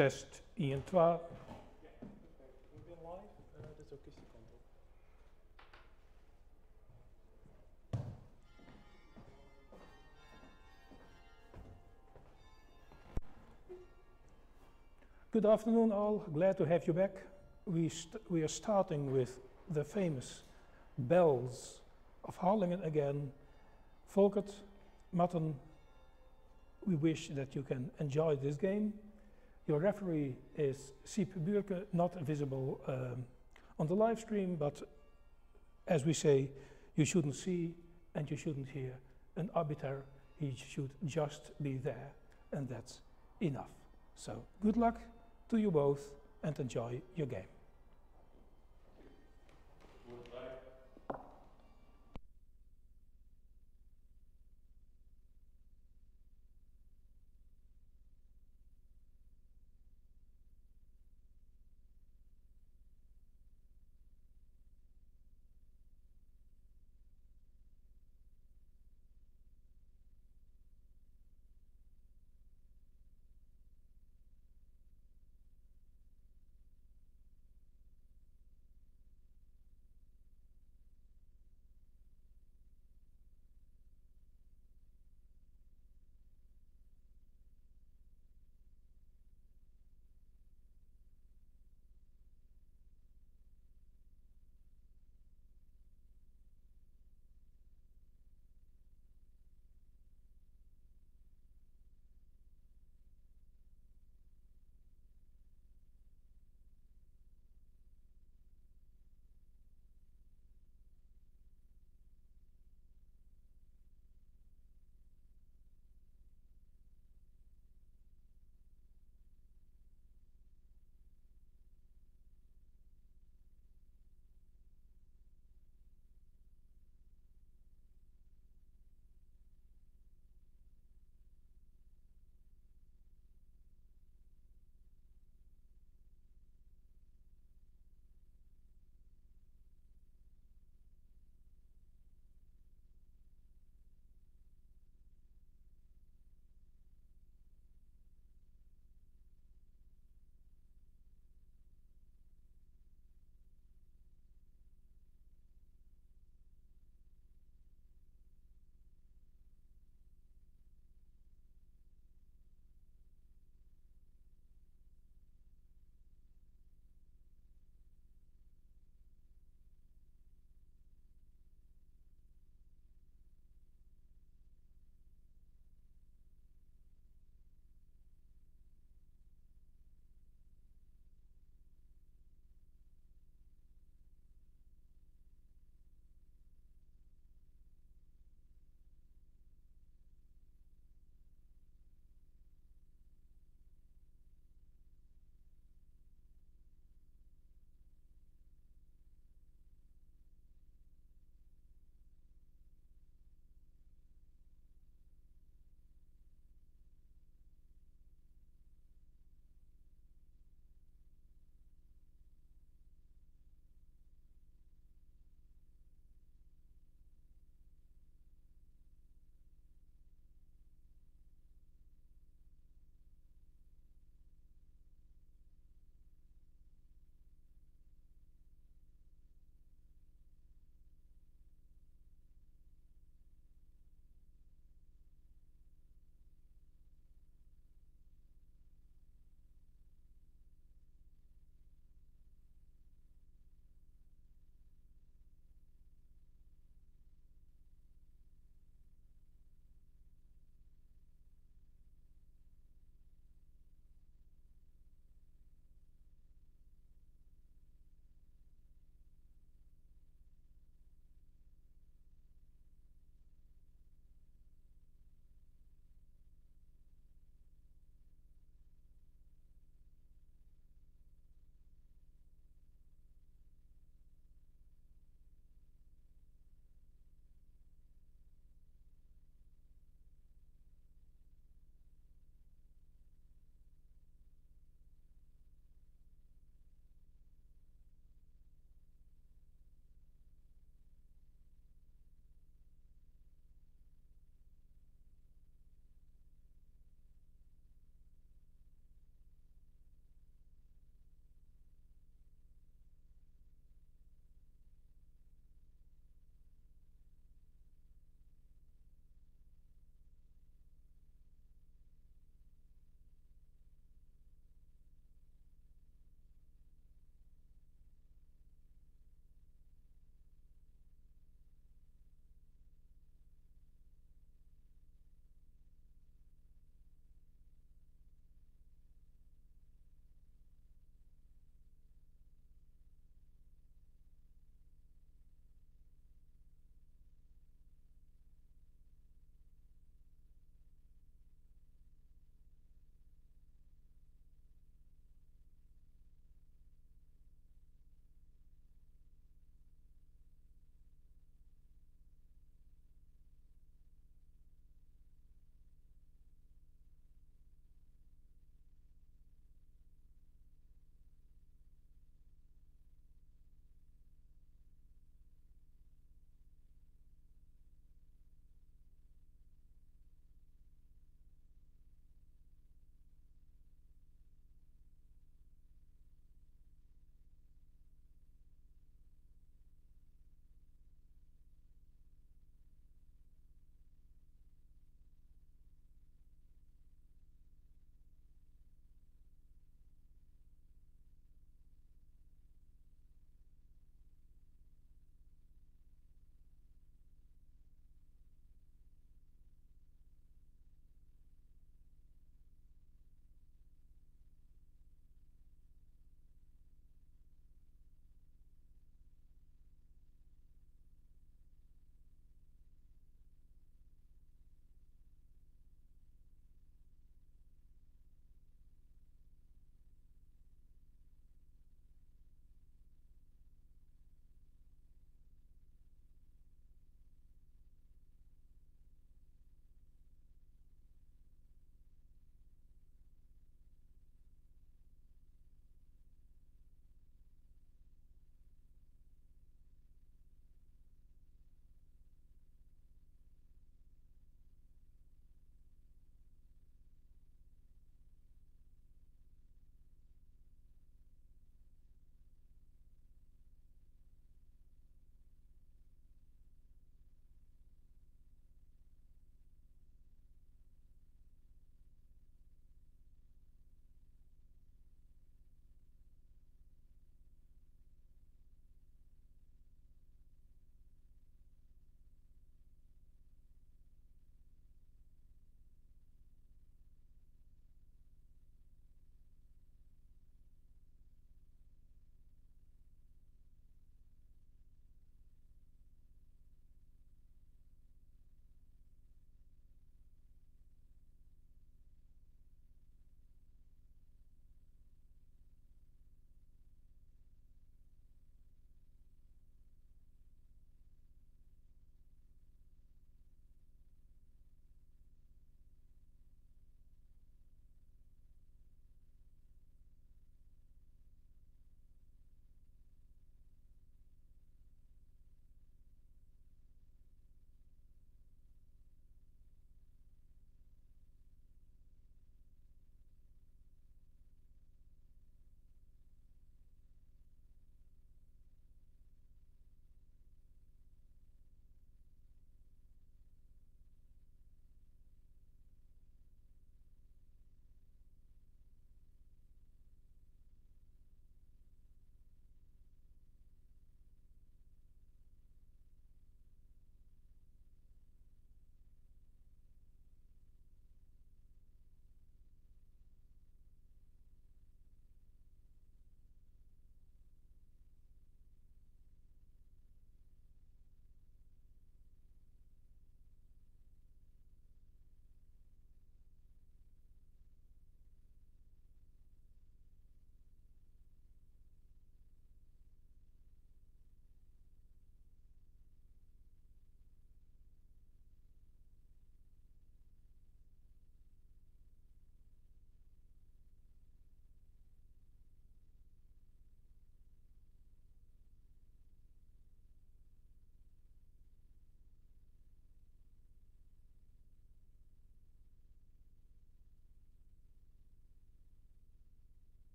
Test 1 en 2. Ik ben live, dus ook is die kant op. Good afternoon all, glad to have you back. We are starting with the famous bells of Harlingen again. Volkert, Matten, we wish that you can enjoy this game. Your referee is Siep Buurke, not visible on the live stream, but as we say, you shouldn't see and you shouldn't hear an arbiter. He should just be there, and that's enough. So good luck to you both and enjoy your game.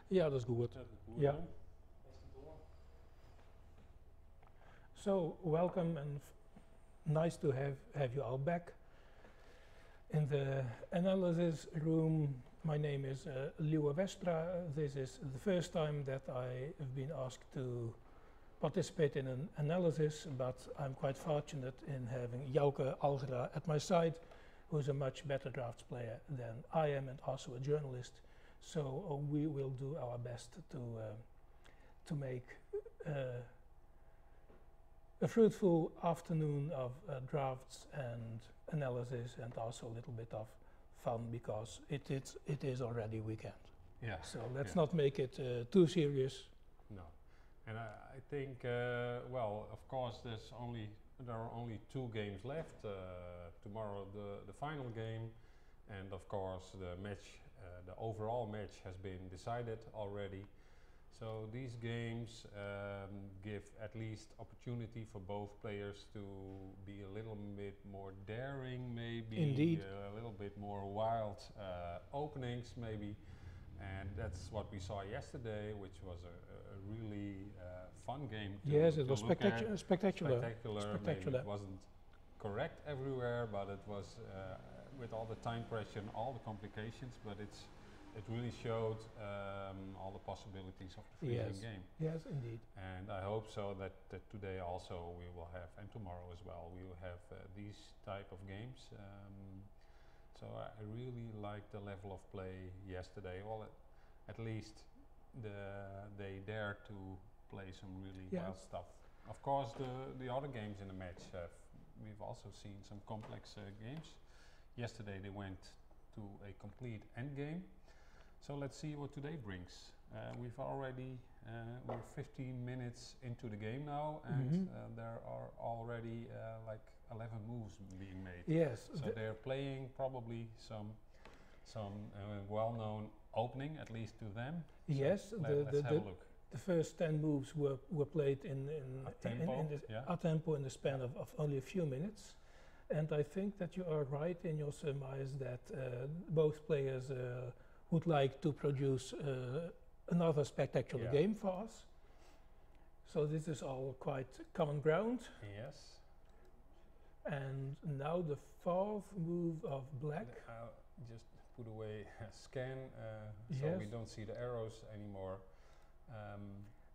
Ja, dat is goed. Ja. So welcome and nice to have you all back in the analysis room. My name is Liewe Westra. This is the first time that I have been asked to participate in an analysis, but I'm quite fortunate in having Jouke Algera at my side, who's a much better drafts player than I am and also a journalist. So we will do our best to make a fruitful afternoon of drafts and analysis, and also a little bit of fun, because it is already weekend. Yeah. So let's not make it too serious. No, and I think well, of course, there are only 2 games left. Tomorrow the final game, and of course the match, the overall match has been decided already. So these games give at least opportunity for both players to be a little bit more daring, maybe. Indeed. A little bit more wild openings, maybe. And that's what we saw yesterday, which was a really fun game. Yes, it was spectacular. spectacular. Maybe it wasn't correct everywhere, but it was with all the time pressure and all the complications, but it really showed all the possibilities of the Frisian game. Yes, indeed. And I hope so that today also we will have, and tomorrow as well, we will have these type of games. So I really liked the level of play yesterday. Well, at least they dare to play some really wild stuff. Of course, the other games in the match, we've also seen some complex games. Yesterday they went to a complete end game. So let's see what today brings. We're 15 minutes into the game now, and there are already like 11 moves being made. Yes. So they're playing probably some well-known opening, at least to them. Yes. So let's have a look. The first 10 moves were played in a tempo in the span of only a few minutes. And I think that you are right in your surmise that both players would like to produce another spectacular game for us. So this is all quite common ground. Yes. And now the 4th move of black. I'll just put away scan, so we don't see the arrows anymore.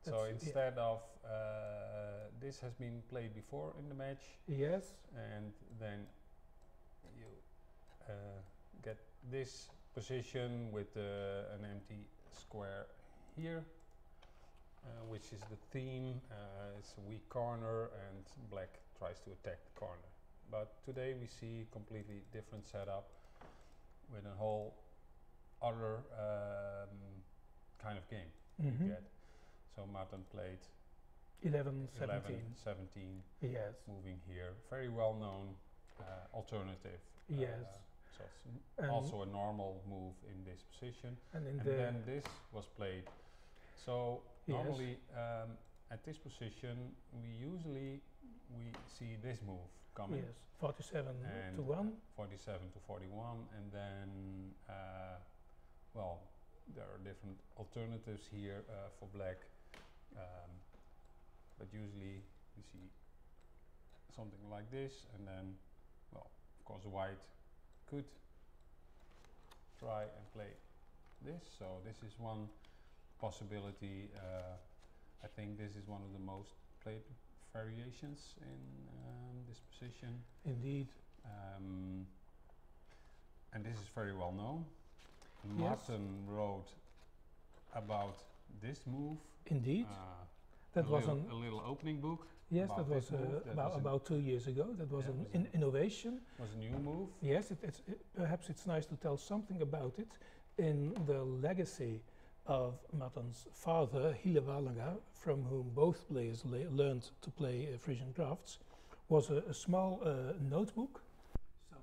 So instead of this has been played before in the match. Yes. And then you get this position with an empty square here, which is the theme. It's a weak corner, and black tries to attack the corner. But today we see completely different setup with a whole other kind of game you get. So Martin played 11, 17, yes, moving here. Very well known alternative. Yes. So it's also a normal move in this position. And then this was played. So normally at this position we see this move coming. Yes, 47 to 1. 47 to 41, and then well, there are different alternatives here for black, but usually we see something like this, and then, well, of course white could try and play this. So this is one possibility. I think this is one of the most played variations in this position. Indeed. And this is very well known. Yes. Martin wrote about this move. Indeed. That was a little opening book. Yes, that was about 2 years ago. That was an innovation. It was a new move. Yes, perhaps it's nice to tell something about it. In the legacy of Martin's father, Hille Wallinger, from whom both players learned to play Frisian Draughts, was a small notebook, some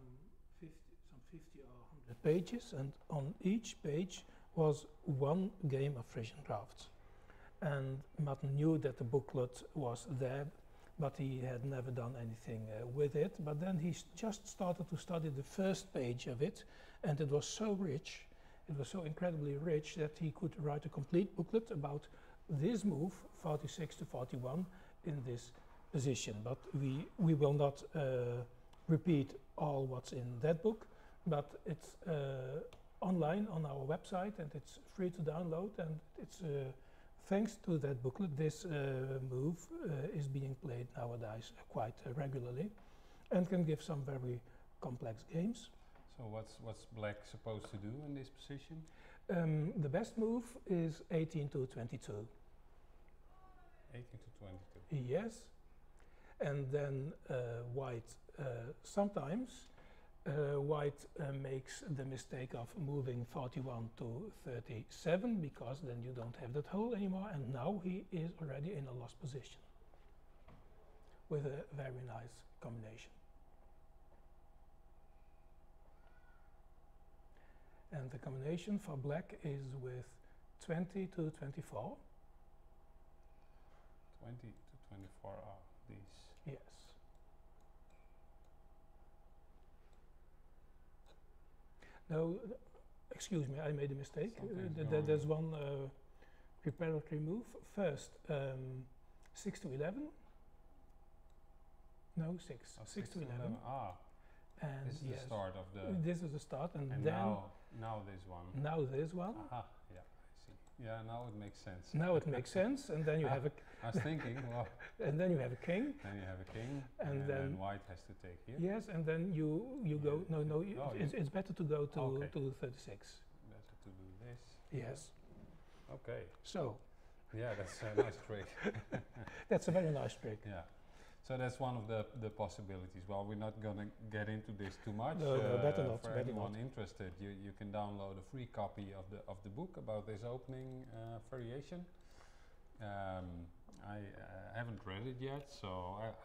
50 or 100 pages, and on each page was one game of Frisian Draughts. And Martin knew that the booklet was there, but he had never done anything with it. But then he just started to study the first page of it, and it was so rich. it was so incredibly rich that he could write a complete booklet about this move, 46 to 41, in this position. But we will not repeat all what's in that book, but it's online on our website and it's free to download, and it's thanks to that booklet this move is being played nowadays quite regularly and can give some very complex games. So what's black supposed to do in this position? The best move is 18 to 22. 18 to 22. Yes, and then white sometimes white makes the mistake of moving 41 to 37 because then you don't have that hole anymore, and now he is already in a lost position with a very nice combination. And the combination for black is with 20 to 24. 20 to 24 are these. Yes. No, excuse me, I made a mistake. There's one preparatory move. First, 6 to 11. No, 6. Oh, 6 to 11. Ah, And this is yes, the start of the. this is the start, and And then now this one. now this one. Aha, yeah, I see. Yeah, now it makes sense. Now it makes sense, and then you have a I was thinking, well, and then you have a king. then you have a king, And and then then white has to take here. Yes, and then you go. No, Oh, it's better to go to Okay. to 36. Better to do this. Yes. Okay. So Yeah, that's a nice trick. that's a very nice trick. Yeah. So that's one of the possibilities. Well, we're not going to get into this too much. No, better not, For better anyone not. interested, you can download a free copy of the book about this opening variation. I haven't read it yet, so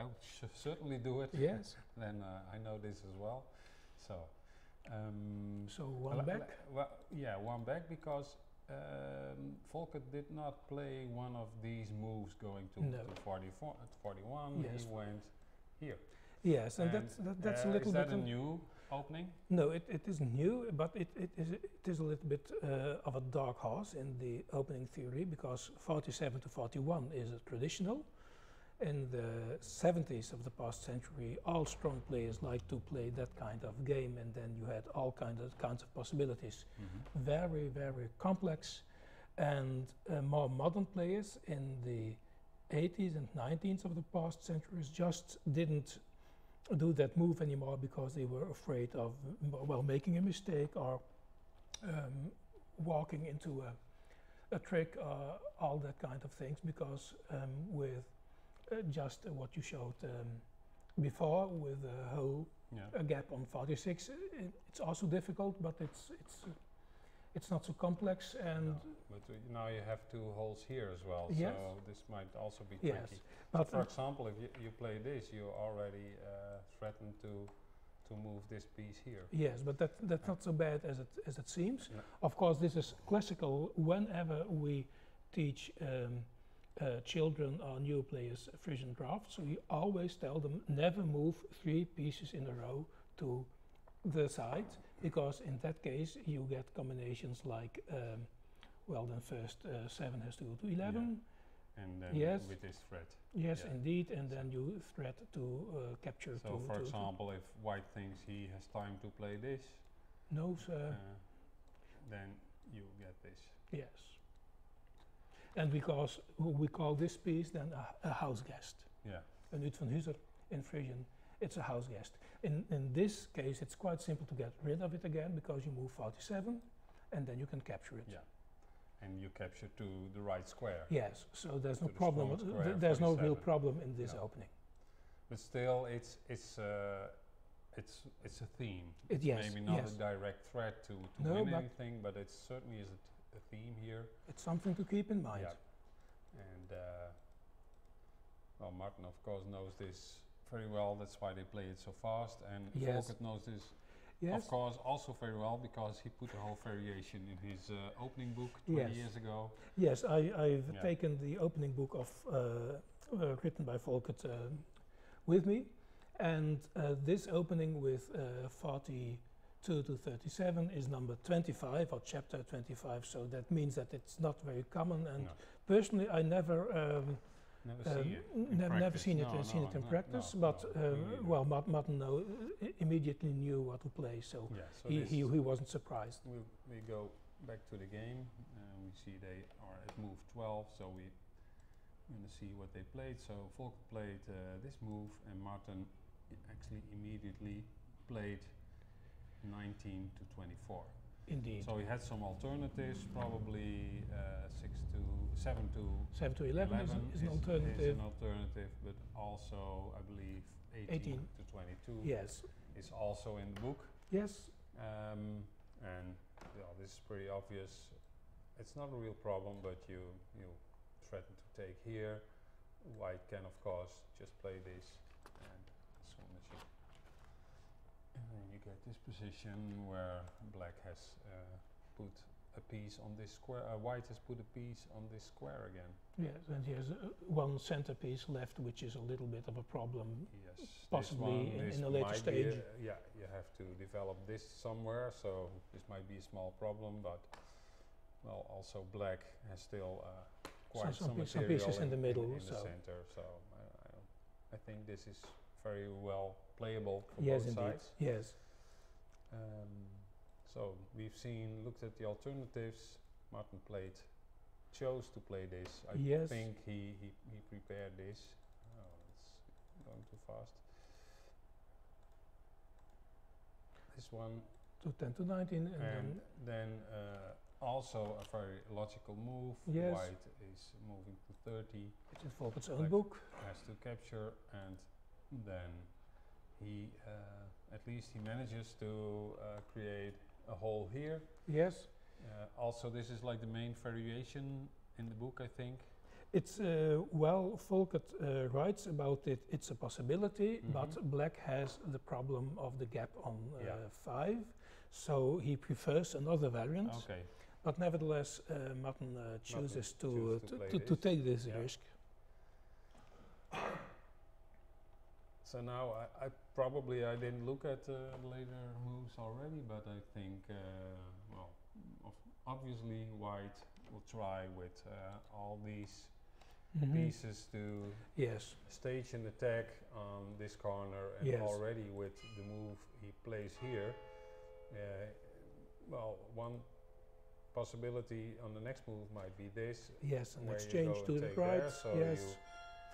I'll certainly do it. Yes. Then I know this as well. So. So one back. Well, yeah, one back because Volker did not play one of these moves going to, No. to 44, 41. Yes. He went here. Yes, and that's a little is bit. that a new opening? No, it isn't new, but it is a little bit of a dark horse in the opening theory because 47 to 41 is a traditional. In the 70s of the past century, all strong players like to play that kind of game, and then you had all kinds of possibilities. Mm-hmm. Very, very complex, and more modern players in the 80s and 90s of the past centuries just didn't do that move anymore because they were afraid of making a mistake or walking into a trick, all that kind of things, because with just what you showed before with a hole, Yeah. a gap on 46, it's also difficult, but it's not so complex, and No, but now you have two holes here as well, Yes. so this might also be yes, tricky. but For example, if you play this, you already threaten to move this piece here. yes, but that's not so bad as it seems. No. Of course, this is classical. Whenever we teach children or new players Frisian Draughts, we always tell them never move 3 pieces in a row to the side, because in that case you get combinations like, then first 7 has to go to 11. And then Yes. with this threat. Yes, Yeah. indeed, and then you threat to capture. So for example, if white thinks he has time to play this, No, sir. then you get this. Yes. And because we call this piece then a house guest. Yeah. Een uit van huizer in Frisian, it's a house guest. In this case, it's quite simple to get rid of it again because you move 47 and then you can capture it. Yeah. And you capture to the right square. Yes, so there's no To the problem. small square, There's no real 47. problem in this No. opening. But still, it's a theme. It, yes, Maybe not yes. a direct threat to No, win but anything, but it certainly is a theme here. It's something to keep in mind. Yeah. And well, Martin of course knows this very well. That's why they play it so fast. And Yes. Volkert knows this, Yes. of course, also very well because he put a whole variation in his opening book 20 Yes. years ago. Yes, I've Yeah. taken the opening book of written by Volkert with me, and this opening with 42 2 to 37 is number 25 or chapter 25, so that means that it's not very common. And No. personally, I never Never see it. never seen it, No, seen no, it in no, practice. no, But no, me neither. well, Martin immediately knew what to play, so Yeah, so he wasn't surprised. we go back to the game. We see they are at move 12, so we're going to see what they played. So Volker played this move, and Martin actually immediately played 19 to 24. Indeed. So he had some alternatives, probably 7 to 7 to 11 is an alternative. but also I believe 18, 18. to 22 Yes. is also in the book. Yes. And this is pretty obvious. It's not a real problem, but you threaten to take here. White can of course just play this, and as soon as you get this position where black has put a piece on this square, white has put a piece on this square again. Yes, and he has one centerpiece left, which is a little bit of a problem. Yes, Possibly in a later might stage. be yeah, you have to develop this somewhere, so this might be a small problem, but well, also black has still quite some some material pieces in the middle, in the so. center. So I think this is very well playable for Yes, both indeed. sides. Yes. So we've looked at the alternatives. Martin chose to play this. I Yes. think he prepared this. Oh, it's going too fast. This one, To 10 to 19, and then also a very logical move. Yes. White is moving to 30, it's in Volker's own Black book. has to capture, and then he at least he manages to create a hole here. Yes. Also, this is like the main variation in the book, I think. It's, well, Volker writes about it, it's a possibility, Mhm. but black has the problem of the gap on Yeah. 5, so he prefers another variant. Okay. But nevertheless, Martin chooses to chooses to play to this. take this Yeah. risk. So now I didn't look at later moves already, but I think well, obviously white will try with all these Mhm. pieces to Yes. stage an attack on this corner, and Yes. already with the move he plays here, well, one possibility on the next move might be this. Yes, and where let's you change go to and the take there, right. so Yes.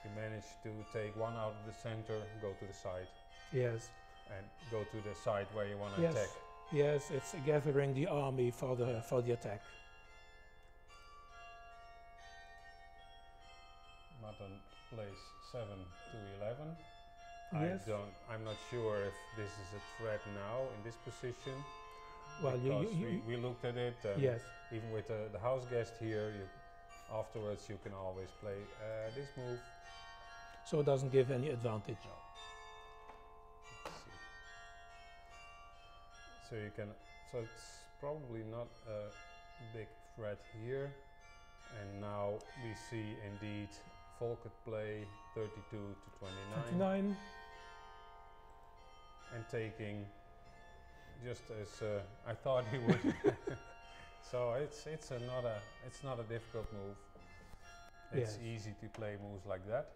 you manage to take one out of the center, go to the side, Yes. and go to the side where you want to Yes. attack. Yes, it's gathering the army for the attack. Martin plays 7 to 11. Yes. I'm not sure if this is a threat now in this position. Well, because you we looked at it. And yes. even with the house guest here, afterwards you can always play this move. So it doesn't give any advantage. No. Let's see. So you can. So it's probably not a big threat here. And now we see indeed Volker play 32 to 29. 29. And taking just as I thought he would. So it's not a difficult move. It's Yes. easy to play moves like that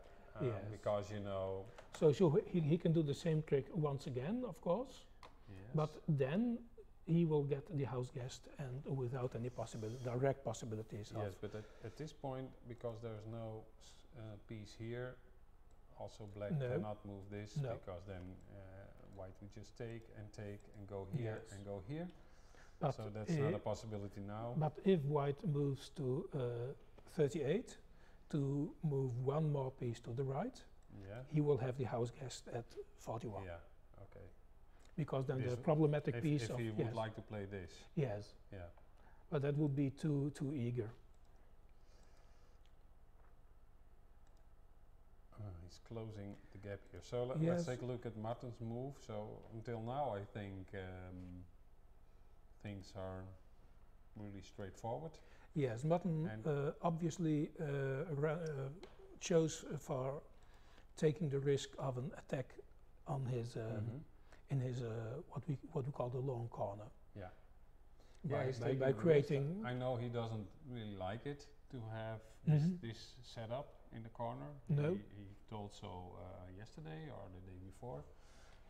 Yes. because you know. So he can do the same trick once again, of course, Yes. but then he will get the house guest and without any direct possibilities. Yes, but at this point, because there's no piece here, also black No. cannot move this No. because then white would just take and go here Yes. and go here. But So that's not a possibility now. But if white moves to 38 to move one more piece to the right, Yeah. he will have the house guest at 41. Yeah. Okay. Because then This the problematic piece if of he would yes, like to play this. yes, Yeah. but that would be too eager. He's closing the gap here. So let's Yes. take a look at Martin's move. So until now, I think things are really straightforward. Yes, Martin And obviously chose for taking the risk of an attack on his in his what we call the long corner. Yeah. He's By taking the risk. creating. I know he doesn't really like it to have this setup in the corner. No. He told so yesterday or the day before.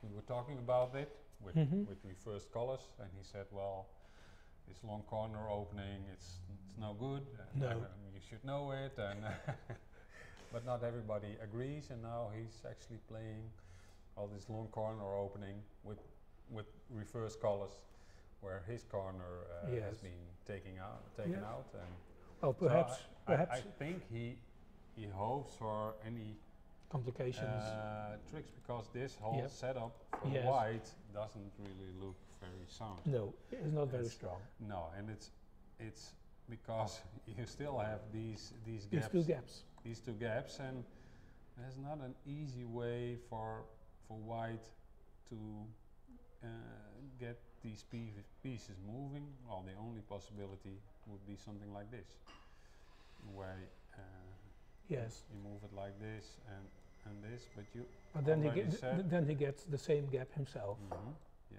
We were talking about it with reversed colors, and he said, well, this long corner opening, it's no good. And No. you should know it. And but not everybody agrees, and now he's actually playing all this long corner opening with reverse colors, where his corner has been taken out, and Well, perhaps I think he hopes for any complications. tricks, because this whole setup for white doesn't really look very sound. No, it's not very strong. No, and it's because you still have these gaps. These two gaps. These two gaps, and there's not an easy way for white to get these pieces moving. Well, the only possibility would be something like this, where you move it like this and this, but you. But then he gets the same gap himself. Yeah.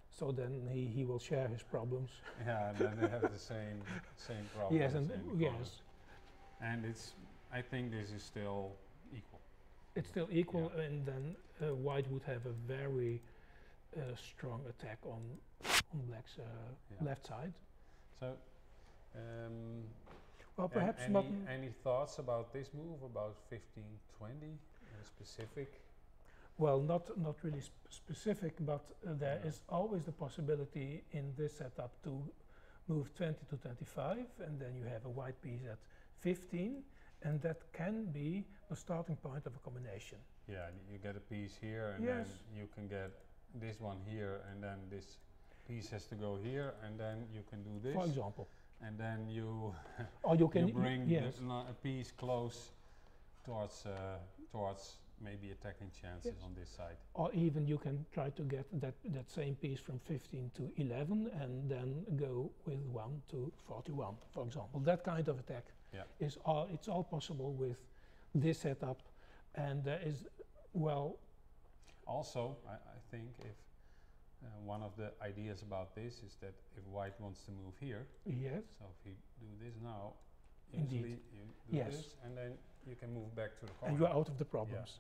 So then he will share his problems. Yeah, and then they have the same problem. Yes, and and I think this is still equal. It's still equal, and then white would have a very strong attack on black's left side. So, well, perhaps any thoughts about this move, about 15-20, specific? Well, not really specific, but there is always the possibility in this setup to move 20 to 25, and then you have a white piece at 15, and that can be the starting point of a combination. Yeah, you get a piece here, and then you can get this one here, and then this piece has to go here, and then you can do this. For example. And then you you can bring a piece close towards maybe attacking chances on this side. Or even you can try to get that same piece from 15 to 11 and then go with 1 to 41, for example. That kind of attack it's all possible with this setup, and there is, well... Also, I think if one of the ideas about this is that if white wants to move here, so if you do this now, usually you do this, and then you can move back to the corner. And you are out of the problems,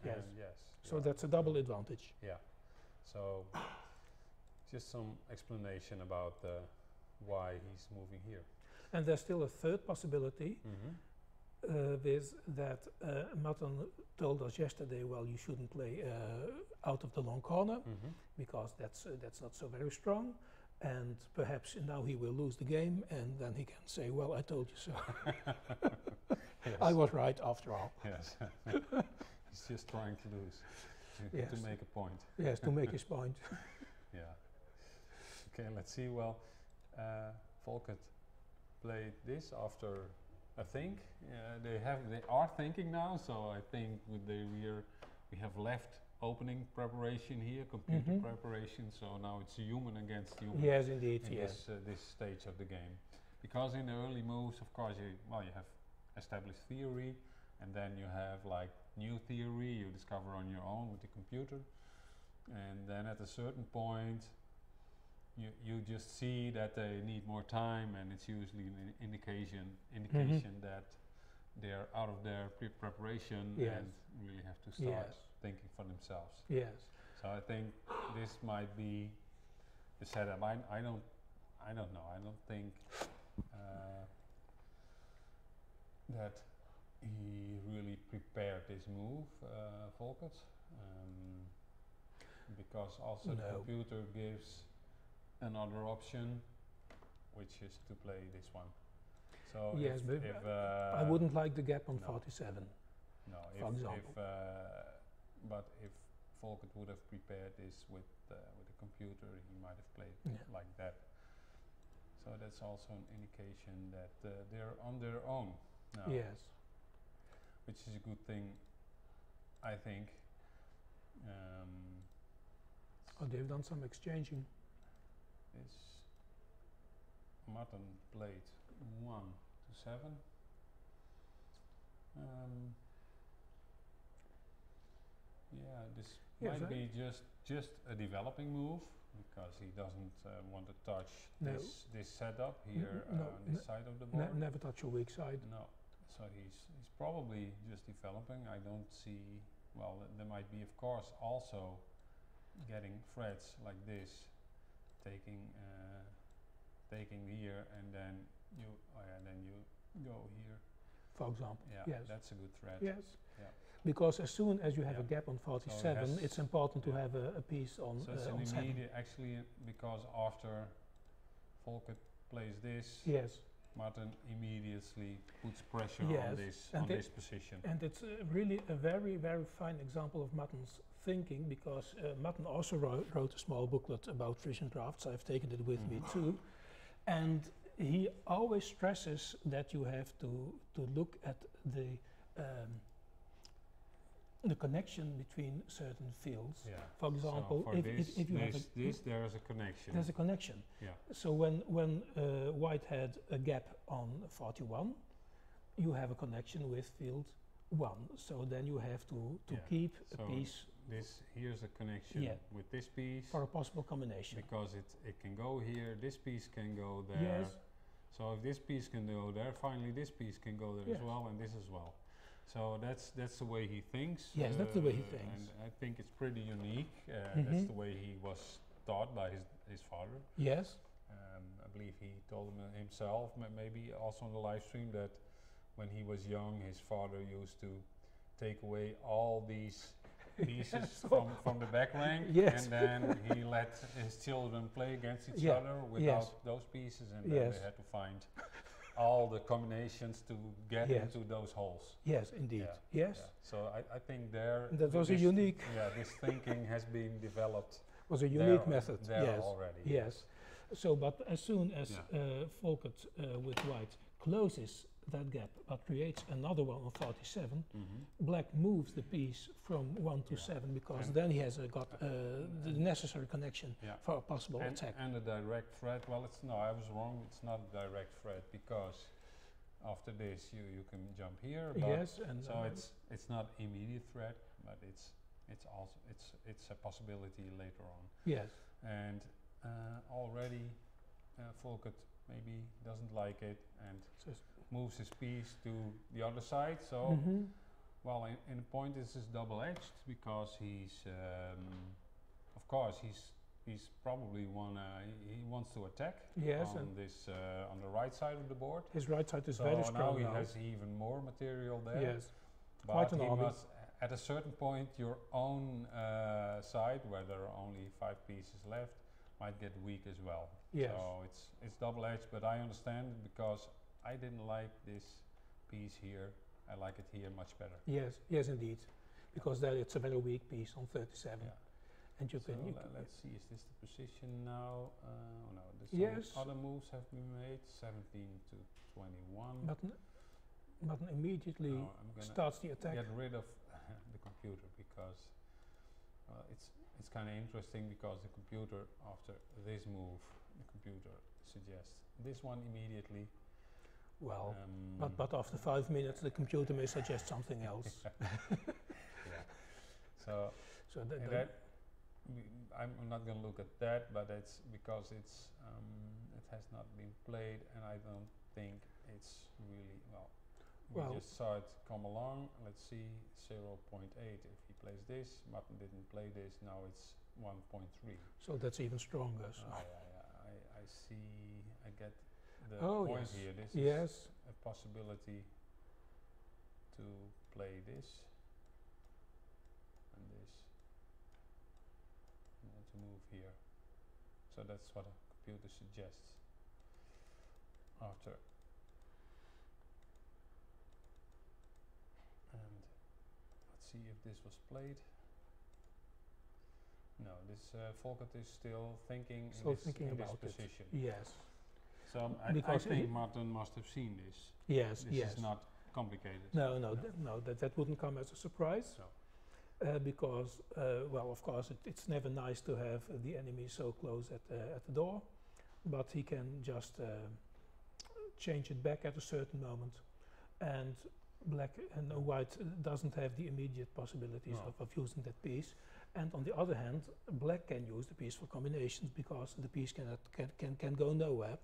So that's a double advantage. Yeah. So just some explanation about why he's moving here. And there's still a third possibility, with that Martin told us yesterday, well, you shouldn't play out of the long corner, because that's not so very strong. And perhaps now he will lose the game, and then he can say, well, I told you so. I was right after all. Yes. He's just trying to lose, to make a point. Yes, to make his point. Yeah. Okay, let's see. Well, Volkert played this after a think. They are thinking now, so I think we have left opening preparation here, computer preparation, so now it's human against human. Yes, indeed, in this stage of the game. Because in the early moves, of course, you have established theory, and then you have like new theory you discover on your own with the computer, and then at a certain point you just see that they need more time, and it's usually an indication that they're out of their preparation and really have to start thinking for themselves. Yes. So I think this might be the setup. I don't know. I don't think that he really prepared this move, Volkert, because also the computer gives another option, which is to play this one. So yes, but I wouldn't like the gap on 47. No, for example. But if Volkert would have prepared this with the computer, he might have played like that. So that's also an indication that they're on their own now. Yes. Which is a good thing, I think. They've done some exchanging. This Martin played 1 to 7. Yeah, Yes, might be just a developing move because he doesn't want to touch No. this setup here no, on this side of the board. never touch your weak side. No, so he's probably just developing. I don't see. Well, there might be, of course, also getting threads like this, taking here, and then you go here. For example. Yeah, Yes. that's a good thread. Yes. Yeah. Because as soon as you have a Yeah. gap on 47, has- it's important to yeah. have a piece on So it's an on 7. immediate, actually, because after Volkert plays this, Yes. Martin immediately puts pressure Yes, on this and this position. And it's really a very, very fine example of Martin's thinking, because Martin also wrote a small booklet about Frisian Draughts. I've taken it with me too. And he always stresses that you have to look at the connection between certain fields. Yeah. For example, so for if you have there is a connection. there's a connection. Yeah. So when White had a gap on 41, you have a connection with field 1. So then you have to Yeah. keep So a piece here's a connection Yeah. with this piece for a possible combination. because it can go here. This piece can go there. Yes. So if this piece can go there, finally this piece can go there Yes. as well, and this as well. So that's the way he thinks. Yes, that's the way he thinks. And I think it's pretty unique. That's Mhm. the way he was taught by his father. Yes. I believe he told him himself, maybe also on the live stream, that when he was young, his father used to take away all these pieces from the back rank, Yes. and then he let his children play against each Yeah. other without Yes. those pieces, and then Yes. they had to find all the combinations to get Yes. into those holes. Yes, indeed. Yeah. Yes. Yeah. So I think there That was a this unique this thinking has been developed was a there- unique method. there Yes. already. Yes. So, but as soon as Yeah. Volkert with White closes that gap but creates another one on 47, Black moves the piece from 1 to Yeah. 7, because And then he has got the necessary connection Yeah. for a possible and, attack. and a direct threat. Well, I was wrong. It's not a direct threat because after this you can jump here. But Yes, and so it's not immediate threat, but it's also it's a possibility later on. yes, And already Volkert maybe doesn't like it and so moves his piece to the other side. So well, in a point this is double-edged because he's of course he's probably he wants to attack yes, on and this on the right side of the board. his right side is So very now strong he now. has even more material there. Yes, But quite an he army. must, at a certain point, your own side, where there are only 5 pieces left, might get weak as well. Yes. So it's double-edged, but I understand it because I didn't like this piece here. I like it here much better. Yes, yes, indeed, because there it's a very weak piece on 37, Yeah. and you So can. let's see, is this the position now? Oh no, Yes. some other moves have been made. 17 to 21. But immediately No, I'm gonna starts the attack. get rid of the computer because it's kind of interesting because the computer, after this move, the computer suggests this one immediately. Well, but after 5 minutes, the computer may suggest something else. Yeah. So So that, and that I'm not going to look at that, but it's because it has not been played, and I don't think it's really well. Well- We just saw it come along. Let's see, 0.8. If he plays this, Martin didn't play this. Now it's 1.3. so that's even stronger. So. I see. I get the Oh, point yes. here. This Yes. is a possibility to play this and this, and then to move here. So that's what a computer suggests. After and let's see if this was played. No, this Volkert is still thinking Still thinking in this about it. position. Yes, So I Because think he- Martin must have seen this. yes, This yes. is not complicated. No, No. that wouldn't come as a surprise. No. Because, well, of course, it's never nice to have the enemy so close at the door, but he can just change it back at a certain moment, and Black and White doesn't have the immediate possibilities No. of using that piece, And on the other hand, black can use the piece for combinations because the piece can go nowhere.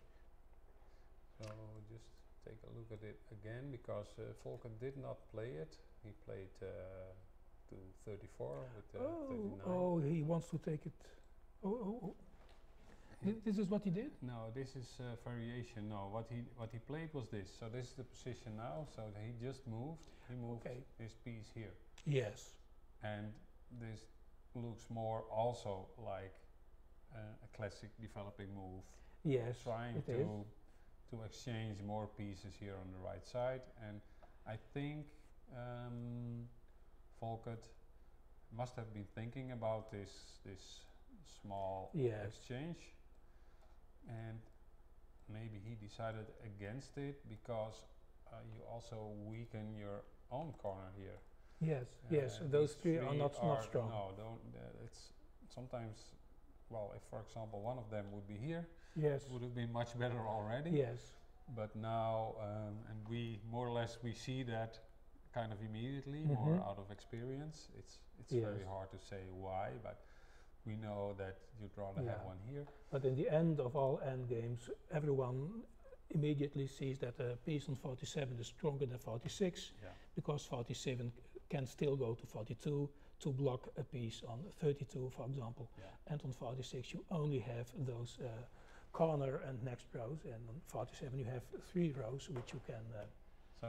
So just take a look at it again, because Volker did not play it. He played to 34 with 39. Oh, he wants to take it. Oh. This is what he did? No, this is variation. No, what he played was this. So this is the position now. So he just moved. He moved his piece here. Yes. And this looks more also like a classic developing move. Yes, trying to exchange more pieces here on the right side. And I think Volker must have been thinking about this small exchange, and maybe he decided against it because you also weaken your own corner here. Yes, those three are not strong. No, it's sometimes, well, if for example one of them would be here, yes, would have been much better already. Yes. But now, and we more or less we see that kind of immediately, more out of experience. It's very hard to say why, but we know that you'd rather have one here. But in the end of all endgames, everyone immediately sees that a piece on 47 is stronger than 46, because 47 can still go to 42 to block a piece on 32, for example. And on 46 you only have those corner and next rows, and on 47 you have 3 rows which you can... So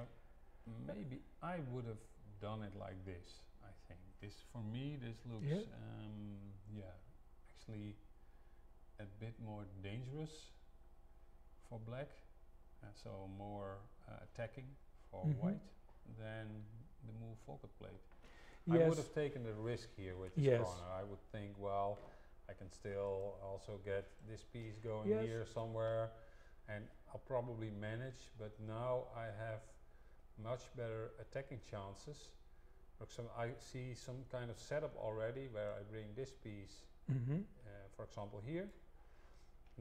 maybe I would have done it like this, I think. This, for me, this looks, actually a bit more dangerous for black, so more attacking for white than the move Volker played. I would have taken the risk here with this corner. I would think, well, I can still also get this piece going here somewhere, and I'll probably manage, but now I have much better attacking chances. For example, I see some kind of setup already where I bring this piece, for example here,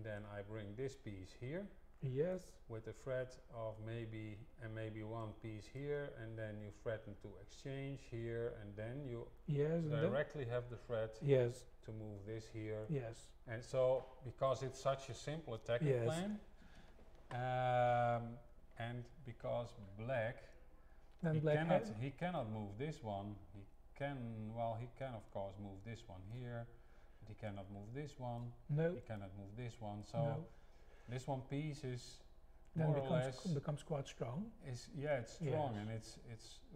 then I bring this piece here, with a threat of maybe one piece here, and then you threaten to exchange here, and then you directly have the threat to move this here. And so, because it's such a simple attacking plan, and because black, he cannot move this one. He can of course move this one here, but he cannot move this one. No. He cannot move this one. So this one piece is more or less becomes quite strong. It's strong, and it's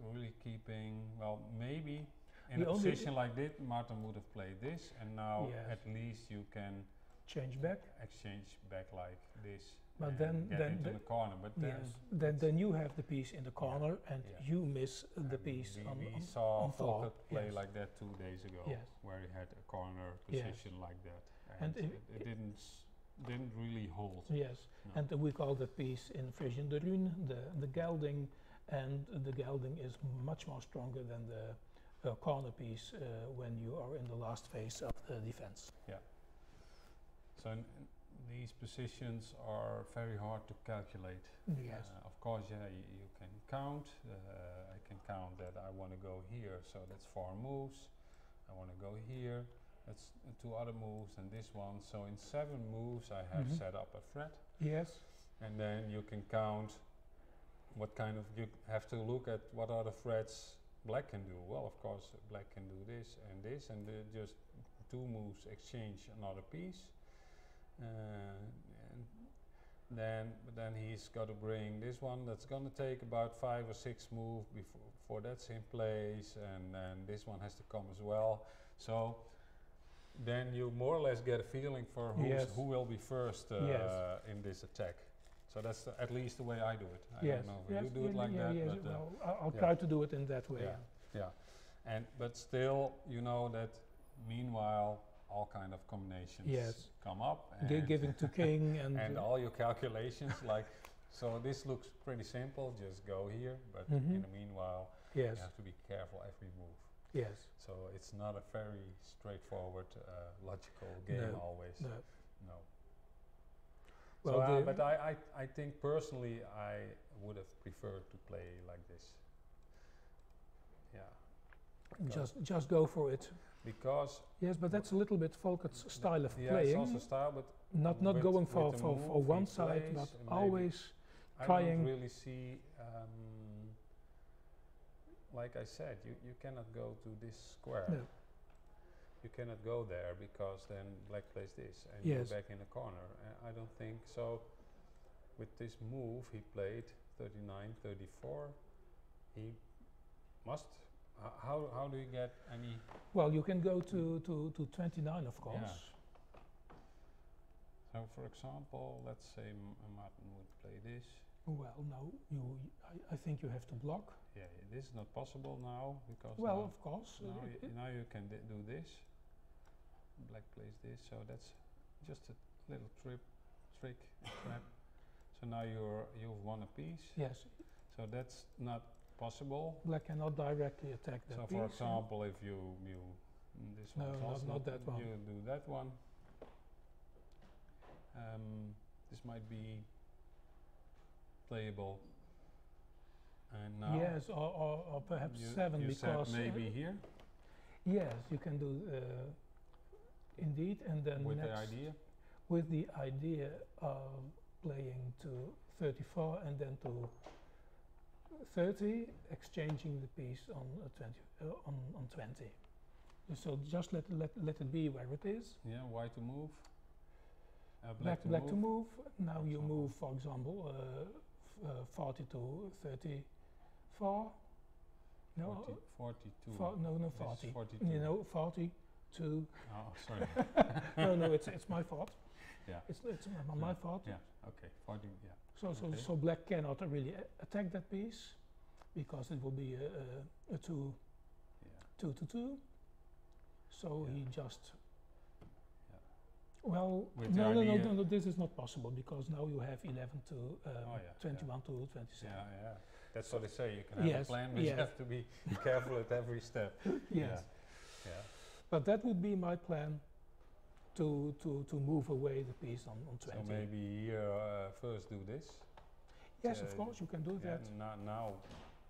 really keeping, well, maybe in a position like this Martin would have played this, and now at least you can exchange back like this. But then into the corner. But then you have the piece in the corner, and you miss the piece on we saw Volker play yes. like that 2 days ago, where he had a corner position like that, and it didn't really hold. Yes, and we call the piece in Frisian the gelding, and the gelding is much more stronger than the corner piece when you are in the last phase of the defense. Yeah. So these positions are very hard to calculate. Yes. Of course, you can count. I can count that I want to go here, so that's 4 moves. I want to go here, that's 2 other moves, and this one. So in 7 moves I have set up a threat. Yes. And then you can count what kind of, you have to look at what are the threats black can do. Well, of course, black can do this, and just 2 moves exchange another piece. And then he's got to bring this one. That's going to take about 5 or 6 moves before that's in place, and then this one has to come as well. So then you more or less get a feeling for who will be first in this attack. So that's at least the way I do it. I don't know if you do it like that. Yes. But well, I'll try to do it in that way. Yeah. But still, you know that meanwhile all kind of combinations come up, and giving to king and all your calculations, like, so this looks pretty simple, just go here, but in the meanwhile you have to be careful every move. Yes. So it's not a very straightforward logical game always. No. Well, so, but I think personally I would have preferred to play like this. Yeah. Just go for it. Because Yes, but that's a little bit Volkert's style of yeah, playing. it's also style, but Not with- going with for the for move one he side, plays, but maybe always I trying. don't really see. Like I said, you cannot go to this square. No. You cannot go there because then black plays this and Yes. you're back in the corner. I don't think so. With this move he played 39, 34. He must. How do you get any? Well, you can go to 29, of course. Yeah. So, for example, let's say Martin would play this. Well, no, I think you have to block. Yeah, this is not possible now because Well, now, of course. now you can do this. Black plays this, so that's just a little trick, trap. So now you've won a piece. Yes, So that's not possible. black cannot directly attack that So, piece. for example, if you this No, one, not that one. You do that one. This might be playable. And now Yes, or perhaps you 7 you said because maybe here yes, you can do indeed, and then with next the idea. with the idea of playing to 34 and then to 30, exchanging the piece on 20 on 20. So just let it be where it is. Yeah, white to move. Black Black to move. Now you example. move, for example, 40 to 34. No, 42. no, This is 40. 42. You know, 40 to. Oh, sorry. no, it's my fault. Yeah. It's my fault. Yeah. Okay. 40. Yeah. So Okay. so black cannot really attack that piece because it will be a 2 Yeah. 2 to 2. So Yeah. he just. Yeah. Well, With the no, idea- this is not possible because now you have 11 to Oh, yeah, 21 to 27. Yeah. Yeah. That's what they say. You can have Yes, a plan, but you yes. have to be careful at every step. Yes. Yeah. But that would be my plan to move away the piece on 20. So maybe here first do this. Yes, of course, you can do Yeah, that. now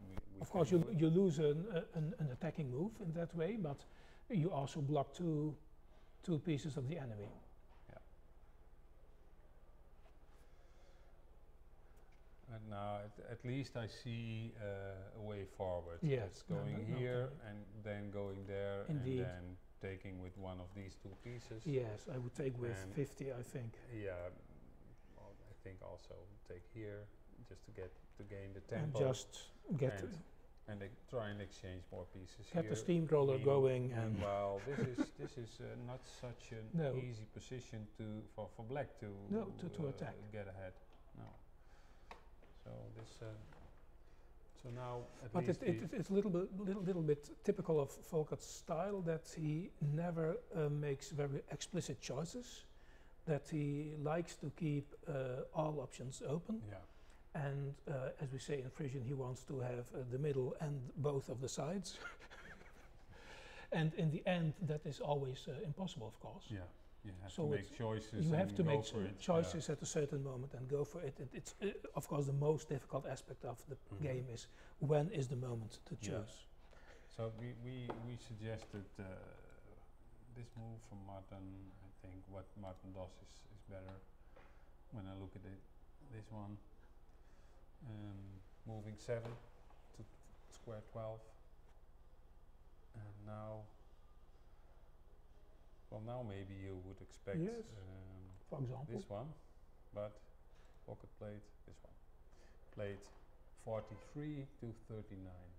we Of course, can do it. you lose an attacking move in that way, but you also block two pieces of the enemy. And now at least I see a way forward. Yes, It's going no, here okay. and then going there Indeed. and then taking with one of these two pieces. Yes, I would take with And 50, I think. Yeah, well, I think also take here just to gain the And tempo just get and try and exchange more pieces get here. the steamroller going and Well, this is not such an No. easy position for black to No, to attack. get ahead. No. So this so now at but least it's a little bit typical of Volkert's style that he never makes very explicit choices, that he likes to keep all options open. yeah. And as we say in Frisian, he wants to have the middle and both of the sides. And in the end, that is always impossible, of course. Yeah, you have So to it's- make choices. You have and to go make for it. choices at a certain moment and go for it. It's of course the most difficult aspect of the Mhm. game is when is the moment to Yeah. choose. So we suggested this move from Martin. I think what Martin does is better. When I look at it, this one, moving 7 to square 12, and now. Well, now maybe you would expect Yes. For example, this one, but Pocket played this one. Played 43 to 39.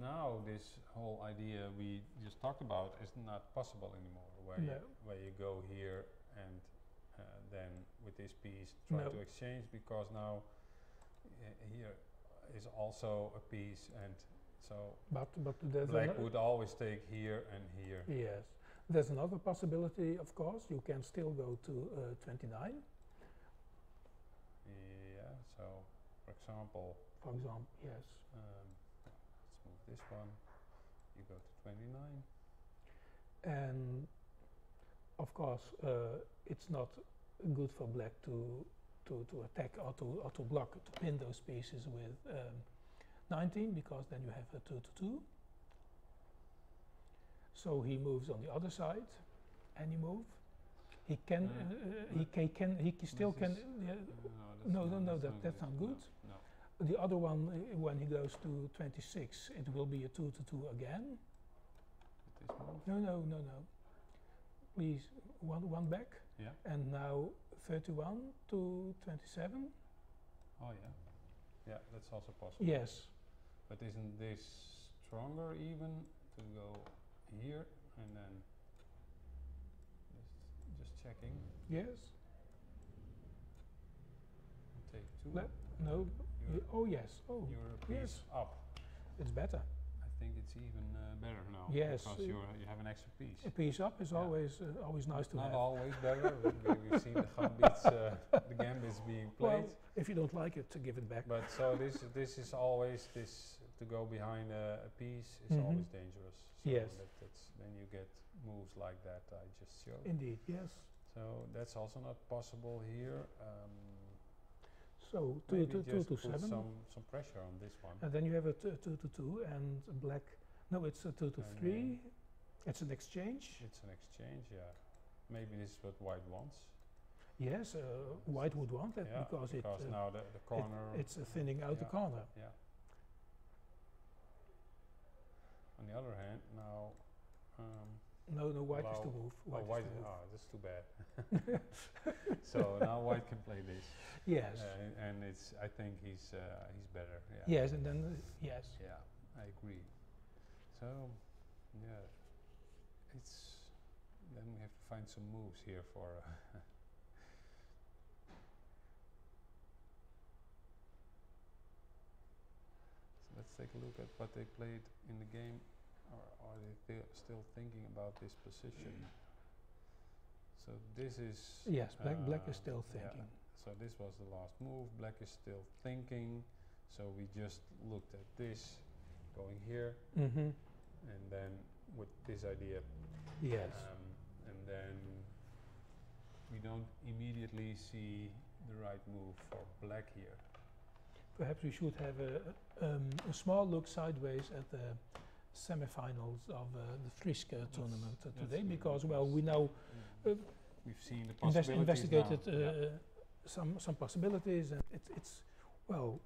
Now this whole idea we just talked about is not possible anymore, where you go here and then with this piece try No. to exchange, because now here is also a piece, and so but there's black would always take here and here. yes, there's another possibility. Of course, you can still go to 29. Yeah, so for example, For example, yes. let's move this one. You go to 29. And of course, it's not good for black to to attack or to block, to pin those pieces with 19, because then you have a 2 to 2. So he moves on the other side. Any move. He can. He still can. That's not good. No. The other one, when he goes to 26, it will be a 2 to 2 again. No. Please, one back. Yeah. And now 31 to 27. Oh yeah. Yeah, that's also possible. Yes. But isn't this stronger even to go here and then just checking? Yes. Take 2. No. Oh yes. Oh. You're a piece up. It's better. I think it's even better now. Yes. Because you have an extra piece. A piece up is always nice to have. Not always better. We've seen the gambits being played. Well, if you don't like it, to give it back. But so this is always to go behind a piece is always dangerous. So Yes. then you get moves like that I just showed. Indeed, yes. So that's also not possible here. So Maybe 2 just to put 7. some pressure on this one. And then you have a 2 to 2 and black. No, it's a 2 to And 3. It's an exchange. It's an exchange, yeah. Maybe this is what white wants. Yes, white would want that because now the corner. it's thinning out the corner. Yeah. On the other hand, now. No, white is to move. White is to move. That's too bad. So now white can play this. Yes. And I think he's better. Yeah. Yes, and then yes. Yeah, I agree. So, yeah, then we have to find some moves here for. So let's take a look at what they played in the game. Or are they still thinking about this position? So this is. Yes, black is still thinking. Yeah. So this was the last move. Black is still thinking. So we just looked at this, going here, and then with this idea. Yes. And then we don't immediately see the right move for black here. Perhaps we should have a small look sideways at the semi-finals of the Frisk tournament today, because we know we've seen the possibilities investigated some possibilities, and it's well,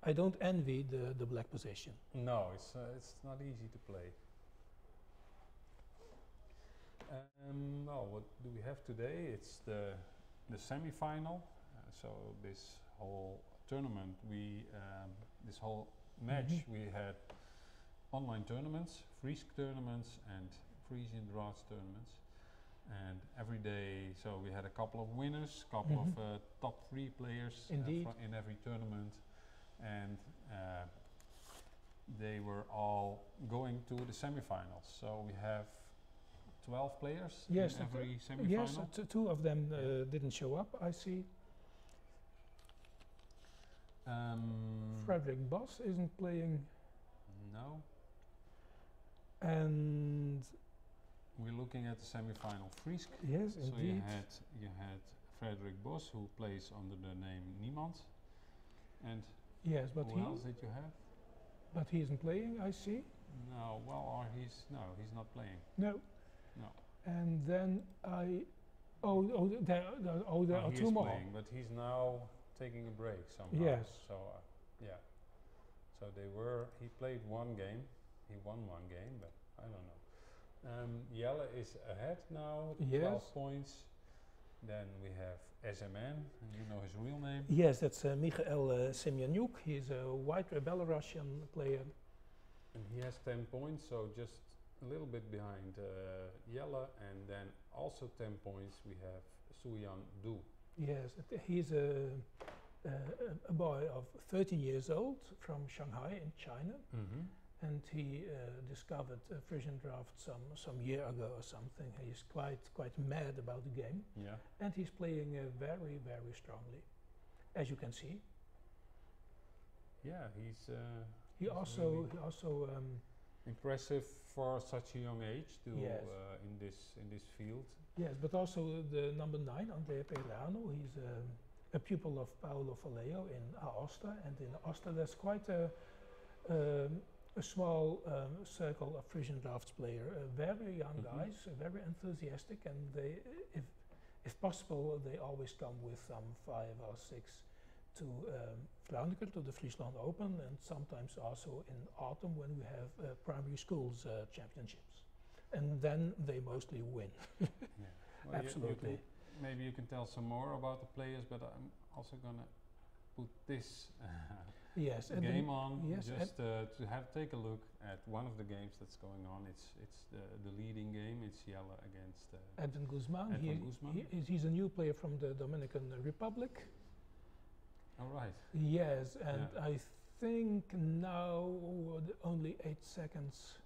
I don't envy the black position. No, it's not easy to play. Well, what do we have today? It's the semi-final. So this whole tournament, this whole match, we had online tournaments, Frisk tournaments and Frisian Draughts tournaments, and every day, so we had a couple of winners, couple of top 3 players in every tournament, and they were all going to the semi-finals. So we have 12 players in every semi-final. Yes, 2 of them didn't show up, I see. Frederick Bos isn't playing. No. And we're looking at the semi-final Frisk. Yes, so indeed. you had Frederick Bos, who plays under the name Niemand. And yes, but who else did you have? But he isn't playing, I see. No, well, he's not playing. No. No. And then there are 2 more. Playing, but he's now taking a break somehow. Yes. So yeah. So he played 1 game. He won 1 game, but I don't know. Jelle is ahead now, 12 points. Then we have SMN, and you know his real name. Yes, that's Michael Semyanyuk. He's a white Belarusian player. And he has 10 points, so just a little bit behind Jelle. And then also 10 points we have Suyan Du. Yes, he's a boy of 13 years old from Shanghai in China. And he discovered Frisian Draughts some year ago or something. He's quite mad about the game. Yeah. And he's playing very, very strongly, as you can see. Yeah, he also impressive for such a young age to in this field. Yes, but also the number 9, Andrea Pellerano. He's a pupil of Paolo Vallejo in Aosta, and in Aosta there's quite a small circle of Frisian Draughts player, very young guys, very enthusiastic, and they, if possible, they always come with some 5 or 6 to Vlaanderen, to the Friesland Open, and sometimes also in autumn when we have primary schools championships. And then they mostly win. Yeah. Well, Absolutely. Maybe you can tell some more about the players, but I'm also gonna put this Yes, game on, yes, just to take a look at one of the games that's going on. It's the leading game. It's Jelle against Edwin Guzman. Edwin Guzman. He's a new player from the Dominican Republic. All right. Yes, and Yeah. I think now only 8 seconds,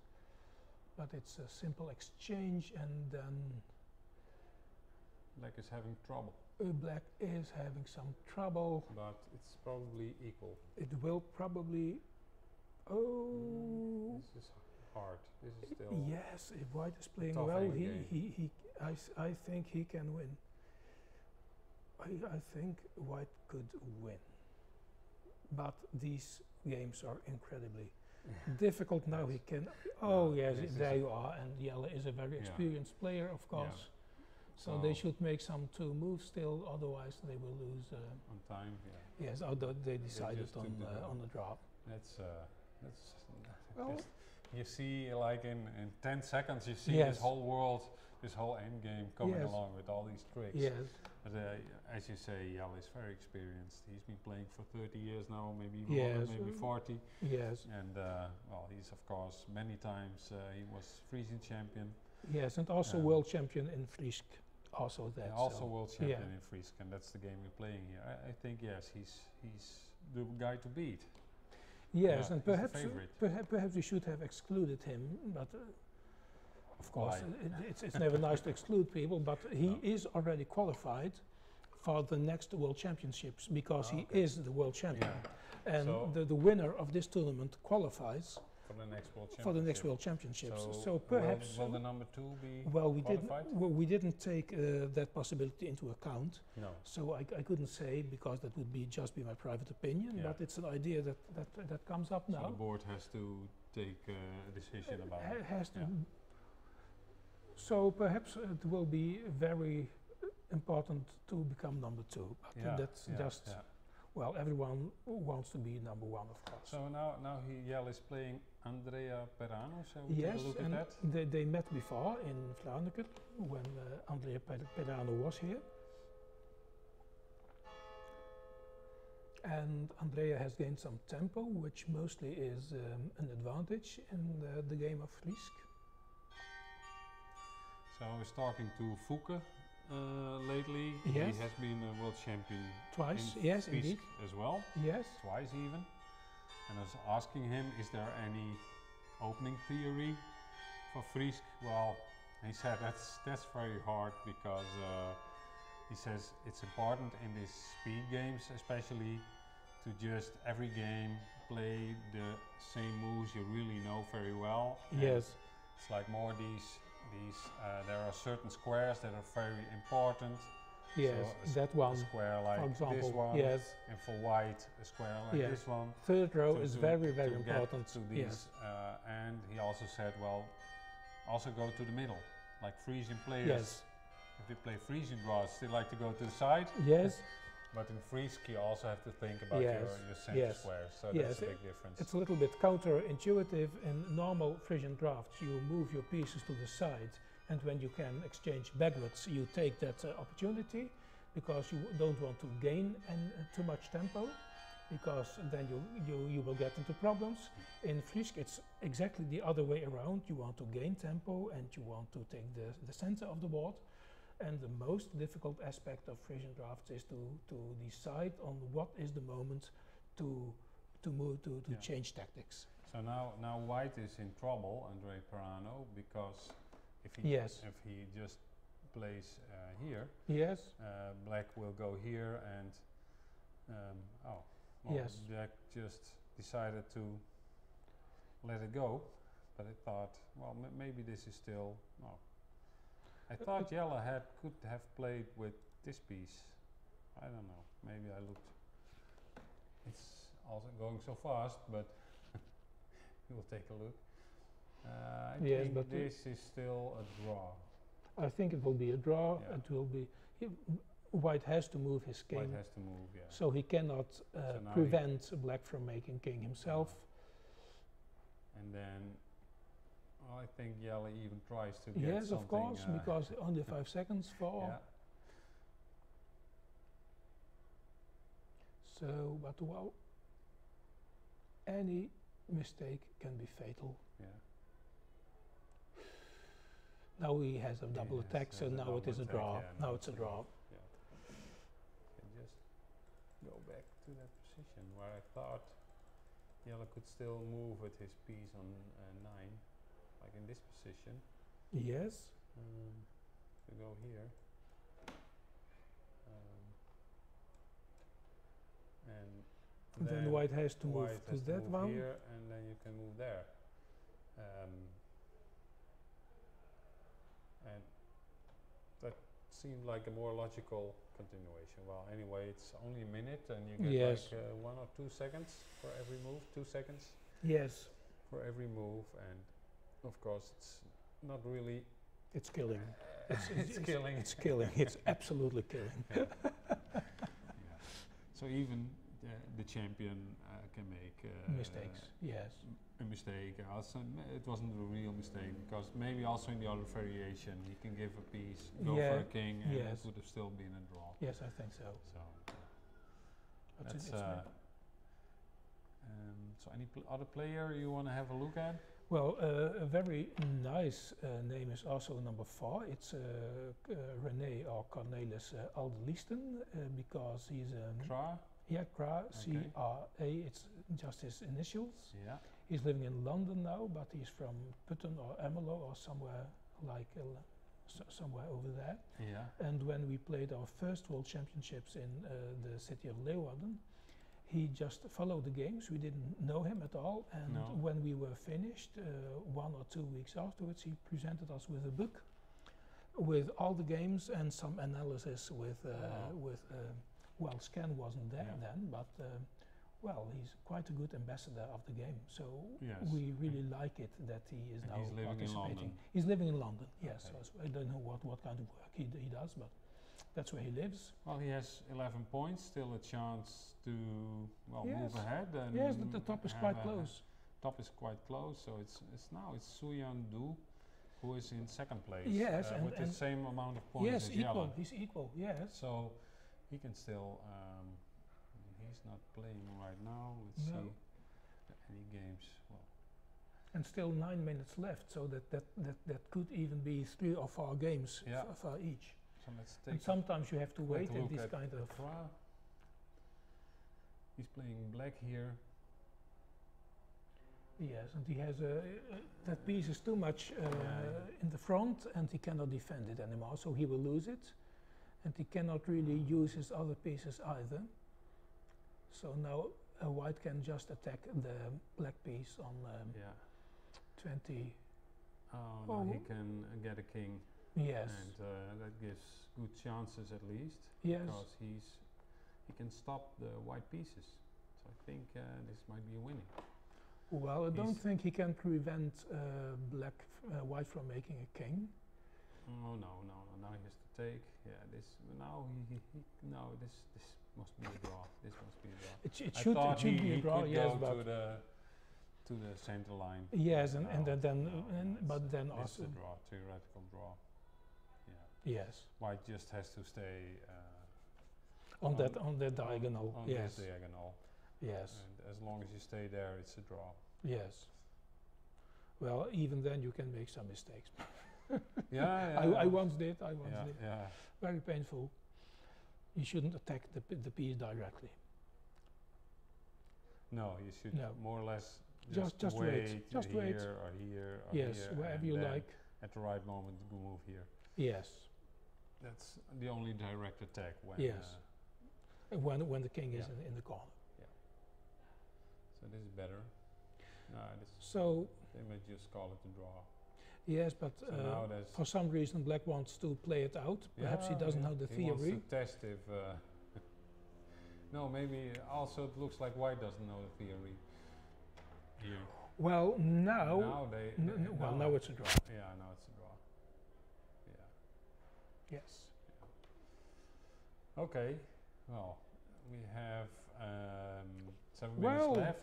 but it's a simple exchange, and then Black is having trouble, Black is having some trouble. but it's probably equal. It will probably. Oh. This is hard. This is still. Yes, if White is playing tough well, end game. I think he can win. I think White could win. But these games are incredibly difficult now. He can. Oh yes, this there is you are. And Jelle is a very Yeah. experienced player, of course. So they should make some 2 moves still, otherwise they will lose. On time, yeah. Yes, although they decided just took the draw. on the draw. That's Well, just you see, like in 10 seconds, you see Yes. this whole world, this whole end game coming Yes. along with all these tricks. yes, But as you say, Jelle is very experienced. He's been playing for 30 years now, maybe Yes. longer, maybe 40. yes, And well, he's of course many times he was Frisian champion, yes, and also world champion in Friesk. Also that. and also so. world champion in Friesk, and that's the game we're playing here. I think yes, he's the guy to beat. Yes, Yeah, and he's the perhaps favorite. perhaps we should have excluded him, but of course Why? it's never nice to exclude people. But he No. is already qualified for the next World Championships because he Okay. is the world champion, and So the winner of this tournament qualifies for the next world championship. for the next World Championships. So will- perhaps will the number 2 be well qualified? we didn't take that possibility into account. No. So I couldn't say because that would be just be my private opinion. Yeah. But it's an idea that comes up So now. the board has to take a decision about it. Has to. Yeah. So perhaps it will be very important to become number 2. But Yeah, that's yeah, just yeah. well, everyone wants to be number 1, of course. So now Jelle is playing Andrea Perano. So we take Yes, a look and at that. they met before in Vlaanderen when Andrea Perano was here. And Andrea has gained some tempo, which mostly is an advantage in the game of Friesk. So I was talking to Fouke lately. Yes. He has been a world champion Twice, in yes, Friesk indeed. as well, Yes. twice even. And I was asking him, is there any opening theory for Friesk? Well, he said that's very hard because he says it's important in these speed games, especially to just every game play the same moves you really know very well. And Yes. it's like more these there are certain squares that are very important. Yes, So that a one, square like for example. this one, Yes. and for white a square like Yes. this one. Third row to- is to- very, to very get important. to these, Yes. and he also said, well, also go to the middle, like Frisian players. Yes. If they play Frisian Draughts, they like to go to the side. Yes. But in Friesk, you also have to think about Yes, your center yes, squares, so yes, that's a big difference. It's a little bit counterintuitive. In normal Frisian drafts, you move your pieces to the side, and when you can exchange backwards, you take that opportunity because you don't want to gain too much tempo, because then you will get into problems. In Friesk, it's exactly the other way around. You want to gain tempo and you want to take the center of the board. And the most difficult aspect of Frisian drafts is to decide on what is the moment to move to Yeah. change tactics. So now White is in trouble, Andre Perano, because if he Yes. if he just plays here, Yes. Black will go here, and well, Yes. Black just decided to let it go. But I thought, well, maybe this is still no. I thought Jelle could have played with this piece I don't know. Maybe I looked. It's also going so fast, but we will take a look. I Yes, think but this is still a draw. I think it will be a draw. Yeah. It will be. White has to move his king, White has to move, yeah. so he cannot now prevent Black from making king himself. And then, well, I think Yellow even tries to get Yes, something. of course, because only 5 seconds for. Yeah. So, but well, any mistake can be fatal. Yeah. Now he has a He double has- attack, so has a now it double is a attack, draw. yeah, Now it's a draw. Yeah. Can just go back to that position where I thought Yellow could still move with his piece on 9, like in this position. Yes. To go here. And Then White has to move White to has that move one. here, and then you can move there. And that seemed like a more logical continuation. Well, anyway, it's only a minute, and you get Yes. like 1 or 2 seconds for every move. 2 seconds Yes, for every move, and of course, it's not really. it's killing. It's killing. It's killing. It's absolutely killing. Yeah. So even the champion can make Mistakes. Yes. a mistake. Also, it wasn't a real mistake because maybe also in the other variation he can give a piece, go Yeah, for a king, and yes. it would have still been a draw. Yes, I think so. So But that's it's ma- so any other player you want to have a look at? well, a very nice name is also number 4. It's René or Cornelis Aldeliesten because he's Kra? Kra, Okay. C-R-A. It's just his initials. Yeah. He's living in London now, but he's from Putten or Ermelo or somewhere like somewhere over there. Yeah. And when we played our first World Championships in the city of Leeuwarden, he just followed the games. We didn't know him at all. And No. when we were finished, 1 or 2 weeks afterwards, he presented us with a book with all the games and some analysis with, well, Scan wasn't there Yeah. then, but well, he's quite a good ambassador of the game. So Yes. we really like it that he is And now he's living in participating. London. He's living in London, yes. Okay. So I don't know what kind of work he does, but that's where he lives. Well, he has 11 points, still a chance to Yes. move ahead. And Yes, the top is have quite a- close. Top is quite close, so it's Suyan Du, who is in second place. Yes, with the and same amount of points Yes, as equal. Yellow. He's equal. Yes. So he can still. He's not playing right now. Let's No. see any games. Well, And still 9 minutes left, so that could even be 3 or 4 games Yeah. for each. so let's And take sometimes you have to quick wait in look this at kind of. Kra. He's playing black here. Yes, and he has that piece is too much Yeah. in the front, and he cannot defend it anymore. So he will lose it, and he cannot really use his other pieces either. So now White can just attack the black piece on Yeah. 20. Oh, now he Oh. can get a king, Yes. and that gives good chances at least. Yes. Because he can stop the white pieces. So I think this might be a winning. Well, I don't He's- think he can prevent White from making a king. Oh no! Now he has to take. Yeah, this now no, this must be a draw. This must be a draw. It I should thought be he a draw, could yes, go but to the center line. yes, and No, then no, but then this also is a draw, theoretical draw. Yeah, yes, White just has to stay on on- that diagonal. on Yes, this diagonal, yes, and as long as you stay there, it's a draw. yes. Well, even then you can make some mistakes. Yeah, I once did. I once yeah, did. yeah. Very painful. You shouldn't attack the piece directly. No, you should No. more or less Just wait. Just here wait. or here or Yes, here, wherever and you then like. at the right moment go move here. Yes. That's the only direct attack when. Yes. When the king is Yeah. in the corner. So this is better. No, this So they may just call it a draw. yes, but So now there's. for some reason Black wants to play it out. Perhaps he doesn't know the he wants theory. to test if No, maybe also it looks like white doesn't know the theory here. Well, now, now it's a draw. Yeah, now it's a draw. Yeah. Yes. Yeah. Okay. Well, we have 7 minutes left.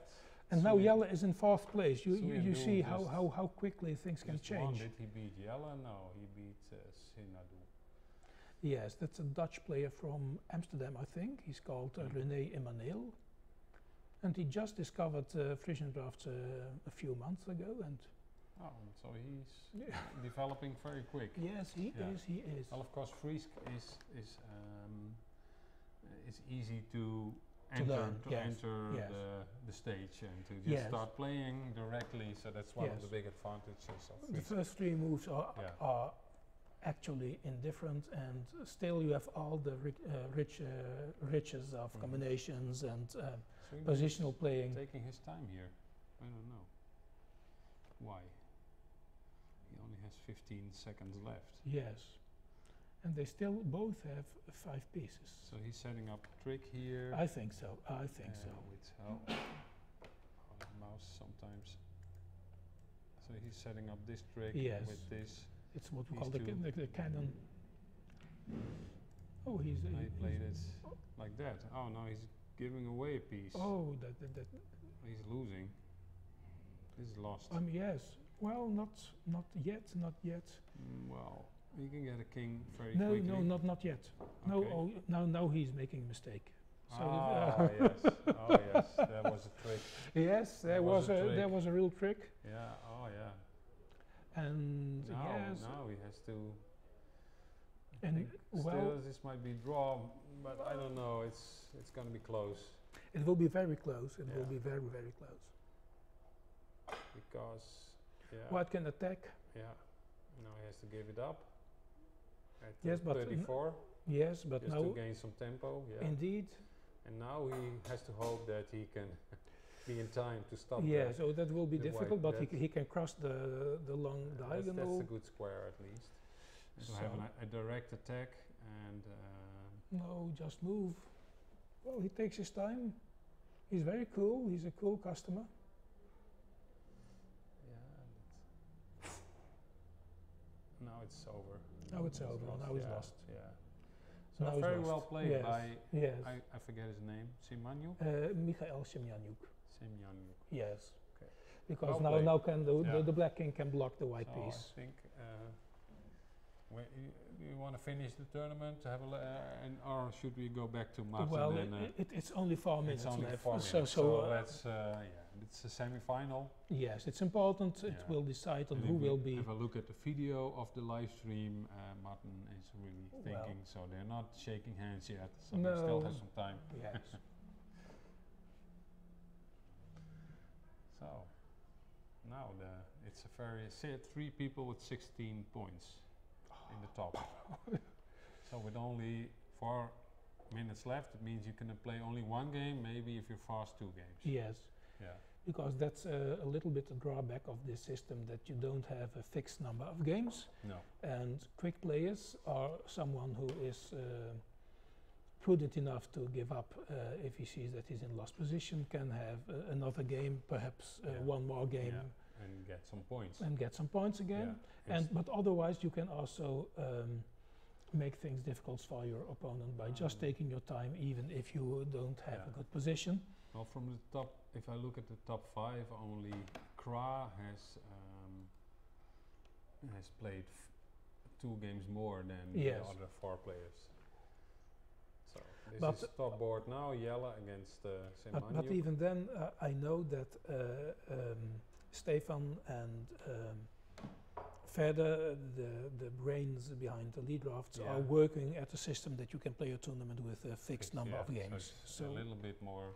And now Jelle is in 4th place. You Suyandu see how quickly things can change. Did he beat Jelle? No, he beat Sinadu. Yes, that's a Dutch player from Amsterdam, I think. He's called René Emmanuel. And he just discovered Frisian Draughts a few months ago. And oh, so he's developing very quick. yes, he is. Well, of course, Fries is it's easy to enter the stage and to just start playing directly. So that's one of the big advantages of The Fries. first 3 moves are actually indifferent, and still you have all the riches of combinations and So positional playing. taking his time here. I don't know why. He only has 15 seconds left. Yes. And they still both have 5 pieces. So he's setting up a trick here. I think so. I think so. With the mouse sometimes. So he's setting up this trick with this. It's what we These call the cannon. Oh, He played it like that. Oh, now he's giving away a piece. Oh, He's losing. This is lost. yes. Well, not yet. Well, you can get a king very No, quickly. not yet. No, Okay. now he's making a mistake. So yes. Oh, yes. That was a trick. yes, there was a real trick. Yeah. Oh, yeah. And Now he has to. I and think well, still this might be draw, but I don't know. It's going to be close it will be very close. It will Yeah. be very, very close. because White can attack. Yeah. Now he has to give it up. At Yes, but 34. Yes, but Just now to gain some tempo. Yeah. indeed. And now he has to hope that he can be in time to stop. Yeah, so that will be the difficult, white but he can cross the long diagonal. That's a good square at least. To have a direct attack and. No, just move. Well, he takes his time. He's very cool. He's a cool customer. Yeah. Now it's over. Now it's over. Now he's lost. Yeah. So Now he's very lost. well played Yes. by. Yes. I forget his name. Simanyuk. Mikhail Semyanyuk. Simanyuk. Yes. Okay. Because Well now played. the black king can block the white So piece. I think. You want to finish the tournament, or should we go back to Martin? Well, and, it's only 4 minutes it's only left. 4 minutes. So that's it's a semi-final. yes, it's important. It Yeah. will decide on And who if will we be. have a look at the video of the live stream, Martin is really thinking, so they're not shaking hands yet, so they still have some time. Yes. So now it's a very 3 people with 16 points in the top. So with only 4 minutes left, it means you can play only 1 game, maybe if you're fast 2 games. Yes. Yeah. Because that's a little bit a drawback of this system, that you don't have a fixed number of games. No. And quick players are someone who is prudent enough to give up if he sees that he's in lost position, can have another game, perhaps one more game. Yeah. And get some points. And get some points again. Yeah. But otherwise you can also make things difficult for your opponent by just taking your time, even if you don't have a good position. Well, from the top, if I look at the top 5, only Kra has played 2 games more than the other 4 players. So this is top board now, Jelle against Semanyuk. But even then, I know that Stefan and Verder, the brains behind the lead drafts, are working at a system that you can play a tournament with a fixed number of games. So a little bit more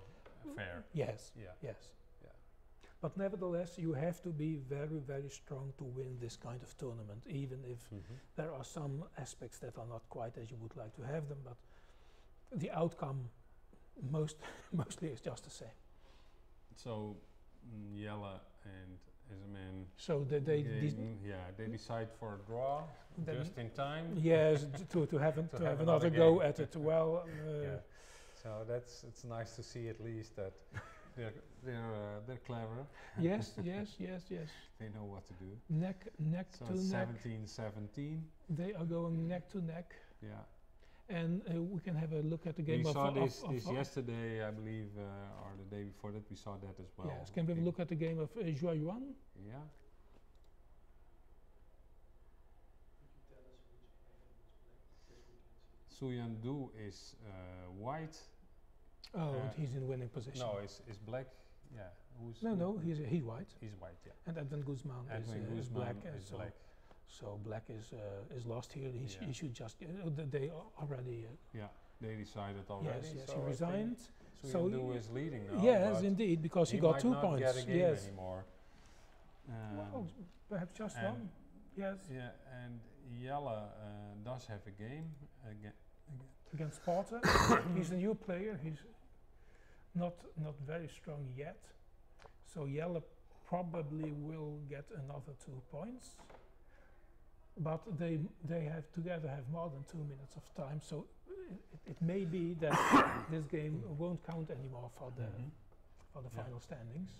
fair. Yes. Yeah. Yes. Yeah. But nevertheless, you have to be very, very strong to win this kind of tournament, even if there are some aspects that are not quite as you would like to have them, but the outcome mostly is just the same. So Jelle and Isman, so they decide for a draw just in time. Yes, to have another go at it. Well, So it's nice to see at least that they're clever. Yes, yes, yes, yes. They know what to do. Neck So to it's neck. 17-17. They are going neck to neck. Yeah. And we can have a look at the game We of saw this of yesterday, I believe, or the day before that. We saw that as well. yes. Can we have a look at the game of Zhuo Yuan? Yeah. Suyan Du is white. Oh, and he's in winning position. No, is black. Yeah. Who's No, he's white. He's white. Yeah. And Edwin Guzman is black. is so black. So black is lost here. Yeah. He should just they already. Yeah. They decided already. Yes, so he I resigned. think So Suyan Du is leading now. yes, but indeed, because he he got might 2 not points. get a game Yes. anymore. Well, perhaps just and one. Yes. Yeah, and Jelle does have a game Against Sparta. He's a new player. He's not very strong yet. So Jelle probably will get another 2 points. But they have together have more than 2 minutes of time. So it may be that this game won't count anymore for the Yeah. final standings.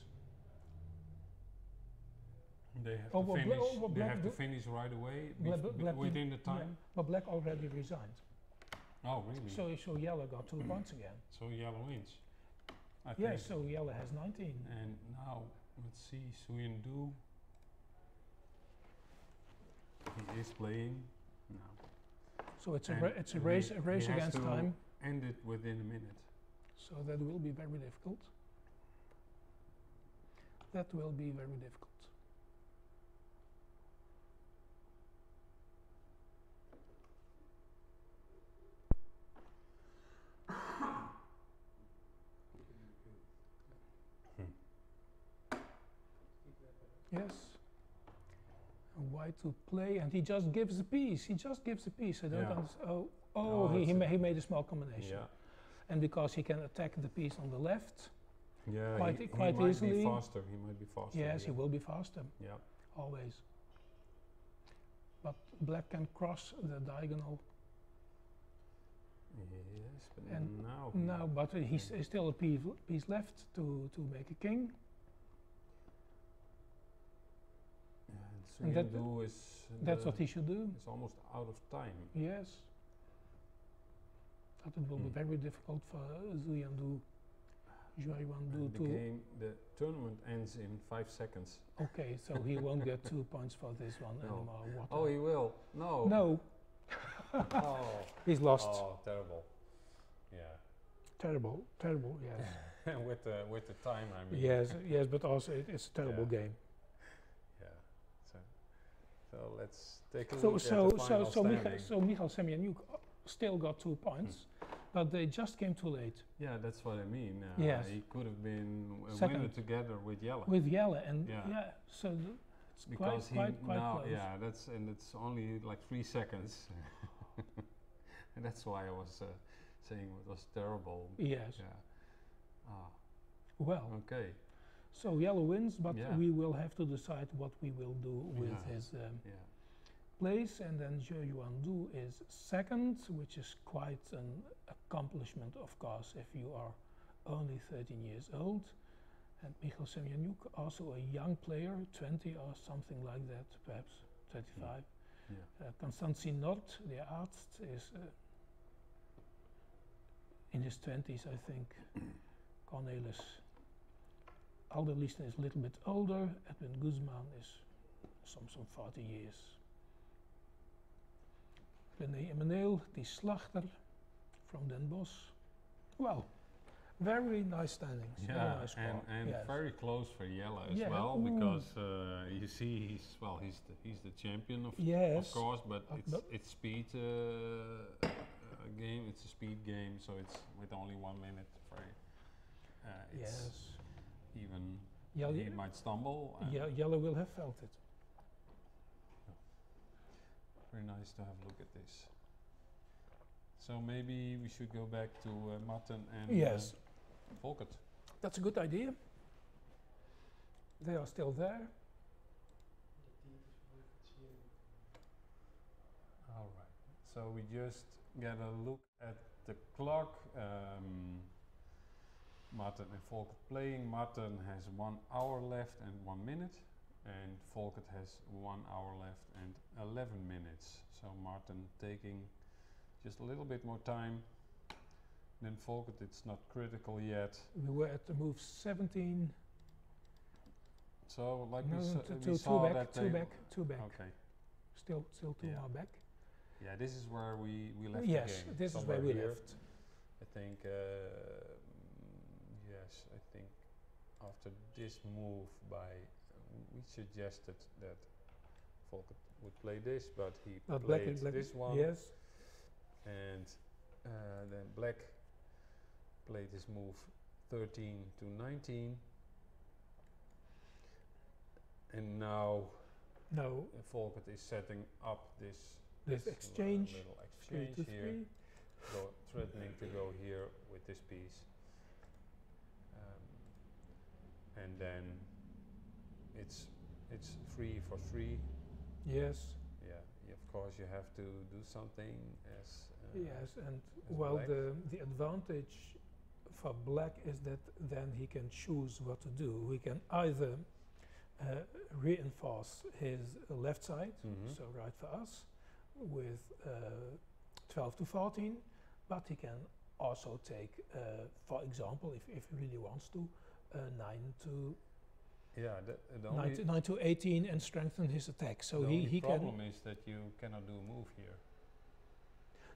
They have Oh, to well, finish. well, They have to Black finish right away Black within the yeah, time. but Black already resigned. Oh, really? So Jelle got 2 points again. So Jelle wins. I Yes, think. so Jelle has 19. And now let's see, Suyan Du. He is playing now. So it's And a race he has against to time. end it within a minute. So that will be very difficult. That will be very difficult. Yes. And white to play, and he just gives a piece. He just gives a piece. I don't Yeah. understand. Oh, No, he made a small combination. Yeah. And because he can attack the piece on the left, Yeah. Quite he quite might easily. be faster. He might be faster. yes, yeah. he will be faster, Yeah. always. But black can cross the diagonal. Yes, but And now. No, but he's still a piece left to make a king. And And that- Suyan Du is. That's what he should do. Is almost out of time. Yes. But it will be very difficult for Zhu Yuan And the to. game, the tournament ends in 5 seconds. Okay, so he won't get 2 points for this one No. anymore. What Oh, he will. No. no, Oh. he's lost. Oh, terrible. Yeah. Terrible, yes. with the time, I mean. yes, but also it's a terrible Yeah. game. Yeah. So let's take a So look so at the so final so standing. Michal Semyanyuk still got 2 points, but they just came too late Yeah, that's what I mean. Yes. He could have been a Second. winner together with Jelle. with Jelle, and Yeah. so it's Because quite now, close. yeah, it's only like 3 seconds, and that's why I was saying it was terrible. Yes. Yeah. Ah, Well, okay. so Jelle wins, but Yeah. we will have to decide what we will do with Yeah. his Yeah. place, and then Zhou Yuandu is second, which is quite an accomplishment, of course, if you are only 13 years old. And Michal Semyanyuk, also a young player, 20 or something like that, perhaps 25. Yeah. Konstantin Nord, the artist, is in his 20s, I think. Cornelis Alderlisten is a little bit older. Edwin Guzman is some 40 years. René Emmanuel, die Slachter from Den Bosch. Well, very nice standings. Yeah, very nice score. and yes. very close for Jelle as Yeah, well, ooh. because you see he's the champion of Yes, course, but but it's speed game. It's a speed game, so it's with only 1 minute. It's yes. even Jelle, he might stumble. And Jelle will have felt it. very nice to have a look at this. So maybe we should go back to Martin and Yes, Volkert. that's a good idea. They are still there. All right. So we just get a look at the clock. Martin and Volkert playing. Martin has 1 hour left and 1 minute, and Volkert has 1 hour left and 11 minutes. So Martin taking just a little bit more time than Volkert. It's not critical yet. We were at the move 17. So like No, we saw two that back. Okay. Still two Yeah. more back. Yeah, this is where we left Yes, the game. this is where we Somewhere here. left. I think, yes, I think after this move we suggested that Volkert would play this, but he played this one. Yes. And then Black played his move 13 to 19. And now No. Volkert is setting up this Exchange. little 3 exchange to here, 3. threatening to go here with this piece. And then it's 3 for 3. Yes. Yeah, of course you have to do something as Yes, and as well, Black. the advantage for Black is that then he can choose what to do. We can either reinforce his left side, Mhm. so right for us, with 12 to 14, but he can also take, for example, if he really wants to, 9 to Yeah, the only 9 to 18 and strengthen his attack. So the he only can. problem is that you cannot do a move here.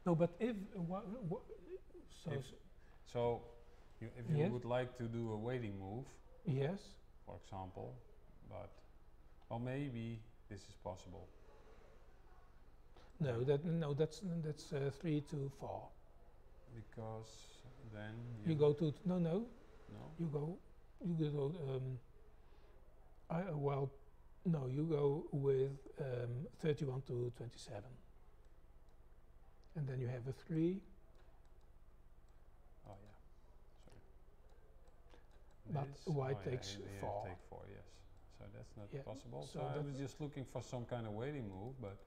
No, but if so If- So if you Yes. would like to do a waiting move, yes. for example, but well, maybe this is possible. No, that's 3 to 4. Because then You go to no. no. You go. Well, no. You go with 31 to 27, and then you have a 3. Oh yeah, sorry. But This- white yeah, takes yeah, 4. Take 4, yes. So that's not Yeah, possible. so So I was that's- just looking for some kind of waiting move, but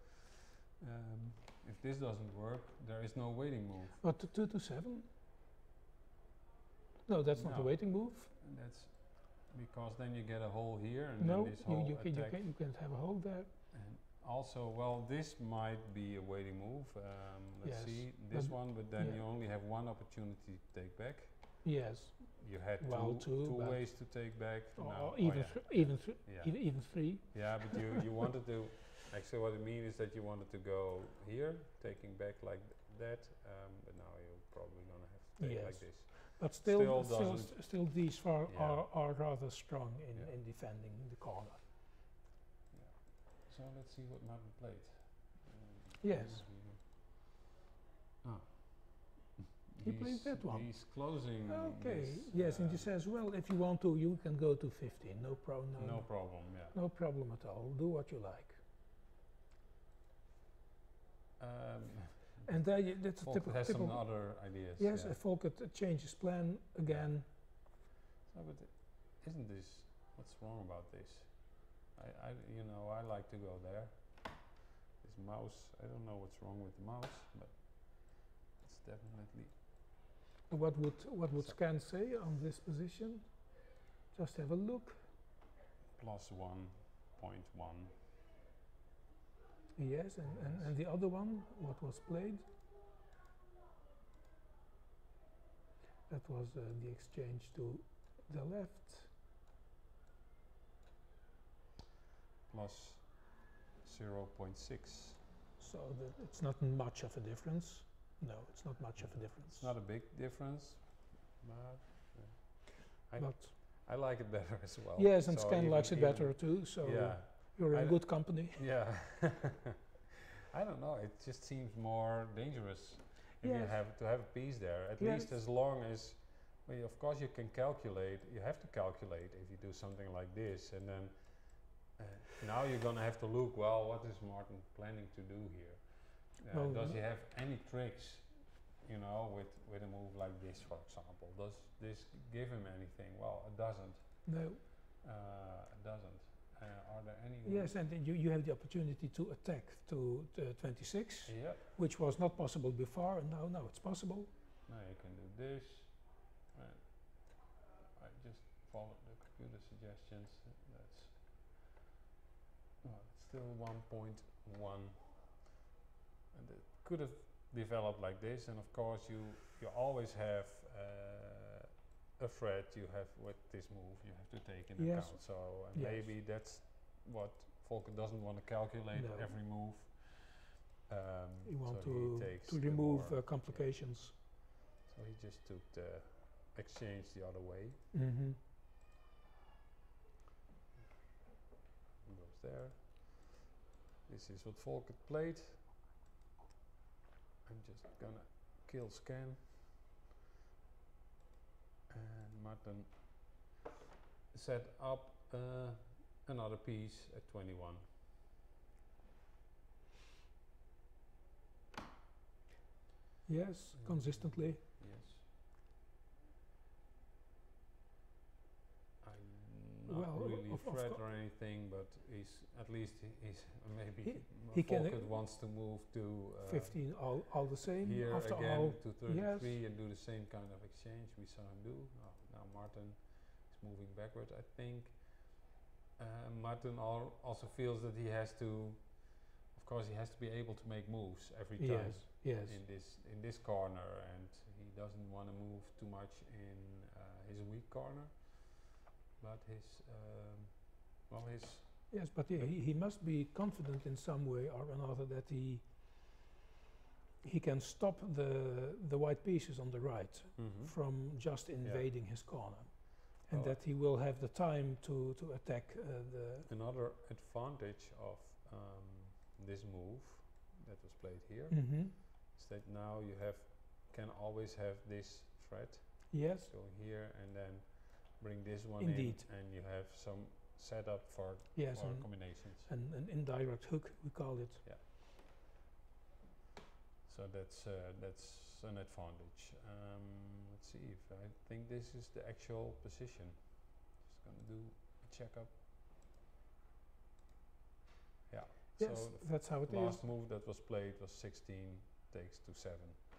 if this doesn't work, there is no waiting move. But 2 to 7. No, that's not a No. waiting move. And that's because then you get a hole here, and No, then this whole attack. you can't have a hole there. And also, well, this might be a waiting move. Let's Yes, see this but one, but then yeah. you only have one opportunity to take back. Yes, You had Well, two two, but ways to take back. or Now- even yeah. even 3. Yeah, but you wanted to. Actually, what it means is that you wanted to go here, taking back like that. But now you're probably gonna have to take like Yes. this. But Still still, doesn't- still these four Yeah. are rather strong Yeah. in defending the corner. Yeah. So let's see what Martin played. Yes. Ah. He played He's- that one. He's closing. Okay. this, Yes, and he says, well, if you want to, you can go to 15. No problem. no problem. Yeah. No problem at all. Do what you like. And there, that's a Volkert has some typical. other ideas. Yes, yeah. if Volkert changes plan again. So, but isn't this? What's wrong about this? I like to go there. This mouse, I don't know what's wrong with the mouse, but it's definitely. What would So- Scan say on this position? Just have a look. Plus 1.1. Yes, and the other one, what was played? That was the exchange to the left. Plus 0.6. So that it's not much of a difference. No, it's not much of a difference. It's not a big difference, but I- But I like it better as well. yes, and So Scan even- likes it even- better too. So Yeah, you're in I- good company. yeah. I don't know. It just seems more dangerous if you Yes. have to have a piece there. At Yes. least as long as, well, of course, you can calculate. You have to calculate if you do something like this, and then now you're gonna have to look. Well, what is Martin planning to do here? Well, Does he have any tricks? With a move like this, for example, does this give him anything? Well, it doesn't. No, It doesn't. Are there any Yes, moves? and then you have the opportunity to attack to 26, Yeah. which was not possible before, and now it's possible. Now you can do this. And I just followed the computer suggestions. That's well, it's still 1.1, and it could have developed like this. And of course, you always have a threat you have with this move. You have to take in Yes. account. So Yes. maybe that's what Volker doesn't want to calculate No. every move. You want so he takes to the remove more- complications. So he just took the exchange the other way. Mm-hmm. Goes there. This is what Volker played. I'm just gonna kill scan. And Martin set up another piece at 21. Yes, consistently. Yes. I'm not Well, really of threat co- or anything, but he's at least he's maybe he can, Volker wants to move to 15, all the same. here After again all, to 33 and do the same kind of exchange we saw him do. Now Martin is moving backwards. I think Martin also feels that he has to, of course, he has to be able to make moves every time yes. in this corner, and he doesn't want to move too much in his weak corner. But his Yes, but he must be confident in some way or another that he can stop the white pieces on the right from just invading his corner, and Well, that he will have the time to attack the. another advantage of this move that was played here Mm-hmm. is that now you can always have this thread. Yes. So here and then bring this one Indeed. in, and you have some setup for Yes, combinations. an indirect hook, we call it. So that's an advantage. Let's see if I think this is the actual position. Just gonna do a checkup. Yeah. Yes, So that's how it the is. last move that was played was 16 takes to 7.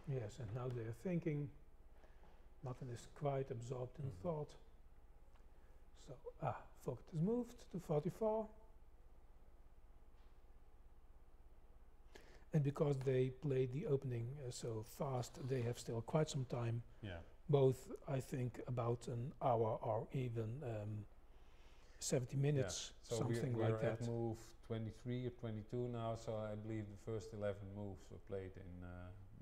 Yes, and now they're thinking. Martin is quite absorbed in thought. So, Volker is moved to 44. And because they played the opening so fast, they have still quite some time. Yeah. Both, I think, about an hour or even 70 minutes, So something we're like that. at move 23 or 22 now, so I believe the first 11 moves were played in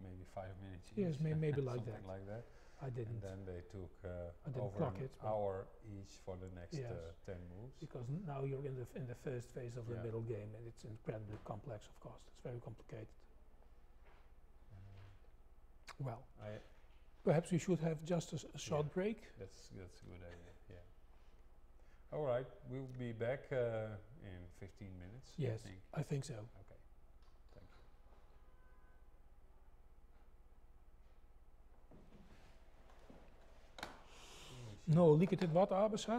maybe 5 minutes Yes, each. maybe like something that. like that. I didn't. And then they took didn't over clock an it, but hour each for the next Yes. 10 moves. Because now you're in the first phase of the Yeah. middle game, and it's incredibly complex, of course. It's very complicated. Well, perhaps we should have just a short break. That's a good idea. Yeah. All right, we'll be back in 15 minutes. Yes, I think. I think so. Okay. Thank you. Nou, liegt het wat, Abes, hè?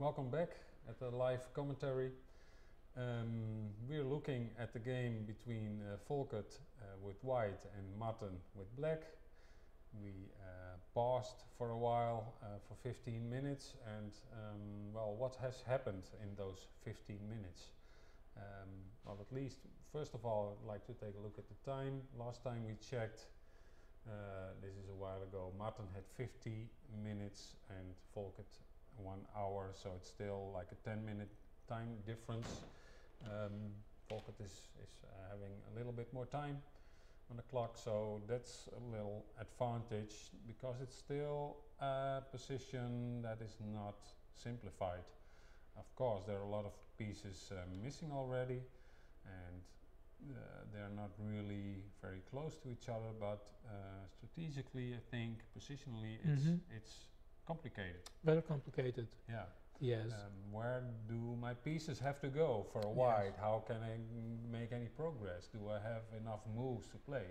Welcome back at the live commentary. We're looking at the game between Volkert with white and Martin with black. We paused for a while for 15 minutes and well, what has happened in those 15 minutes? Well, at least, first of all, I'd like to take a look at the time. Last time we checked, this is a while ago, Martin had 50 minutes and Volkert 1 hour, so it's still like a 10-minute time difference. Volkert is having a little bit more time on the clock, so that's a little advantage because it's still a position that is not simplified. Of course, there are a lot of pieces missing already, and they're not really very close to each other, but strategically, I think, positionally, it's complicated. Very complicated. Yeah. Yes. Where do my pieces have to go for a white? How can I make any progress? Do I have enough moves to play?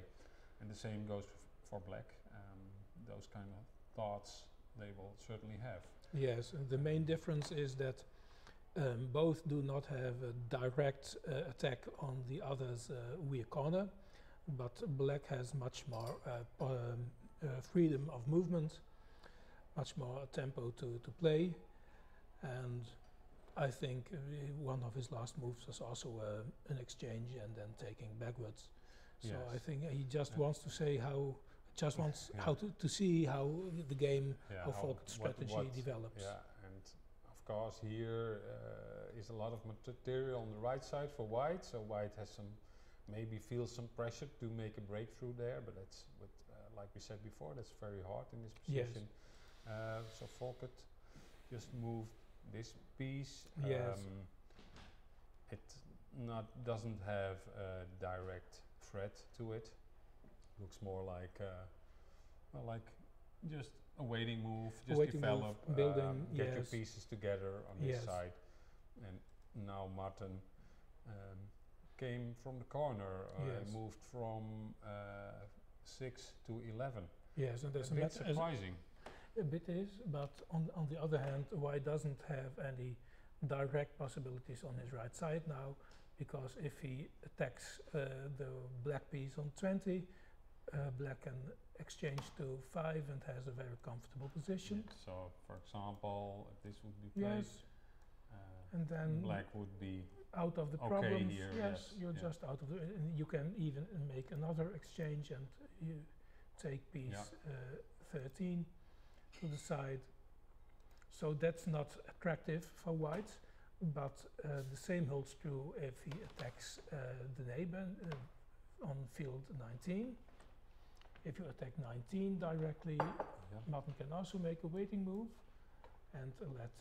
And the same goes for black. Those kind of thoughts they will certainly have. Yes, and the main difference is that both do not have a direct attack on the other's weak corner, but black has much more freedom of movement, much more tempo to play, and I think one of his last moves was also an exchange and then taking backwards. So I think he just wants to say how, how to see how the game, how Volkert's strategy develops. Yeah, and of course here is a lot of material on the right side for white, so white has some, maybe feels some pressure to make a breakthrough there, but that's with, like we said before, that's very hard in this position. So Volkert just moved this piece. It doesn't have a direct threat to it. Looks more like well, like just a waiting move, just develop, building, get your pieces together on this side. And now Martin came from the corner, moved from 6 to 11. Yes, and there's a bit surprising. A bit is, but on the other hand, white doesn't have any direct possibilities on his right side now, because if he attacks the black piece on 20, black can exchange to 5 and has a very comfortable position. So, for example, if this would be played, and then black would be out of the problem. Here. You're just out of the. And you can even make another exchange and you take piece 13 to the side. So that's not attractive for white, but the same holds true if he attacks the neighbor on field 19. If you attack 19 directly, Martin can also make a waiting move and let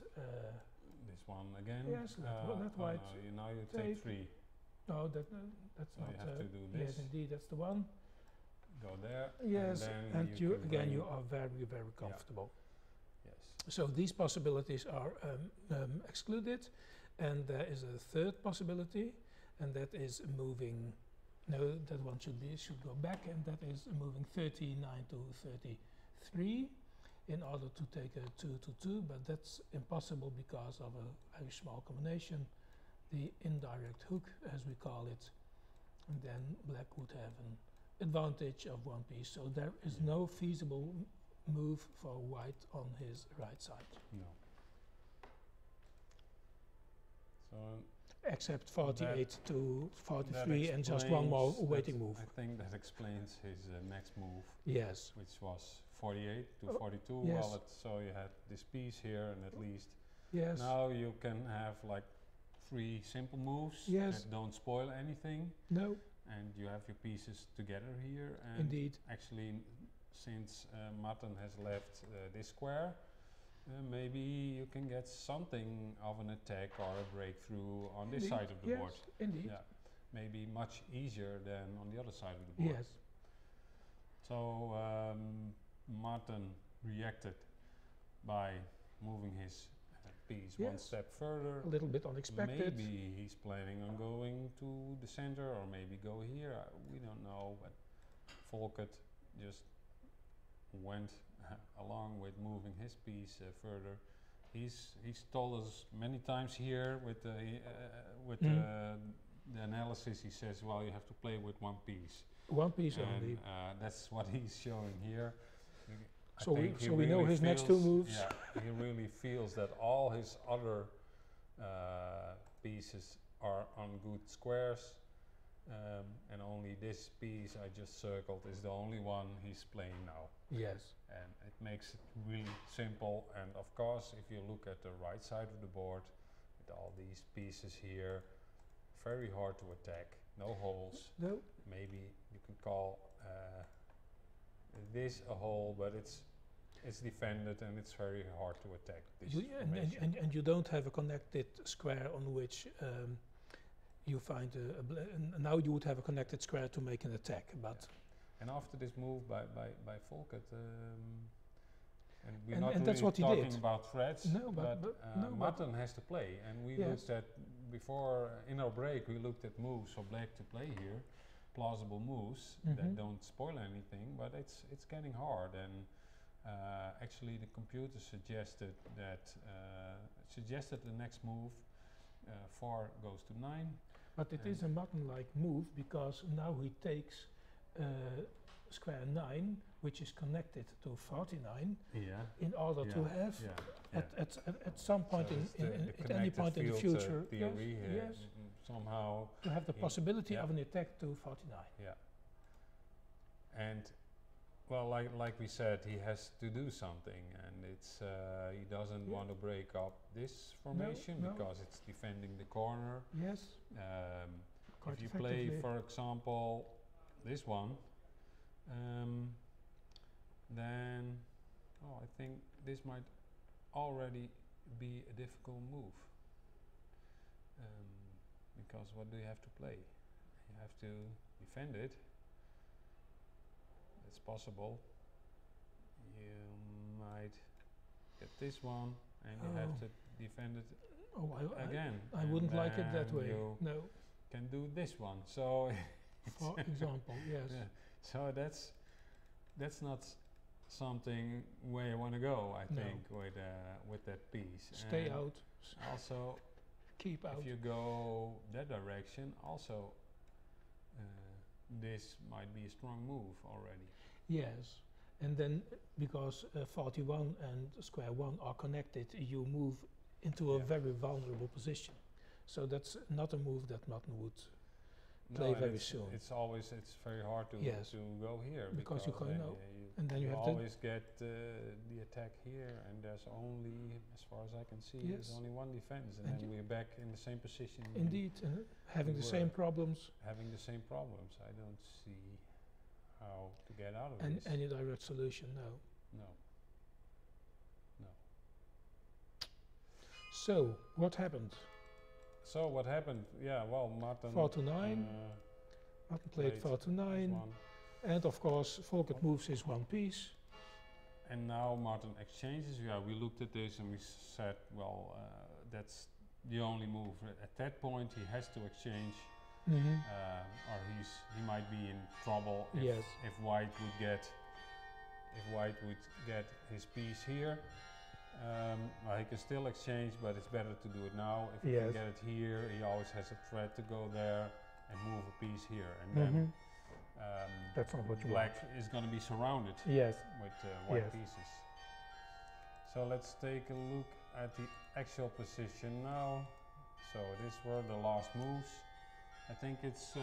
this one again. Yes, let white. No, now you take 3. No, that's so not. You have to do this. Yes, indeed, that's the one. Go there. Yes, and you again you are very, very comfortable. Yes. So these possibilities are excluded, and there is a third possibility, and that is moving. No, that one should go back, and that is moving 39 to 33 in order to take a 2 to 2, but that's impossible because of a very small combination, the indirect hook, as we call it, and then black would have an advantage of 1 piece. So there is no feasible move for white on his right side. No. So except 48 to 43 and just one more waiting move. I think that explains his next move. Yes. Which was 48 to 42. Yes. Well, so you had this piece here, and at least yes. Now you can have like 3 simple moves that don't spoil anything. No. And you have your pieces together here. And indeed. Actually, since Martin has left this square, maybe you can get something of an attack or a breakthrough on this side of the board. Indeed. Yeah, maybe much easier than on the other side of the board. Yes. So Martin reacted by moving his piece 1 step further. A little bit unexpected. Maybe he's planning on going to the center, or maybe go here. We don't know, but Volkert just went along with moving his piece further, he's told us many times here with the analysis. He says, well, you have to play with one piece. One piece And only. that's what he's showing here. I So think he we know really his next two feels- moves. Yeah, he really feels that all his other pieces are on good squares, and only this piece I just circled is the only one he's playing now. Yes. And it makes it really simple. And of course, if you look at the right side of the board, with all these pieces here, very hard to attack, no holes. No. Maybe you can call this a hole, but it's defended and it's very hard to attack this formation. And you don't have a connected square on which you find now you would have a connected square to make an attack, but And after this move by Volkert, and we're And not that's really what he talking did. about threats, No, but no, but- Martin has to play, and we Yes. looked at before in our break. We looked at moves for Black to play here, plausible moves that Mhm. don't spoil anything, but it's getting hard. And actually, the computer suggested the next move 4 goes to 9. but it is a Martin-like move because now he takes square 9, which is connected to 49, Yeah. in order to have at some point So in, it's the at any connected point in the field, future, theory here. yes, Somehow, to have the he- possibility yeah. of an attack to 49. yeah. And well, like we said, he has to do something, and it's he doesn't Yeah. want to break up this formation no. because it's defending the corner. Yes, quite If you play, effectively. for example, this one, then I think this might already be a difficult move. Because what do you have to play? You have to defend it. It's possible. You might get this one, and you have Oh. to defend it Oh, again. I and wouldn't like it that then way. You No, can do this one. So, for example, yes. yeah. So that's not something where you want to go. I No. think with that piece. Stay And out, Also, keep out. if you go that direction, also this might be a strong move already. Yes, and then because 41 and square 1 are connected, you move into a Yeah. very vulnerable position. So that's not a move that Martin would play and very it's soon. it's very hard to Yes. to go here Because you can't then know. you And then you have to, always get the attack here, and there's only, as far as I can see, Yes. there's only one defense, and And then we're back in the same position. indeed, having we the same were. problems Having the same problems. I don't see how to get out of and this. any direct solution, no. No. No. So, what happened? So what happened? Yeah, well, Martin 4 to 9, Martin played played 4 to this 9, one. and of course Volkert moves his one piece. And now Martin exchanges. Yeah, we looked at this and we said, well, that's the only move. At that point, he has to exchange, or he might be in trouble if, Yes. if White would get his piece here. Well, he can still exchange, but it's better to do it now. If he Yes. can get it here, he always has a threat to go there and move a piece here, and then That's not what you Black is going to be surrounded Yes, with white Yes. pieces. So let's take a look at the actual position now. So these were the last moves. I think it's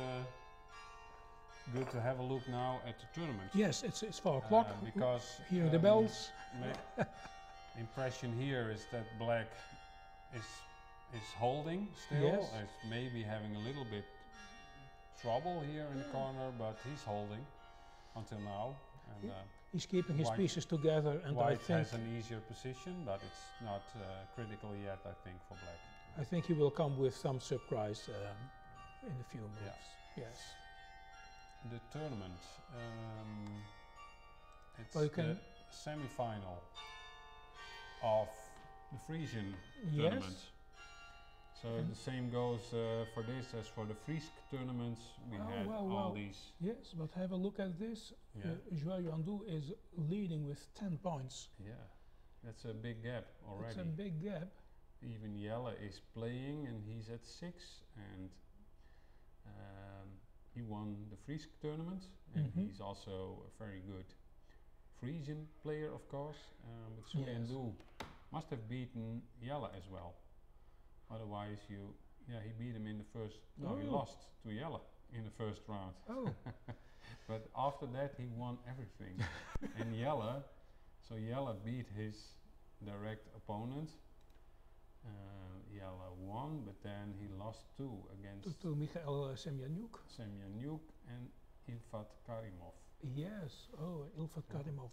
good to have a look now at the tournament. yes, it's 4 o'clock. Because Hearing the bells. Impression here is that Black is holding still. Yes. Is maybe having a little bit trouble here in the corner, but he's holding until now. And He's keeping his White- pieces together, and I White think has an easier position, but it's not critical yet, I think, for Black. he will come with some surprise in a few moves. Yes. The tournament, it's Well, you the can- semi-final of the Frisian Yes. tournament. So And- the same goes for this as for the Fries tournaments. We Oh, had well, all well. these. Yes, but have a look at this. Yeah, Joao Yandou is leading with 10 points. yeah. That's a big gap already. It's a big gap. Even Jelle is playing and he's at 6, and he won the Fries tournament, and he's also a very good Frisian player, of course. But Sui Yes. Du must have beaten Jelle as well. Otherwise, he beat him in the first. No, he lost to Jelle in the first round. Oh, But after that, he won everything. And Jelle beat his direct opponent. Jelle won, but then he lost 2 against to Michael Semyanyuk. Semyanyuk and Ilfat Karimov. Yes. Oh, Ilfat Karimov.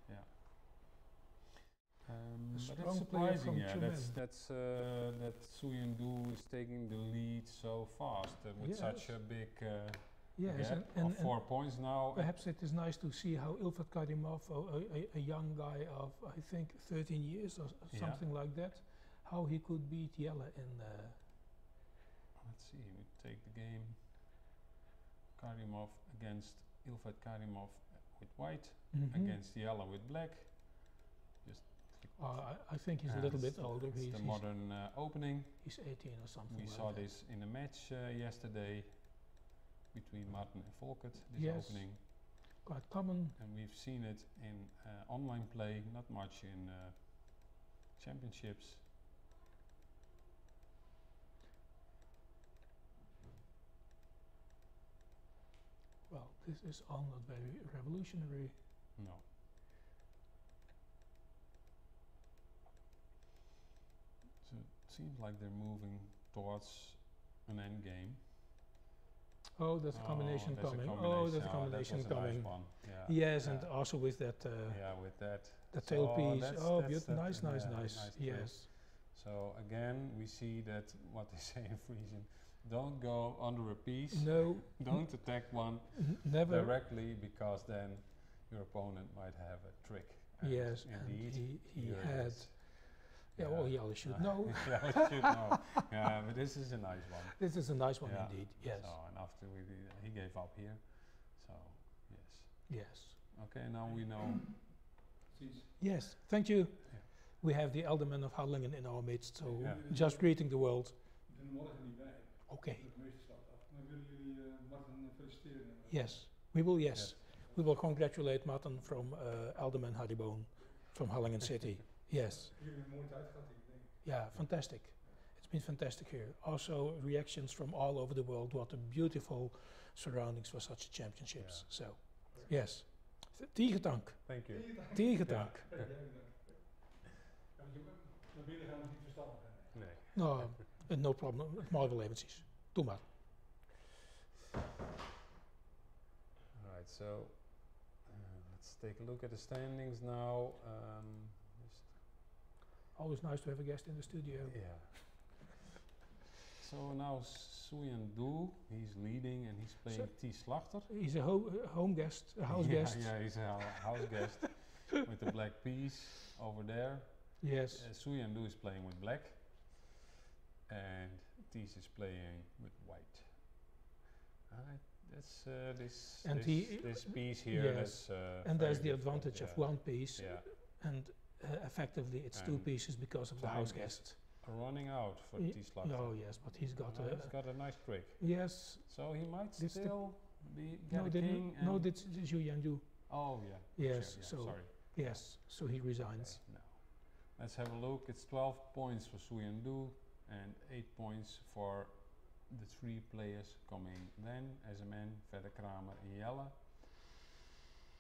Yeah. A But strong that's player surprising. from Yeah, Tumen. that Sui Du is taking the lead so fast with such a big Yes, gap of 4 points now. perhaps it is nice to see how Ilfat Karimov, a young guy of I think 13 years or something like that, how he could beat Jelle in. Let's see. We take the game. Karimov against Ilfat Karimov with white, against Jelle with black. Just I think he's a little bit older. It's He's the modern opening. he's 18 or something. We like saw that. this in a match yesterday between Martin and Volkert, this Yes. opening. Quite common. And we've seen it in online play, not much in championships. Well, this is all not very revolutionary. No. So it seems like they're moving towards an end game. Oh, there's a combination there's a coming. combination. Oh, there's a that combination was a coming. Nice one. Yeah. Yes, yeah. and also with that Yeah, with that. the So tailpiece. that's- Oh, that's beautiful. that, Nice, yeah, nice, nice nice. trick. Yes. So again, we see that what they say in Frisian, don't go under a piece, No, don't attack one never. directly, because then your opponent might have a trick. And Yes, and indeed, he here it had. is. Yeah, well, Jelle should know. Yeah, we should know. Yeah, but this is a nice one. This is a nice one Yeah. indeed. Yes. So, and after he gave up here. So, yes. Yes. Okay, now we know. Yes. Thank you. Yeah. We have the alderman of Harlingen in our midst, so Yeah. just greeting the world. Ik ben er morgen niet bij. Okay. Dat de meesterschap af. Maar willen jullie Martin feliciteren? Yes. We will. Yes. Yes. We will congratulate Martin from Alderman Harryboon from Harlingen City. Yes. Jullie hebben een mooie tijd gehad, ik denk. Yeah. Fantastic. It's been fantastic here. Also, reactions from all over the world. What a beautiful surroundings for such championships. Yeah. So, yes. Tegendank. Thank you. Tegendank. Kijk, jij bedankt. Ja, want naar binnen gaan we niet verstandig zijn. Nee. No, no problem. Het mooi wel eventjes. Doe maar. Alright, so let's take a look at the standings now. Always nice to have a guest in the studio. Yeah. So now Sui Du, he's leading and he's playing T. Slachter. He's a home guest, a house yeah, guest. Yeah, he's a house guest with the black piece over there. Yes. Sui Du is playing with black, and Ties is playing with white. That's And this piece here. yes. That's And very there's the difficult, advantage of yeah. one piece, Yeah, and effectively it's two And pieces because of the time house is guest. running out for Ye- T. Slachter. Oh yes, but he's got He's got a nice trick, yes. so he might This the still be No, get a didn't. king. No, and this Yu Yandu. oh yeah. Yes. Sure, yeah, So sorry. yes. So he resigns. Okay, now let's have a look. It's 12 points for Sui Du and 8 points for the 3 players coming then as a man, Verder Kramer and Jelle.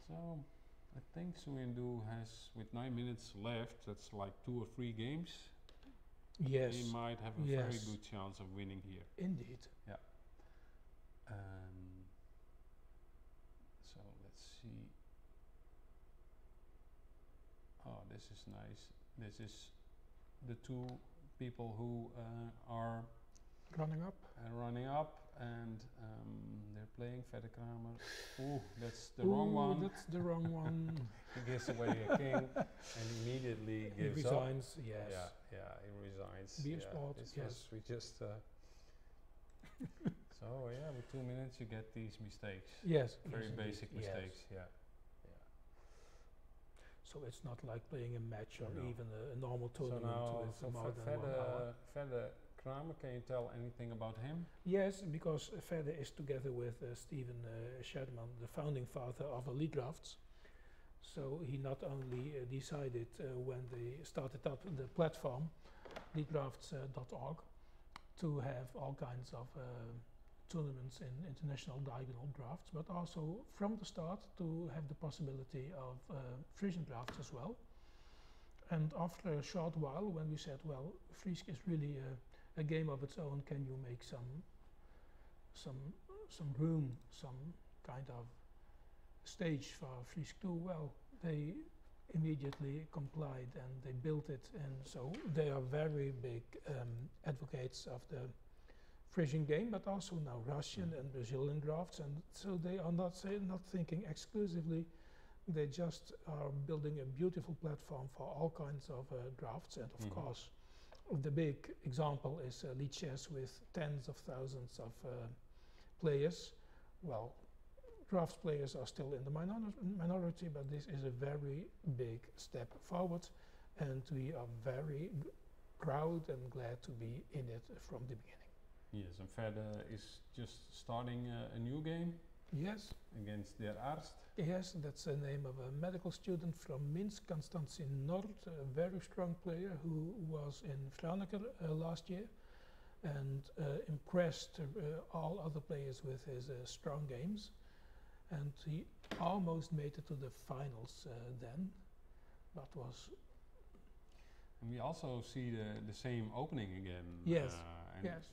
So I think Sui Du has, with 9 minutes left, that's like 2 or 3 games. Yes. He might have a very Yes. good chance of winning here. Indeed. So let's see. Oh, this is nice. This is the 2 people who are Running up. running up, and they're playing Verder Kramer. Ooh, that's the wrong Ooh, one. That's the wrong one. He gives away a king and immediately He gives up. resigns. Yes. Yeah, he resigns. Beer yeah, spot, this yes. was, we just. So yeah, with 2 minutes you get these mistakes. Yes. Very yes, indeed, basic yes. mistakes. Yeah. So it's not like playing a match or No. even a normal So tournament now, with so more than 1 hour. Fede Kramer, can you tell anything about him? Yes, because Fede is together with Steven Sherman, the founding father of Elite Drafts. So he not only decided when they started up the platform, elitedrafts.org, to have all kinds of tournaments in international diagonal drafts, but also from the start to have the possibility of Frisian drafts as well. And after a short while, when we said, well, Frisk is really a game of its own, can you make some room, some kind of stage for Frisk too? Well, they immediately complied and they built it, and so they are very big advocates of the Frisian game, but also now Russian and Brazilian drafts, and so they are not thinking exclusively. They just are building a beautiful platform for all kinds of drafts, and of course, the big example is Elite Chess with tens of thousands of players. Well, drafts players are still in the minority, but this is a very big step forward, and we are very proud and glad to be in it from the beginning. Yes, and Fede is just starting a new game Yes, against Der Arzt. yes, that's the name of a medical student from Minsk, Konstantin Nord, a very strong player who was in Franeker last year and impressed all other players with his strong games. And he almost made it to the finals then, but was... And we also see the same opening again. Yes, and yes.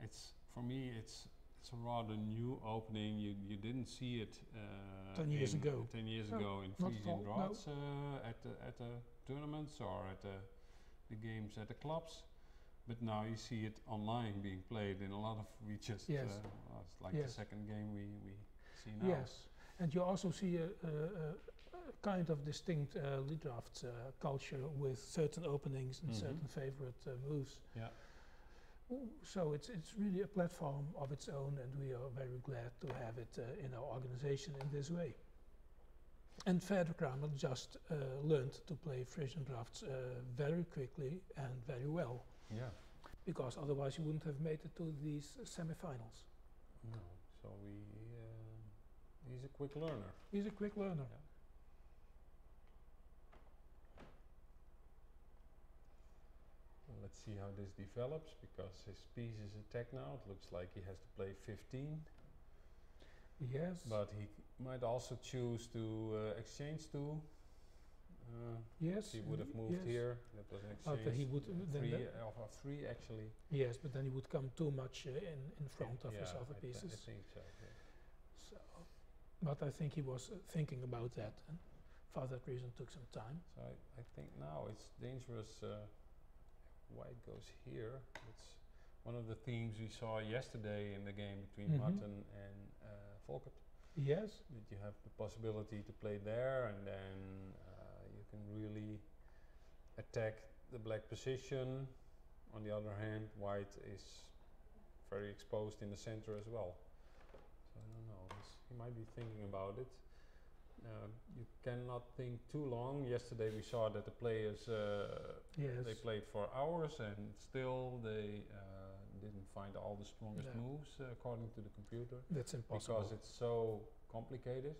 It's, for me, it's a rather new opening. You didn't see it 10 years ago. 10 years No, ago in not at Frisian all, no. Draughts at the tournaments or at the games at the clubs. But now you see it online being played in a lot of, we just, Yes. it's like Yes. the second game we see now. Yes, and you also see a kind of distinct lead drafts culture with certain openings and certain favorite moves. Yeah. So it's really a platform of its own, and we are very glad to have it in our organization in this way. And Fede Kramer just learned to play Frisian drafts very quickly and very well, Yeah. because otherwise you wouldn't have made it to these semi-finals. No. So he's a quick learner. He's a quick learner. Yeah. Well, let's see how this develops, because his piece is attacked now. It looks like he has to play 15. Yes. But he might also choose to exchange 2. Yes. He would have moved yes. here. That was an exchange. Okay, he would then 3 of 3 actually. yes, but then he would come too much in front of his other I pieces. think so. Yeah. So, but I think he was thinking about that, and for that reason took some time. So I think now it's dangerous. White goes here. It's one of the themes we saw yesterday in the game between Martin and Volkert. Yes. That you have the possibility to play there, and then you can really attack the black position. On the other hand, white is very exposed in the center as well. So I don't know. He might be thinking about it. You cannot think too long. Yesterday we saw that the players Yes. they played for hours, and still they didn't find all the strongest No. moves according to the computer, That's impossible. because it's so complicated.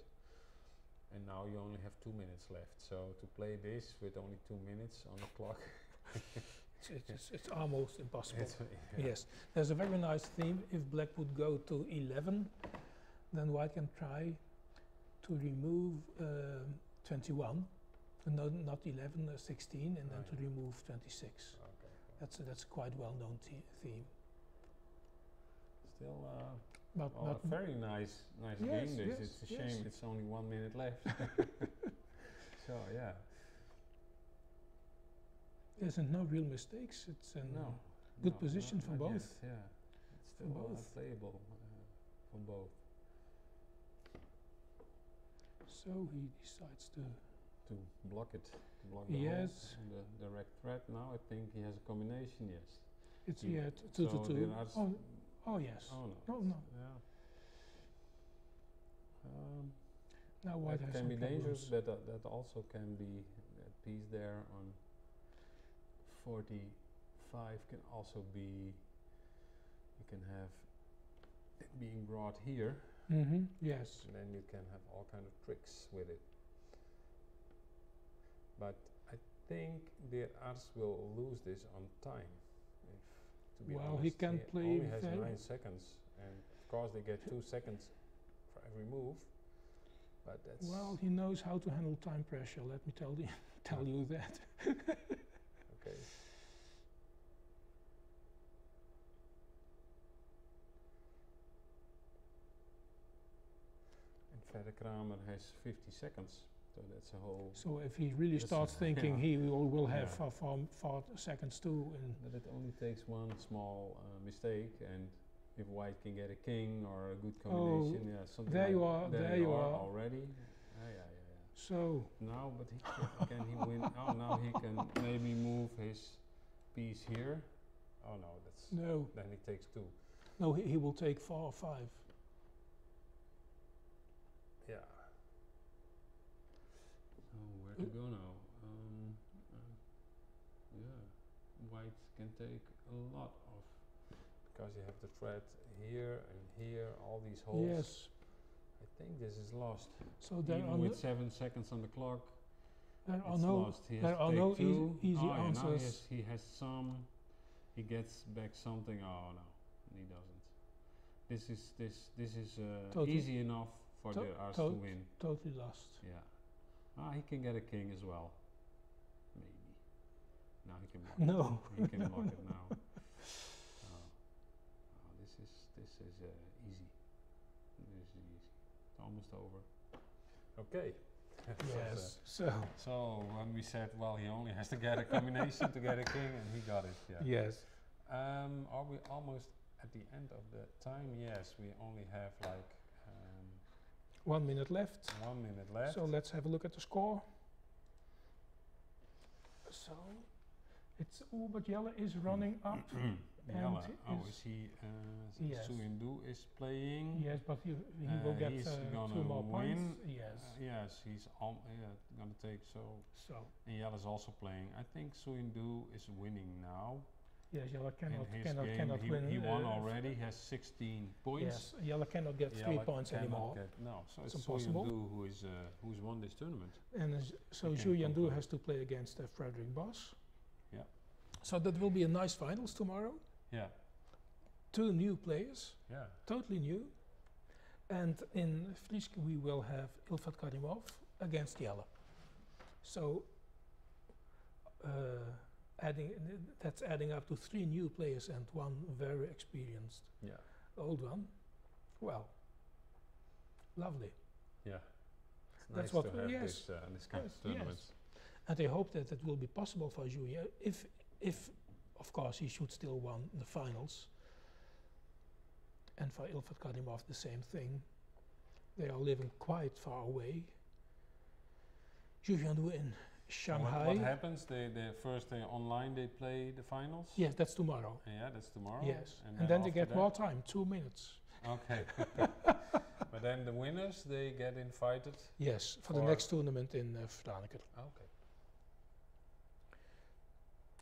And now you only have 2 minutes left. So to play this with only 2 minutes on the clock, it's almost impossible. yeah. Yes. There's a very nice theme. If black would go to 11, then white can try to remove 21. No, not 11, 16, and then to remove 26. Okay. That's a quite well-known theme. Still, But a very nice Yes, game. This. yes, It's a yes. shame it's only 1 minute left. So yeah. there's no real mistakes. It's a No. good no, position not for yet, both. Yeah. It's For still both. playable for both. So he decides to... To block it. To block the Yes. hole and the direct threat. Now I think he has a combination. Yes. It's He- 2 so to 2. there are Oh yes. Oh no. No, it's- no. Yeah. Now white That has can some be dangerous, problems. but that also can be that piece there on 45 can also be. You can have it being brought here, Yes. and then you can have all kind of tricks with it. But I think the Ars will lose this on time. If, to be Well, honest, he can play only has very 9 seconds, and of course they get 2 seconds for every move. But that's Well, he knows how to handle time pressure. Let me tell tell you that. okay. And Verder Kramer has 50 seconds, so that's a whole. So if he really That's- starts thinking, yeah. he will have Yeah. far seconds too. And But it only takes one small mistake, and if white can get a king or a good combination, yeah, something there like you are, there there you you are are. already. Yeah. so Now, but can he win? Oh, now he can maybe move his piece here. Oh no, that's no, then he takes 2. no, he will take 4 or 5. Yeah. So where to go now? Yeah, white can take a lot of because you have the thread here and here, all these holes. Yes. I think this is lost. So there are Even no, with 7 seconds on the clock, there are it's no lost. He has there to are take no 2. easy Oh, yeah, now answers. he has some. He gets back something. Oh no, he doesn't. This is Totally- easy enough for to- the Ars to- to win. Totally lost. Yeah. Ah, he can get a king as well. Maybe. Now he can block No. it. He can block it now. Oh, this is easy. This is easy. It's almost over. Okay. Yes. So So when we said, well, he only has to get a combination to get a king, and he got it. Yeah. yes. Are we almost at the end of the time? Yes, we only have like 1 minute left. 1 minute left. So let's have a look at the score. So it's but Jelle is running up. Jelle, and is he? Yes. Suindu is playing. Yes, but he will get he's 2 gonna more win. points. Yes. Yes, he's gonna take so. So And Jelle is also playing. I think Suindu is winning now. yes, Jelle In his game, cannot win. he won already. He has 16 points. Yes, Jelle cannot get 3 Jelle points cannot anymore. no, so It's it's impossible. Suindu who's won this tournament. And so He can Zhu Yandu conclude. has to play against Frederick Boss. Yeah. So that will be a nice finals tomorrow. Yeah, 2 new players, yeah. totally new. And in Frisk we will have Ilfat Karimov against Jelle. So that's adding up to 3 new players and 1 very experienced Yeah, old one. Well, lovely. yeah. It's That's nice what to have yes. this kind Yes, of tournaments. And I hope that it will be possible for Zhu if of course he should still win the finals. And for Ilfat Karimov the same thing. They are living quite far away. Zhu Yandu in Shanghai. What happens? They first day online they play the finals. Yes, that's tomorrow. Yeah, that's tomorrow. Yes, and then they after get that- more time, 2 minutes. Okay. But then the winners they get invited. Yes, for the For- next tournament in Franeker. Okay.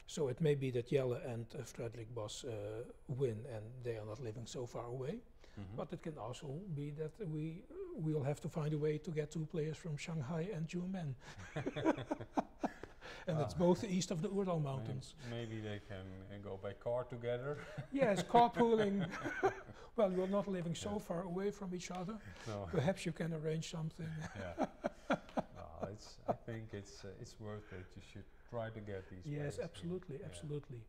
So it may be that Jelle and Frederick Bos win and they are not living so far away. Mhm. But it can also be that we will have to find a way to get 2 players from Shanghai and Jumen. And it's both east of the Ural Mountains. Maybe they can go by car together. Yes, carpooling. Well, you're not living so far away from each other. So Perhaps you can arrange something. yeah. No, I think it's worth it. You should try to get these. Yes, players in. absolutely, Yeah. absolutely.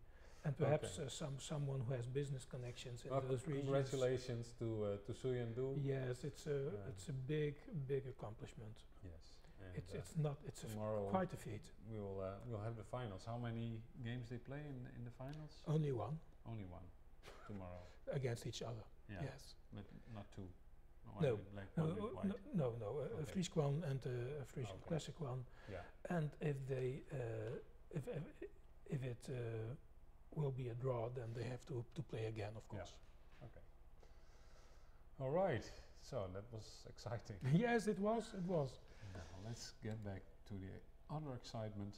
And perhaps Okay. someone who has business connections in Well, those regions. congratulations to Suyandu. Yes, it's a big accomplishment. Yes. And It's tomorrow quite a feat. we'll have the finals. How many games they play in the finals? Only one Only one tomorrow. against each other. Yeah, Yes. but not 2. One No. with black, No, one with white. no. A Okay. Frisk one and a Frisian Okay. Classic one. Yeah. And if they if it will be a draw, then they have to play again, of Yeah. course. Okay. All right. So that was exciting. Yes, it was. It was. Now let's get back to the other excitement.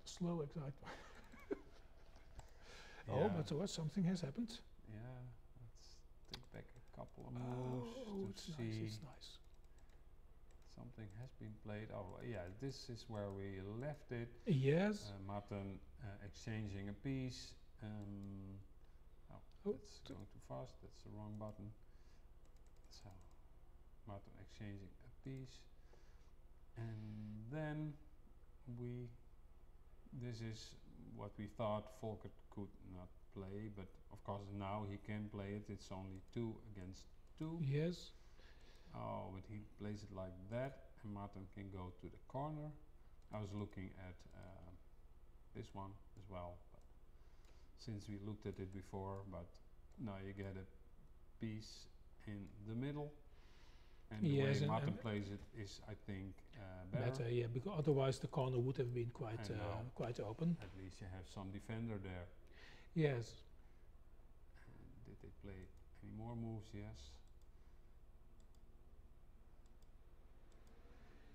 Slow excitement. Yeah. Oh, but something has happened. Yeah, let's take back a couple of moves Oh, it's to nice. see It's nice. something has been played. Oh, yeah, this is where we left it. Yes. Martin exchanging a piece. Oh, Oh, that's going too fast. That's the wrong button. So, Martin exchanging a piece, and then this is what we thought Volker could not play, but of course now he can play it. It's only 2 against 2. Yes. Oh, but he plays it like that, and Martin can go to the corner. I was looking at this one as well, but since we looked at it before, but now you get a piece in the middle, and the Yes, way and Martin plays it is, I think, better. Better, yeah, because otherwise the corner would have been quite quite open. At least you have some defender there. Yes. Did they play any more moves? Yes.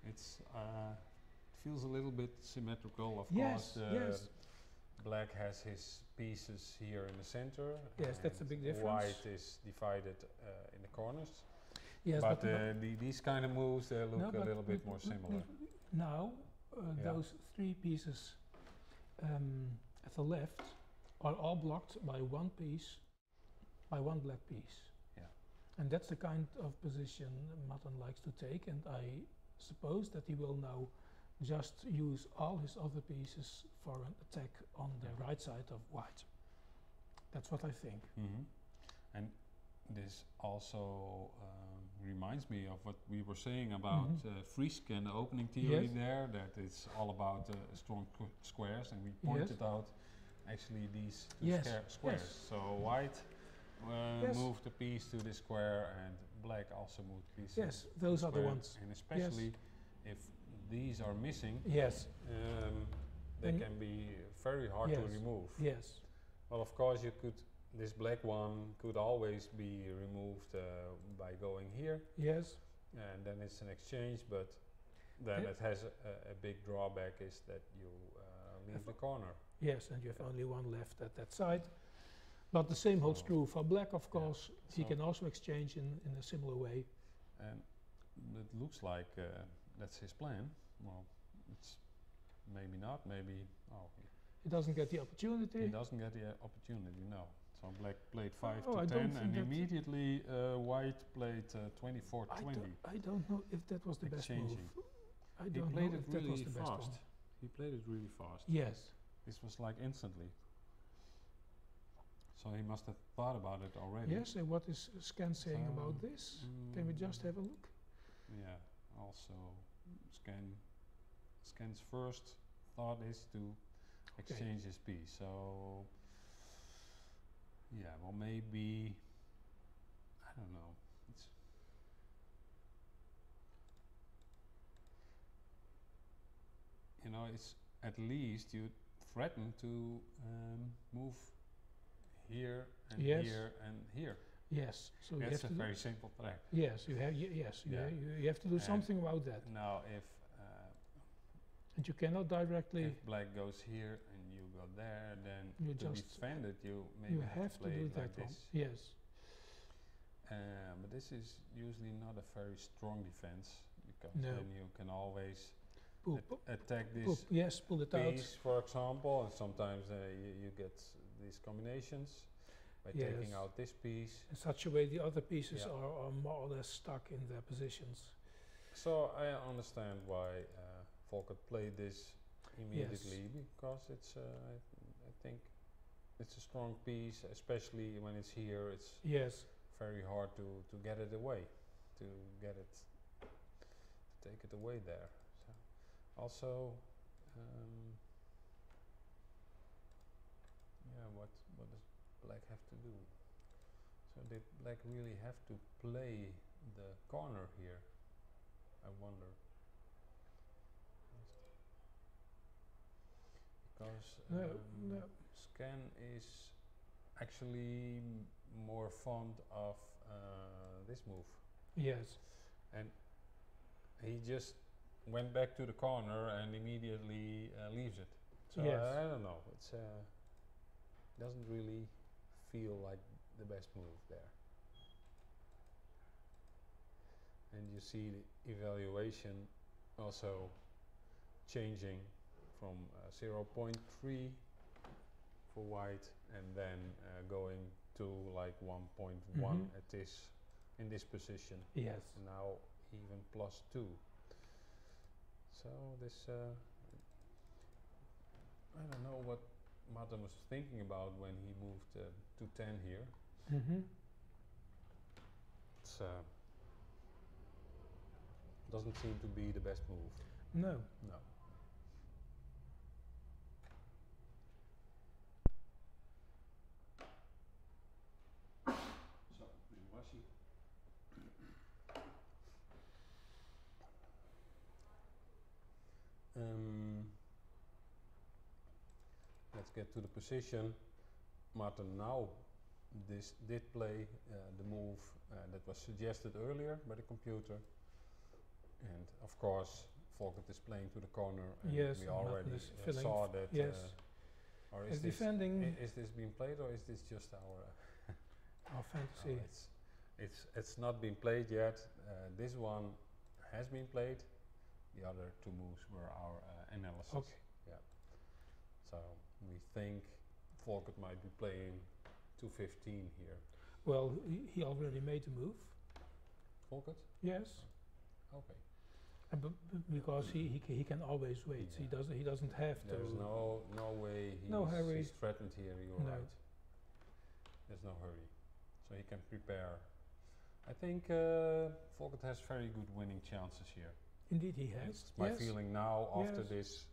It's feels a little bit symmetrical, of Yes, course. yes. Black has his pieces here in the center. Yes, that's a and big difference. White is divided in the corners. Yes, but but these kind of moves, they look no, a but little bit more similar. now, Yeah. those 3 pieces at the left are all blocked by one piece, by one black piece. Yeah. And that's the kind of position Martin likes to take, and I suppose that he will now just use all his other pieces for an attack on the right side of white. That's what I think. And this also reminds me of what we were saying about Frisian, the opening theory Yes. there, that it's all about strong squares, and we pointed out actually these 2 Yes, squares. yes. So white Yes. moved a piece to the square, and black also moved a piece Yes, to those the are the square. ones. And especially if these are missing, Yes, they And can be very hard to yes. remove. yes, Well, of course, this black one could always be removed by going here, yes, and then it's an exchange, but then Yeah. it has a big drawback is that you leave the corner. yes, and you have only one left at that side. But the same holds So- true for black, of course. He So- can also exchange in a similar way. And it looks like that's his plan. Well, it's maybe not, maybe, He doesn't get the he opportunity. doesn't get the opportunity, no. So black played 5 Oh, to I 10, don't and think that- immediately white played 24 I 20. don't know if that was the best move. Exchanging. I He don't know played if it that was really the best fast. one. He played it really fast. Yes, This was like instantly. So he must have thought about it already. yes, and what is Scan saying So, about this? Can we just have a look? Yeah, also Scan's first thought is to exchange his piece. So, yeah, well, maybe, I don't know. It's it's at least you threaten to move here and Yes. here and here. Yes, so you That's have a to very simple threat. yes, you have yes, Yeah. you have to do And something about that. Now, And you cannot directly if black goes here and you go there, then You to just- defend it, you maybe you have have to to play do it like that one. this. Yes. But this is usually not a very strong defense, because No. then you can always Pull, attack this pull, yes, pull it out. piece, for example, and sometimes you get these combinations by taking Yes. out this piece. In such a way the other pieces Yeah. are more or less stuck in their positions. So I understand why Volker played this immediately, because it's I think it's a strong piece, especially when it's here. It's Yes. very hard to get it away, to get it, to take it away there. So also, yeah, what does black have to do? So did black really have to play the corner here? I wonder. Because No. Scan is actually more fond of this move. Yes. And he just went back to the corner and immediately leaves it. So Yes. I don't know. It's doesn't really feel like the best move there. And you see the evaluation also changing from 0.3 for white and then going to like 1.1 at this in this position. Yes. And now even +2. So this I don't know what Martin was thinking about when he moved to 10 here. It's doesn't seem to be the best move. No. No. So, was he? Let's get to the position. Martin now did play the move that was suggested earlier by the computer. And of course, Volkert is playing to the corner, and Yes, we and already Martin is saw that. yes. Or Is is this defending is this being played, or is this just our? our fantasy. It's not been played yet. This one has been played. The other two moves were our analysis. Okay. Yeah. So we think Volkert might be playing to 15 here. Well, he already made the move. Volkert? Yes. Okay. Because he can always wait. Yeah. He doesn't have to. There's no way No hurry. he's threatened here. You're No. right. There's no hurry, so he can prepare. I think Volkert has very good winning chances here. Indeed, he has. It's my Yes. feeling now after Yes.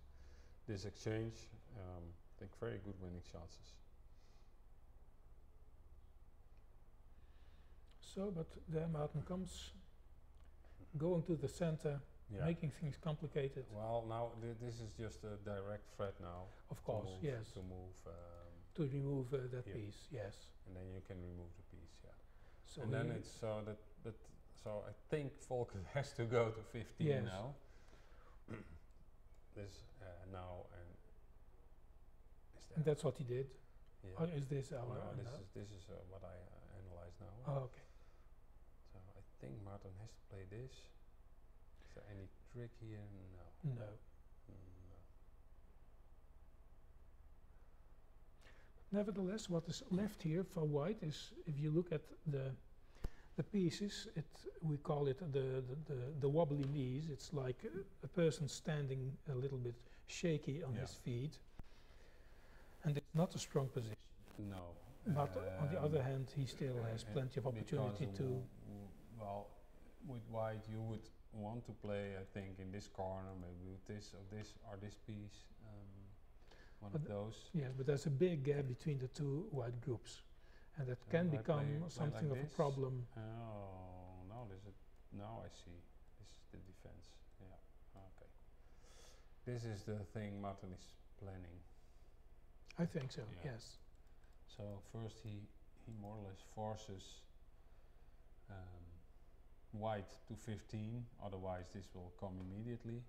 this exchange. I think very good winning chances. So, but there Martin comes, going to the center, Yeah. making things complicated. Well, now this is just a direct threat now. Of to course, move- yes. To move, To remove that here. piece, yes. and then you can remove the piece. Yeah. So And then he- it's so that, so I think Volkert has to go to 15 Yes. now. This now and is and that? that's what he did. Yeah. Or is this our? No, this is what I analyze now. Oh, okay. So I think Martin has to play this. Is there any trick here? No. No. No. Nevertheless, what is left here for white is, if you look at the pieces, we call it the wobbly knees. It's like a person standing a little bit shaky on Yeah. his feet, and it's not a strong position. No. But on the other hand, he still has plenty of opportunity because to. Well, with white you would want to play, I think, in this corner, maybe with this or this piece, one But of those. Yes, but there's a big gap between the two white groups, and that can I become play something like of a this. problem. Oh, now I see. This is the defense. Yeah. Okay. This is the thing Martin is planning. I think so. Yeah. Yes. So first he more or less forces white to 15, otherwise this will come immediately.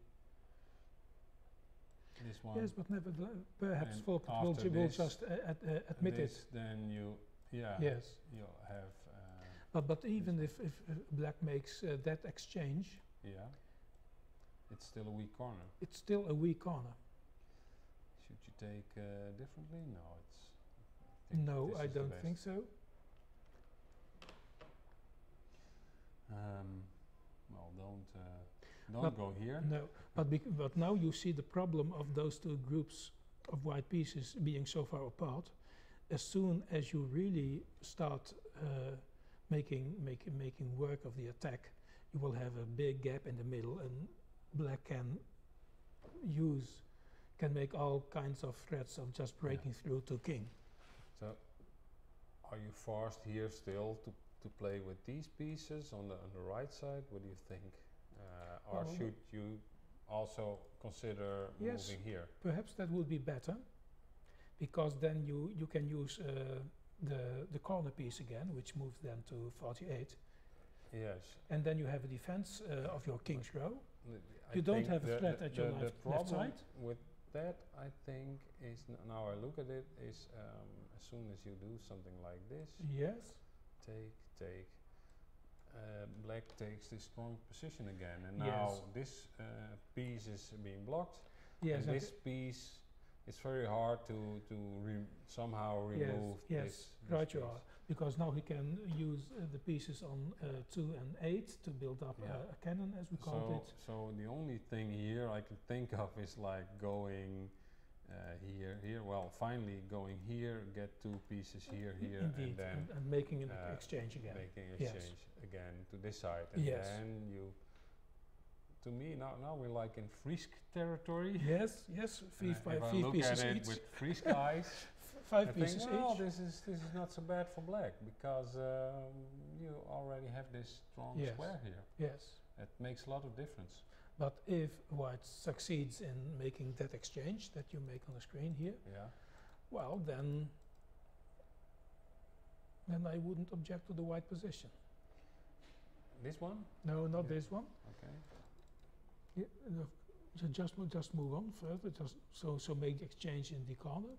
This one. Yes, but nevertheless, perhaps And Volkert will, after will this just admit it. this, then you, Yes. you'll have, But even if black makes that exchange, yeah, it's still a weak corner. it's still a weak corner. Should you take differently? No, it's. No, this I is the don't best. think so. Well, don't But go here. No, but now you see the problem of those two groups of white pieces being so far apart. As soon as you really start making work of the attack, you will have a big gap in the middle, and black can make all kinds of threats of just breaking through to king. So, are you forced here still to play with these pieces on the right side? What do you think? Or Well, should you also consider Yes. moving here? Perhaps that would be better, because then you can use the corner piece again, which moves then to 48, Yes. and then you have a defense of your king's row. I You don't think have a the- threat the- at your the left problem side. with that, I think, is now I look at it, is as soon as you do something like this, Yes. take, black takes this strong position again, and Yes. now this piece is being blocked, Yes. and this piece, it's very hard to somehow remove yes, this right you piece. are. Because now he can use the pieces on 2 and 8 to build up Yeah. a cannon, as we called it. So the only thing here I can think of is like going here. Well, finally going here, get 2 pieces here, Indeed, and then and making an uh, exchange again. making Yes. exchange again to this side, and Yes. then you. To me, now we're like in Frisk territory. Yes, And 5 by if I 5 look pieces at it each. with Frisk eyes, 5 I pieces think, well, each. this is not so bad for black because you already have this strong Yes. square here. Yes. It makes a lot of difference. But if white succeeds in making that exchange that you make on the screen here, Yeah. well, then I wouldn't object to the white position. This one? No, not Yeah. this one. Okay. Yeah, no, just move on further. Just so make the exchange in the corner.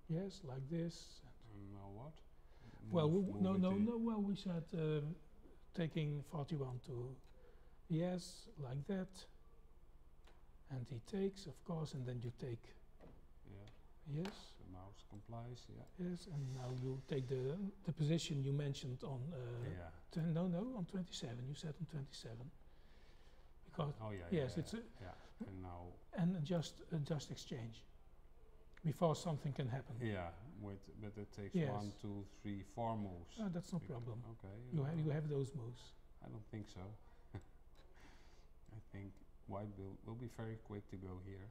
Yes, like this. Now what? Well, Move no, it no, in. no. Well, we said taking 41 to yes, like that. And he takes, of course, and then you take Yeah. yes, The mouse complies. Yeah. yes, and now you take the position you mentioned on. Yeah. No, on 27. You said on 27. Because Oh yeah. yes, yeah, it's yeah. And now. and just exchange before something can happen. Yeah. But it takes Yes. 1, 2, 3, 4 moves. That's no Bec- problem. Okay. You have those moves. I don't think so. I think white will be very quick to go here.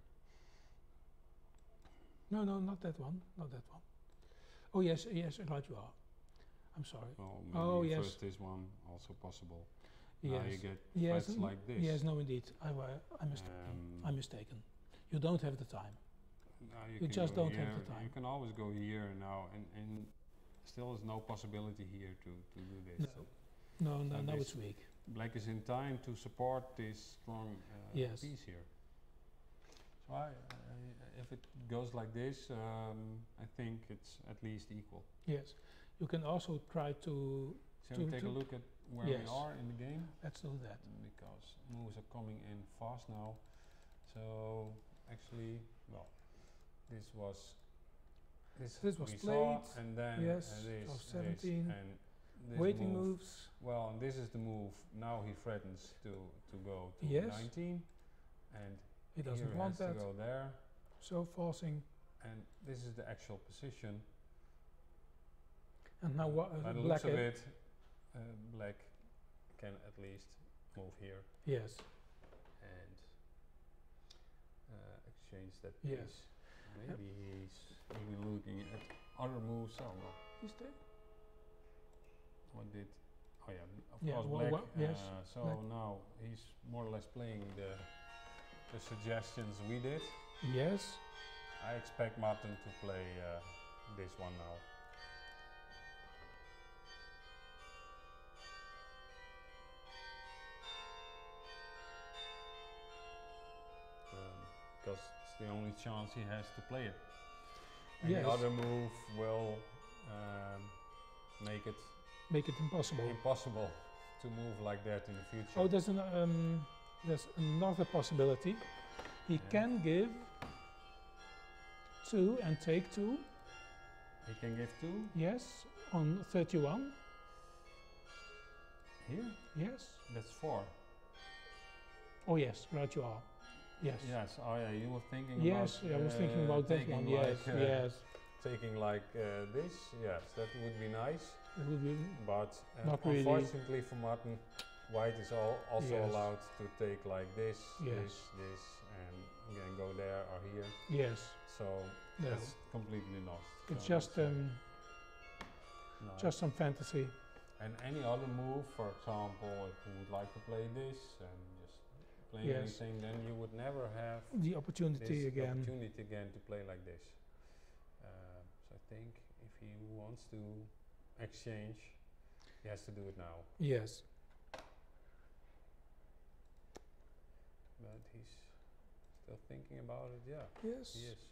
No, not that one. Not that one. Oh yes, right you are. I'm sorry. Well, maybe Oh, yes. first this one also possible. Now you Yes. get Yes. threats like this. Yes. No, indeed. I'm mistaken. You don't have the time. Now You can just go don't have here. the time. You can always go here now, and still is no possibility here to do this. No. So Now this- it's weak. Black is in time to support this strong Yes. piece here. So if it goes like this, I think it's at least equal. Yes. You can also try to. Shall we take a to- look at where Yes. we are in the game? Let's do that. Because moves are coming in fast now. So actually, well, this was This was we played, saw, and then yes, this, of this, 17. and this Waiting move. moves. Well, and this is the move. Now he threatens to go to Yes. 19, and He doesn't here want has that. to go there, So forcing. and this is the actual position. And now By the black. looks of it, black can at least move here Yes. and exchange that Yes. piece. Maybe he's looking at other moves. Oh well, Is there? what did? Oh yeah, of Yeah, course well, black. yes, So black. now he's more or less playing the suggestions we did. Yes. I expect Martin to play this one now. Because it's the only chance he has to play it. Any Yes. other move will make it Make it impossible. impossible to move like that in the future. Oh, there's another possibility. He Yeah. can give 2 and take 2. He can give 2 Yes, on 31. here. Yes. That's 4. Oh yes, right you are. Yes. Yes. Oh yeah. You were thinking Yes, about. I was thinking about that taking one. Yes, like, yes. Taking like this. Yes, that would be nice. It would be But Not really. unfortunately for Martin, white is also Yes. allowed to take like this, Yes. this, and again go there or here. yes. So No, that's completely lost. it's So just no. just some fantasy. And any other move, for example, if you would like to play this and just playing Yes. anything, then you would never have The opportunity this again. opportunity again to play like this. So I think if he wants to exchange, he has to do it now. Yes. But he's still thinking about it. Yeah, Yes. he is.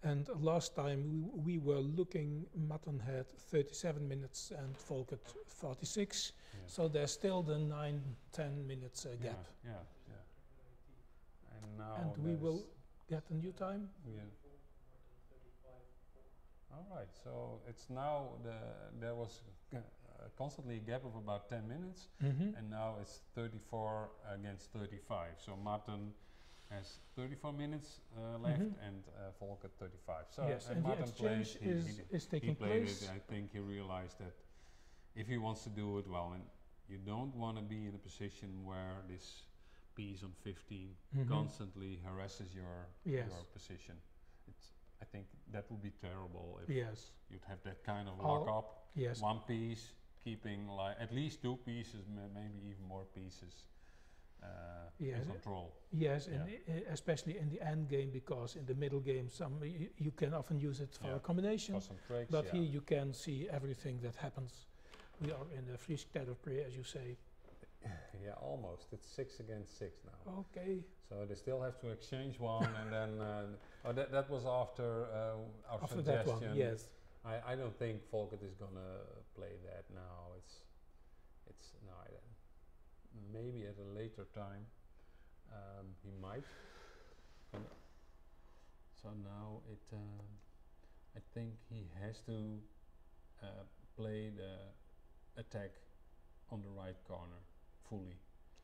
And last time we were looking, Matten had 37 minutes and Volkert 46. Yeah. So there's still the 9-10 minutes gap. Yeah. And now And we will get a new time. Yeah. All right. So it's now there was constantly a gap of about 10 minutes, and now it's 34 against 35. So Martin has 34 minutes left, and Volkert 35. So Yes, and the Martin exchange played, is taking he played place. it. I think he realized that if he wants to do it well, and you don't want to be in a position where this piece on 15 constantly harasses your position. I think that would be terrible if you'd have that kind of lock up. Yes. One piece keeping like at least two pieces, maybe even more pieces in control. Yes, and especially in the end game, because in the middle game, you can often use it for a combination. For some tricks, But here you can see everything that happens. We are in the Fries territory, as you say. Yeah, almost. It's 6 against 6 now. Okay. So they still have to exchange one, and then that was after our After suggestion. that one, yes. I don't think Volkert is gonna play that now. It's no, maybe at a later time he might. So now I think he has to play the attack on the right corner fully.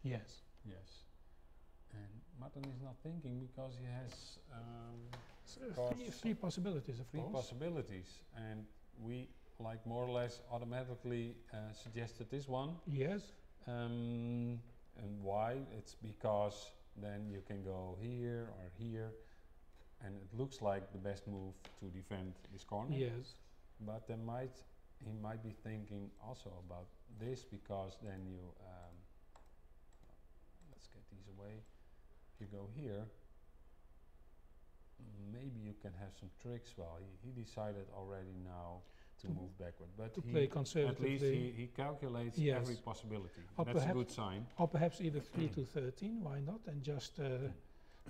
Yes. Yes. And Martin is not thinking because he has Three possibilities, of three course. possibilities, and we like more or less automatically suggested this one. Yes. And why? It's because then you can go here or here, and it looks like the best move to defend this corner. Yes. But he might be thinking also about this, because then you let's get these away. If you go here, maybe you can have some tricks. Well, he decided already now to move backward, but to play conservatively. at least he calculates every possibility. Or That's a good sign. Or perhaps either 3 to 13, why not? And just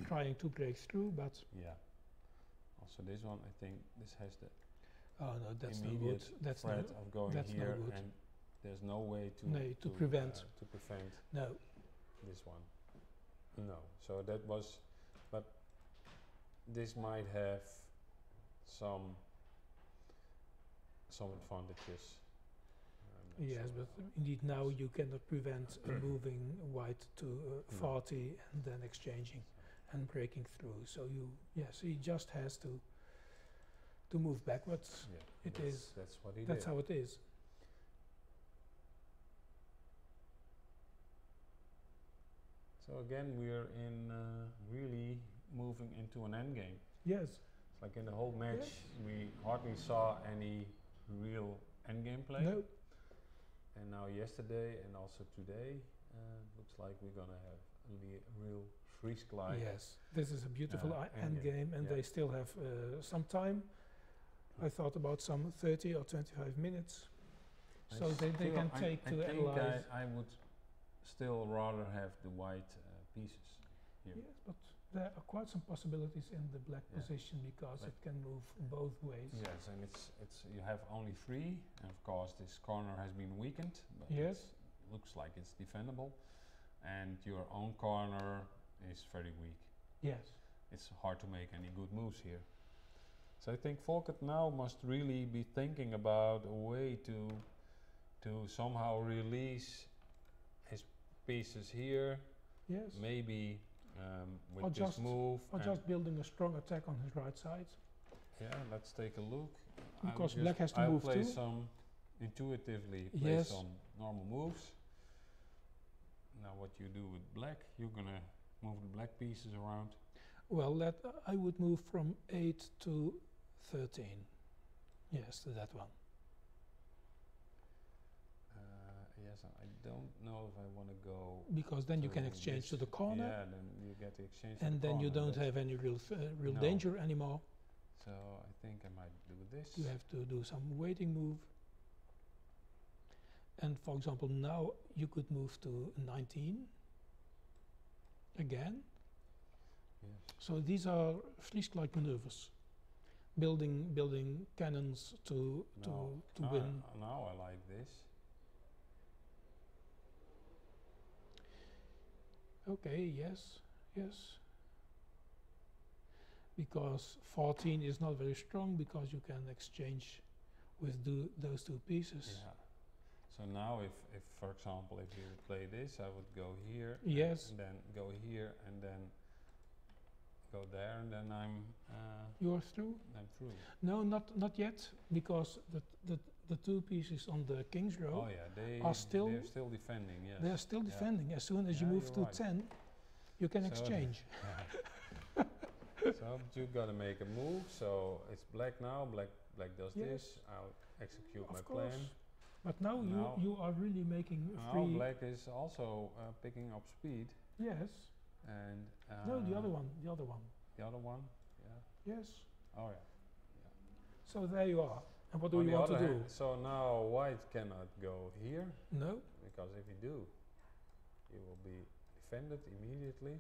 trying to break through, but... Yeah. Also this one, I think this has the Oh no, that's no good. immediate That's threat of going that's no here, good. and there's no way to prevent. To prevent No. this one. No. So that was, but this might have some advantages. Yes, but indeed now you cannot prevent moving white to 40 and then exchanging and breaking through. So he just has to move backwards. Yeah, It is. That's what he That's did. how it is. So again, we're in really moving into an end game. Yes. It's like in the whole match, Yes. we hardly saw any real end game play. No. And now yesterday and also today, looks like we're gonna have a real Fries glide. Yes. This is a beautiful end endgame, game, and they still have some time. I thought about some 30 or 25 minutes. So they can take to analyze. I would still rather have the white pieces here. Yes, but there are quite some possibilities in the black position, because But it can move both ways. Yes, and it's you have only 3, and of course this corner has been weakened, but Yes. it looks like it's defendable, and your own corner is very weak. Yes. It's hard to make any good moves here. So I think Volkert now must really be thinking about a way to somehow release his pieces here, Yes. maybe Or with this just- move. Or and just building a strong attack on his right side. yeah, let's take a look. Because black has to move play too. some intuitively, play Yes. some normal moves. Now what you do with black, you're gonna move the black pieces around. Well, I would move from 8 to 13. Yes, to that one. Yes, I don't know if I want to go. Because then you to can exchange this. to the corner, Yeah, then you get the exchange. to and the then you corner. don't That's have any real No. danger anymore. So So I think I might do this. You have to do some waiting move. And for example, now you could move to 19 again. Yes. So these are Vliegskleid maneuvers. Building cannons to win. Now I like this. Okay, yes, yes. Because 14 is not very strong because you can exchange with those two pieces. Yeah. So now if for example, if you play this, I would go here. Yes. And then go here and then go there and then You're through? I'm through. No, not yet, because the two pieces on the king's row Oh yeah, are still they're still defending, yes. they're still Yeah. defending. As soon as you Yeah, move you're to right. 10, you can So exchange. So you gotta make a move. So it's black now. Black does Yes. this. I'll execute my Of course. plan. But now Now- you are really making Now free. black is also picking up speed Yes. and No, the other one. The other one. The other one, yeah. Yes. Oh yeah. So there you are. And what do On you the want to other do? hand, so now white cannot go here No. because if you do, you will be defended immediately.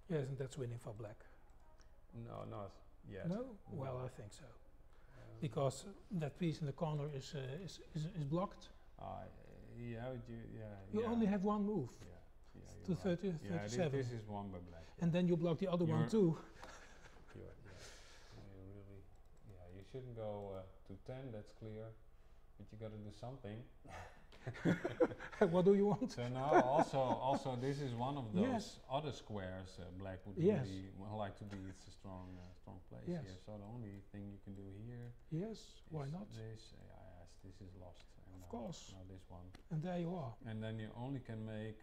Yes, and that's winning for black. No, not yet. No. Well, No. I think so. Because that piece in the corner is blocked. Yeah, You yeah. only have one move Yeah, yeah, to you're 30, right. Yeah, 37. this is one by black. And then you block the other one You're- too. You really, yeah, you shouldn't go to 10, that's clear. But you gotta do something. What do you want? So now also this is one of those Yes. other squares black would Yes. really like to be. It's a strong place Yes. here. So the only thing you can do here Yes, why is not? this. Yes, this is lost. And Of course. Now this one. And there you are. And then you only can make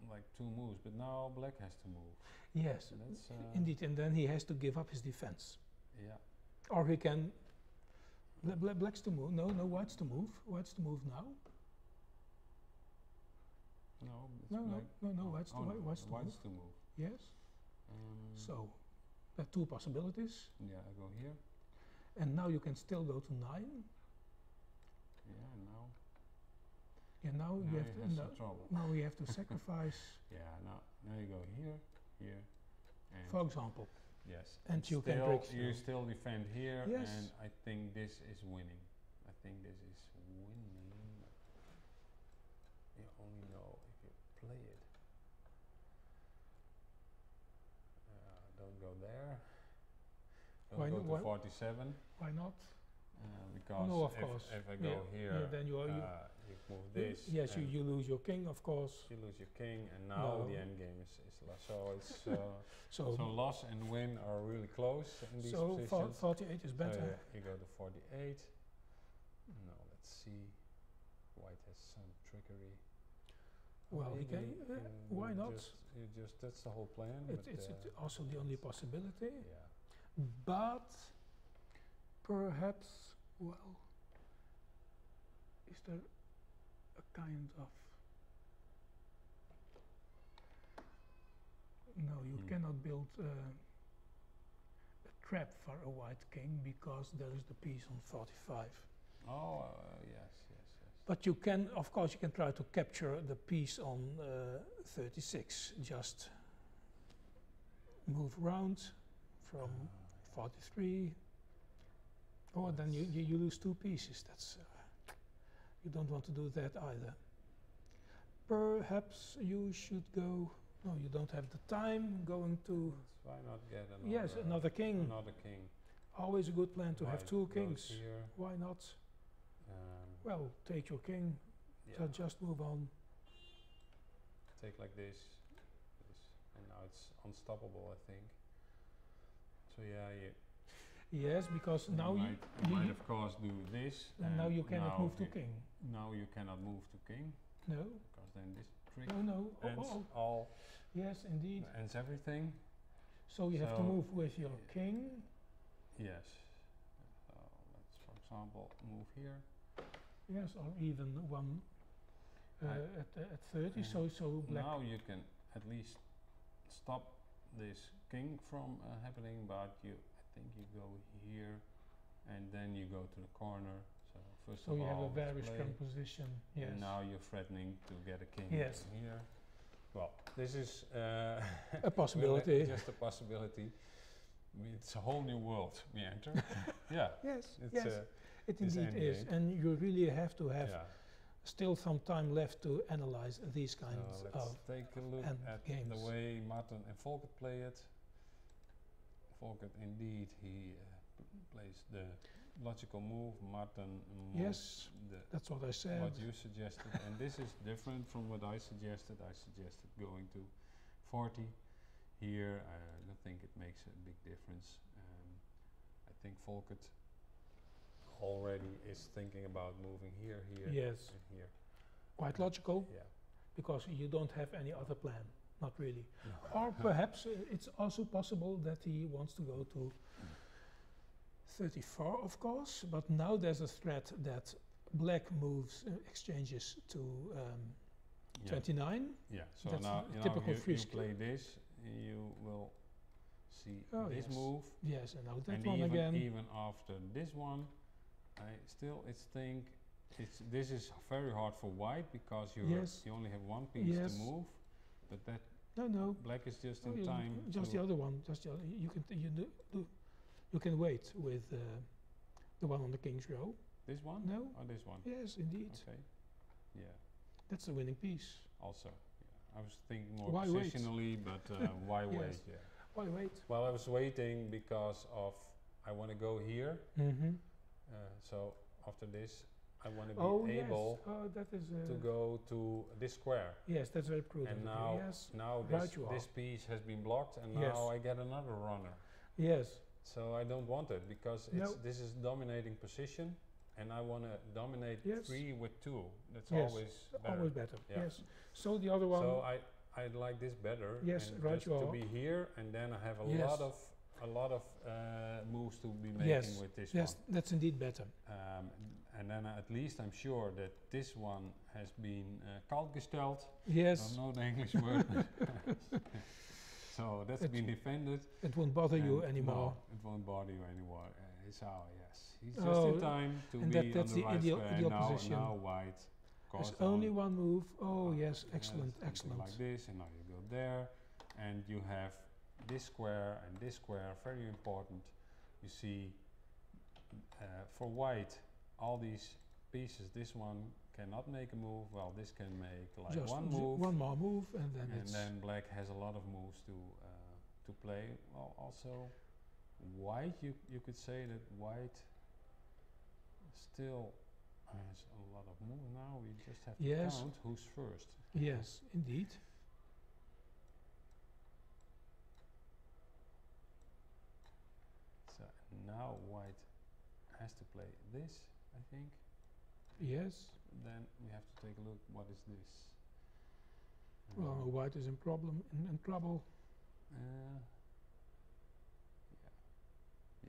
like 2 moves. But now black has to move. Yes, So that's indeed. And then he has to give up his defense. yeah. Or he can. Black's to move. No, white's to move. White's to move now. No, it's No, black. no, white's to, white's to move. White's to move. Yes. So, there are two possibilities. Yeah, I go here. And now you can still go to 9. Yeah, now. And now Now you have he to. has some trouble. Now we have to sacrifice, Yeah, now you go here, and for example. yes. And you can break You through. still defend here, Yes. and I think this is winning. I think this is winning. You only know if you play it. Don't go there. Why Don't no- go why- to 47. Why not? Because No, of course. if I go Yeah, here, yeah, then you move this. Yes, and you lose your king, of course. you lose your king, and now No. the end game is lost. So it's So, so loss and win are really close in these so positions. 48 is So better. you go to 48. Now let's see. White has some trickery. Well, he can. Maybe, Why you not? Just that's the whole plan. It's also the only possibility. Yeah. But perhaps, well, is there a kind of. No, you cannot build a trap for a white king because there is the piece on 45. Oh yes. But you can, of course, you can try to capture the piece on 36. Just move around from 43. Oh, then you lose 2 pieces. That's you don't want to do that either. Perhaps you should go. No, you don't have the time. Going to Why not get another? yes, another king. Another king. Always a good plan to have White 2 goes kings. Here. Why not? Well, take your king. Yeah. Just move on. Take like this, and now it's unstoppable, I think. So yeah, Yes, because you now might, you might of course do this. and now you cannot move to you- king. Now you cannot move to king, No, because then this trick no. ends Oh. all, Yes, indeed. ends everything. So you have to So, move with your king. Yes. So let's, for example, move here. Yes, or even one I- at 30. So black. Now you can at least stop this king from happening, but you, I think you go here, and then you go to the corner. So first So of you have all, a very let's play, strong position. Yes. and now you're threatening to get a king Yes. here. Well, this is A possibility. just a possibility. I mean, it's a whole new world we enter. Yeah, Yes. it's Yes. It this indeed is, endgame. and you really have to have yeah. still some time left to analyze these So kinds let's of take a look end at games. the way Martin and Volkert play it. Volkert, indeed, he plays the logical move. Martin moves Yes, that's what I said. what you suggested, and this is different from what I suggested. I suggested going to 40. Here, I don't think it makes a big difference. I think Volkert already is thinking about moving here, here, Yes, and here. quite logical, Yeah. because you don't have any other plan, not really. No. Or perhaps it's also possible that he wants to go to 34, of course, but now there's a threat that black moves, exchanges to Yeah. 29. Yeah, so That's now typical you Frisk. play this, you will see Oh, this yes. move, Yes, and now that and one again. even after this one, this is very hard for white because Yes. you only have one piece Yes. to move, but that No, black is just oh, in time. just to the other one. Just the other, you can wait with the one on the king's row. This one No. or this one? Yes, indeed. Okay. Yeah. That's the winning piece. Also, yeah. I was thinking more Why wait? positionally, but why Yes. wait? Yeah. Why wait? Well, I was waiting because of I want to go here. Mm-hmm. So after this, I want to be Oh able yes. Oh, that is. to go to this square. Yes, that's very prudent. And of you. now, Yes. now Right this, you this are. piece has been blocked, and Yes. now I get another runner. Yes. So I don't want it because No. this is dominating position, and I want to dominate Yes. 3 with 2. That's Yes. always better. Always better. Yeah. Yes. So the other one. So I like this better. Yes, and right just you to are. be here, and then I have a Yes. lot of moves to be making Yes. with this Yes, one. that's indeed better. And then at least I'm sure that this one has been kaltgesteld. I Yes. don't know the English word. So that's been defended. It won't bother you and anymore. No, it won't bother you anymore. Yes. He's just Oh, in time to and be on that's the the right ideal- square. ideal Now, position. now white. There's goes only on. one move. Oh yes, Yes, excellent, something excellent. like this, and now you go there, and you have this square and this square. Very important. You see, for white, all these pieces. This one cannot make a move. Well, this can make like Just one move. one more move, and then And it's then black has a lot of moves to play. Well, also white, you could say that white still has a lot of moves. Now we just have to Yes. count who's first. yes, indeed. So now white has to play this, I think. Yes. Then we have to take a look. What is this? Well, white is in trouble. Yeah.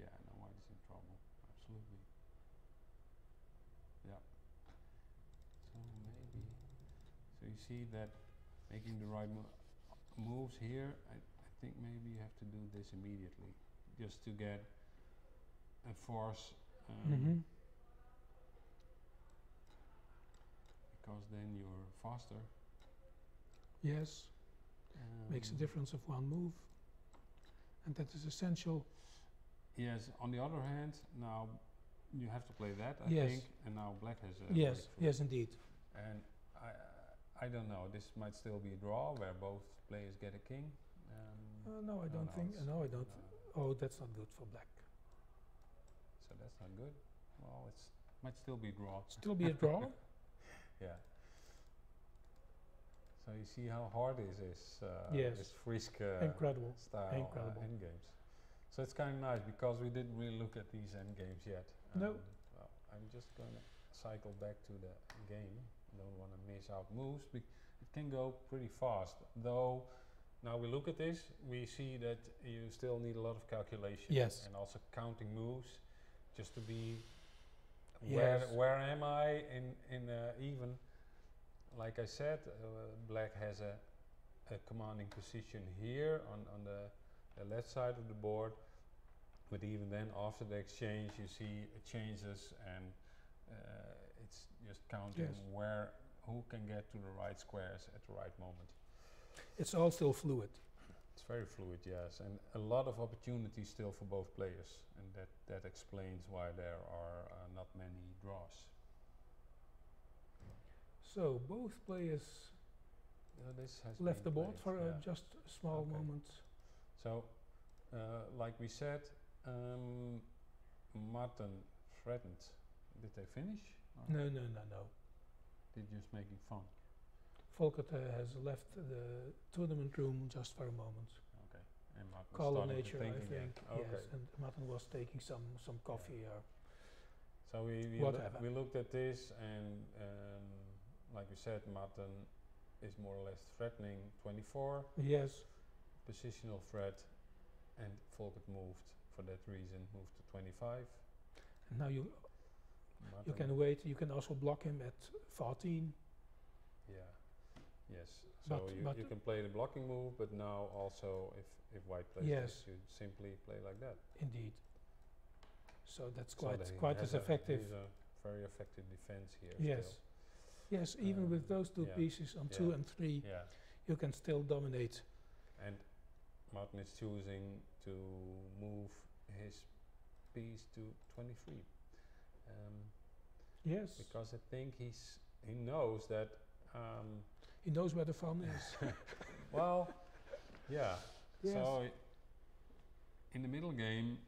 Yeah, no, white is in trouble. Absolutely. Yeah. So maybe. So you see that making the right moves here. I think maybe you have to do this immediately, just to get a force. Mm-hmm. Because then you're faster. Yes, makes a difference of one move, and that is essential. Yes. On the other hand, now you have to play that, I Yes. think, and now black has a Yes, breakthrough. yes, indeed. And I don't know. This might still be a draw where both players get a king. No, I don't think. it's- No, I don't. Oh, that's not good for black. So that's not good. Well, it's might still be a draw. Still be a draw. Yeah. So you see how hard this is. Yes. This Frisk Incredible. style Incredible. endgames. So it's kind of nice because we didn't really look at these endgames yet. No. Well, I'm just going to cycle back to the game. Don't want to miss out moves. It can go pretty fast. Though, now we look at this, we see that you still need a lot of calculation. Yes. And also counting moves, just to be Yes. where am I in even. Like I said, black has a commanding position here on the left side of the board. But even then, after the exchange, you see it changes, and it's just counting Yes. who can get to the right squares at the right moment. It's all still fluid. It's very fluid, yes, and a lot of opportunities still for both players, and that explains why there are not many draws. So both players This has left the been board played, for yeah. just a small Okay. moment. So, like we said, Martin threatened. Did they finish? Or No. They're just making fun. Volkert has left the tournament room just for a moment. Okay. And Martin Call of started to nature, think I again. think. Okay. Yes, and Martin was taking some coffee or So we whatever. we looked at this, and like we said, Martin is more or less threatening 24, yes. positional threat, and Volkert moved for that reason, moved to 25. And now you Martin, can wait. You can also block him at 14. yeah, yes. So But you can play the blocking move, but now also if white plays Yes. this, you simply play like that. Indeed. So that's So that he quite has as effective. He's a very effective defense here. Yes. Still. Yes, even with those two yeah. pieces on Yeah. 2 and 3, Yeah. you can still dominate. And Martin is choosing to move his piece to 23. Yes. Because I think he knows that. He knows where the fun is. Well, yeah. Yes. So in the middle game,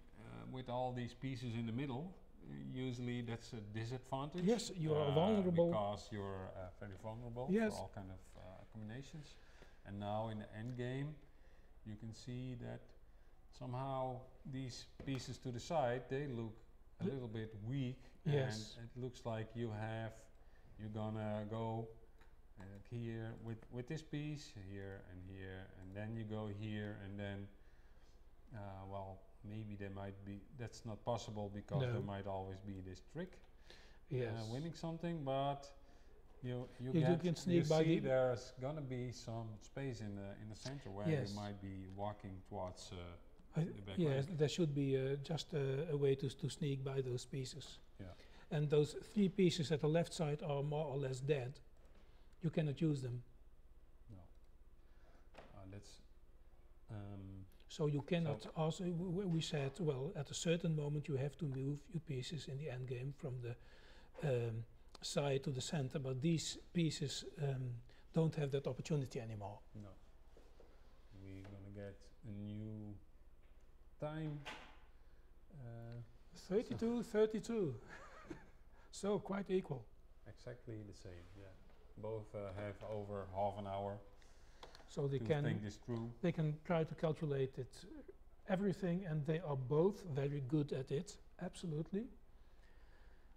with all these pieces in the middle, usually that's a disadvantage. Yes, you are vulnerable. Because you're very vulnerable Yes. for all kind of combinations. And now in the end game, you can see that somehow these pieces to the side, they look a L- little bit weak. Yes. And it looks like you're gonna go here with this piece, here, and then you go here, and then, well, maybe there might be, that's not possible because No. there might always be this trick, Yes. winning something, but you can sneak you by see the- there's gonna be some space in the center where Yes. you might be walking towards I- the back yes, rank. there should be just a way to sneak by those pieces. Yeah. And those 3 pieces at the left side are more or less dead. You cannot use them. No. That's So you cannot also, we said, well, at a certain moment you have to move your pieces in the end game from the side to the center, but these pieces don't have that opportunity anymore. no. We're gonna get a new time. 32. So quite equal. Exactly the same, yeah. Both have over half an hour So they to can think this through. they can try to calculate it, everything, and they are both very good at it, absolutely.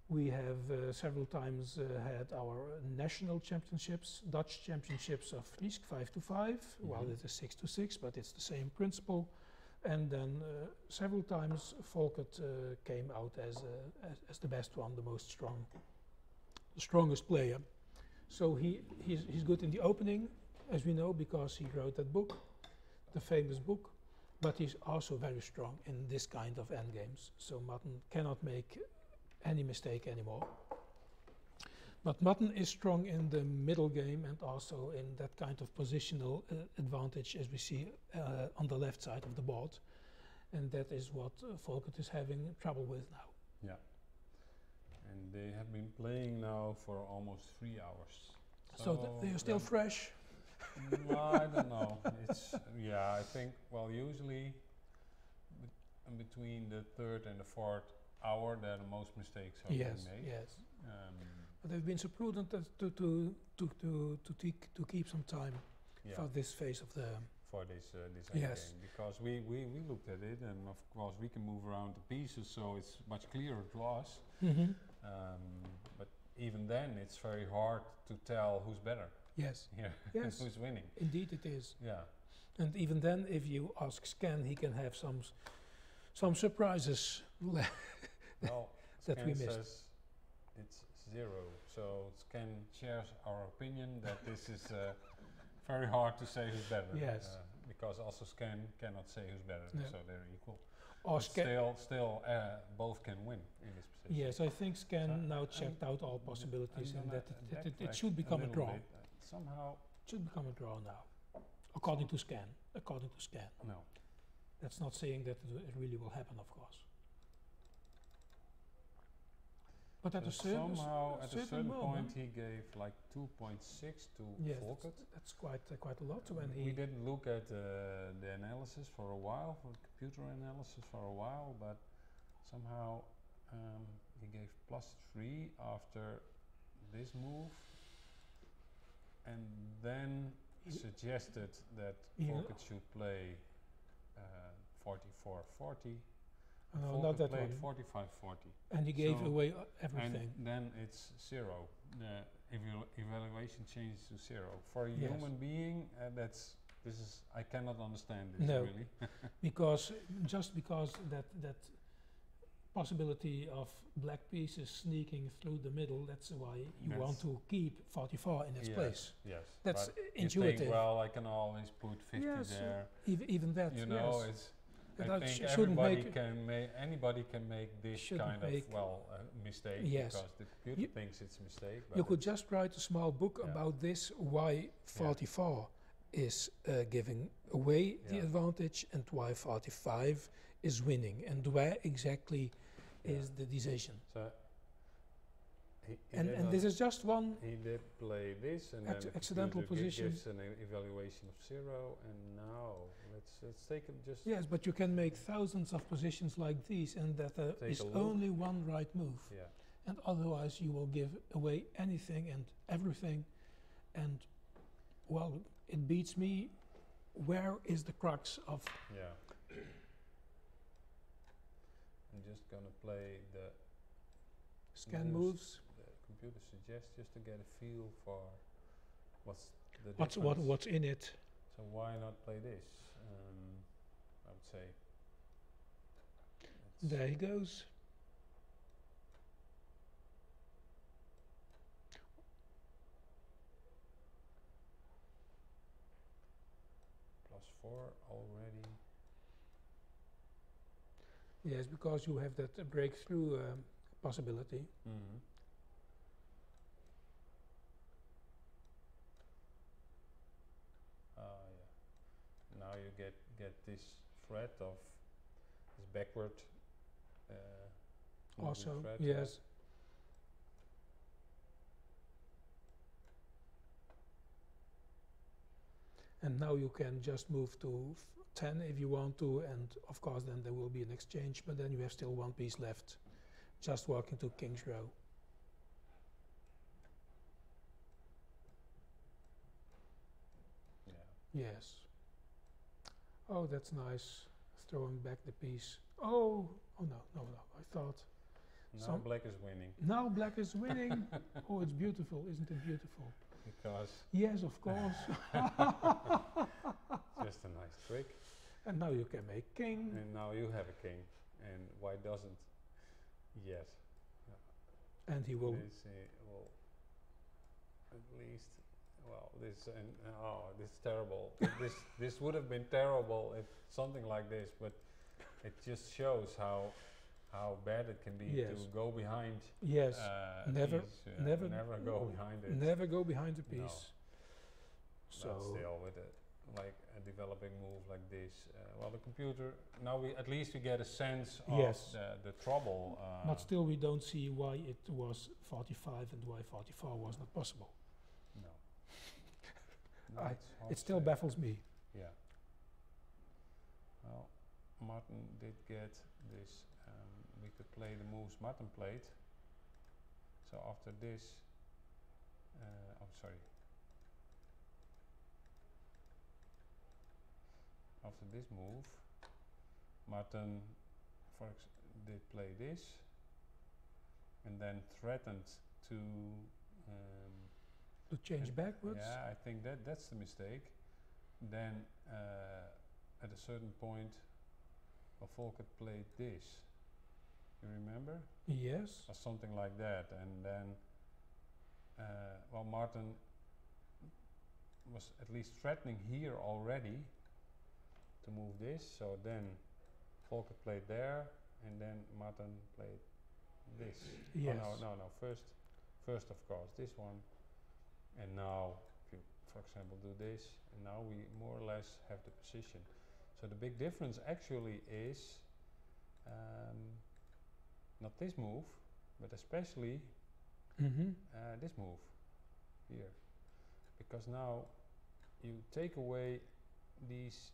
We have several times had our national championships, Dutch championships of Frisk 5-5, well Mhm. it is 6-6, but it's the same principle. And then several times Volkert came out as the best one, the most strong, the strongest player. So he's good in the opening, as we know, because he wrote that book, the famous book, but he's also very strong in this kind of endgames. So Martin cannot make any mistake anymore. But Martin is strong in the middle game and also in that kind of positional advantage, as we see on the left side of the board. And that is what Volkert is having trouble with now. Yeah. And they have been playing now for almost 3 hours. So they are still then- fresh. No, I don't know. It's I think usually between the 3rd and the 4th hour, there the most mistakes are Yes, being made. yes. Um, But they've been so prudent as to keep some time yeah, for this phase of the. for this end Yes. game, because we looked at it, and of course we can move around the pieces, so it's much clearer to us. But even then, it's very hard to tell who's better Yes, here, Yes. who's winning. indeed it is. Yeah, And even then, if you ask Scan, he can have some surprises. well, That we Scan missed. says it's 0, so Scan shares our opinion that this is very hard to say who's better. Yes. Because also Scan cannot say who's better, No. so they're equal. Or But still, both can win in this position. yes, I think Scan So now I'm- checked out all possibilities I'm and gonna that it backtrack should become a little draw. bit. Somehow, It should become a draw now, according to Scan. According to Scan. no. That's not saying that it really will happen, of course. But at So a certain somehow, at a certain moment, point, he gave like 2.6 to yes, Volkert. that's quite a lot when We he. didn't look at the analysis for a while, for computer analysis for a while, but somehow he gave +3 after this move, and then suggested that Yeah. Volkert should play 44-40. No, not that played one. 45-40. And he gave So- away And everything. then it's 0. The evaluation changes to 0. For a Yes. human being, I cannot understand this No. really. Because just because that possibility of black pieces sneaking through the middle, that's why you want That's- to keep 44 in its Yes, place. Yes. That's but you intuitive. think, well, I can always put 50 Yes, there. Even that, You know, yes. it's. But I that think shouldn't everybody make can make anybody can make this shouldn't kind of make- mistake Yes. because the computer You- thinks it's a mistake. But you could it's- just write a small book Yeah. about this, why 44 is giving away the Yeah. advantage and why 45 is winning, and where exactly is the decision. So he And did this is just one. he did play this, and then the accidental computer position. gives an evaluation of 0, and now let's take it just. Yes, but you can make thousands of positions like these, and that Take is a look. only one right move. Yeah. And otherwise, you will give away anything and everything. And well, it beats me. Where is the crux of? Yeah. I'm just gonna play the Scan moves moves. the computer suggests, just to get a feel for what's the difference. What's in it? So why not play this? I would say. There he goes. +4 already. Yes, because you have that breakthrough possibility. Mm-hmm. Yeah. Now you get this threat of this backward. moving Also, thread, yes. And now you can just move to 10 if you want to, and of course then there will be an exchange, but then you have still one piece left, just walking to King's Row. Yeah. Yes. Oh, that's nice. Throwing back the piece. Oh no. I thought Now Some- black is winning now black is winning. Oh, it's beautiful, isn't it beautiful? because Yes, of course. it's just a nice trick. And now you can make king. And now you have a king, and why doesn't yet? And he will. This will at least. Well, this and this is terrible. this would have been terrible if something like this, but it just shows how bad it can be Yes. to go behind. Yes. Never- never- never go behind it. Never go behind the No. piece. But So still, with a developing move like this, well, the computer now at least we get a sense of Yes. the trouble. but still we don't see why it was 45 and why 44 was not possible. No. No, I- it's hard It to still say. baffles me. Yeah. Well, Martin did get this. We could play the moves Martin played. So after this, I'm sorry. After this move, Martin did play this, and then threatened to. To change And- backwards. Yeah, I think that's the mistake. Then at a certain point, Volkert played this. You remember? Yes. Or something like that. And then, well, Martin was at least threatening here already to move this. So then Volker played there, and then Martin played this. Yes. Oh, no. First of course this one, and now if you, for example, do this, and now we more or less have the position. So the big difference actually is not this move, but especially this move here, because now you take away these,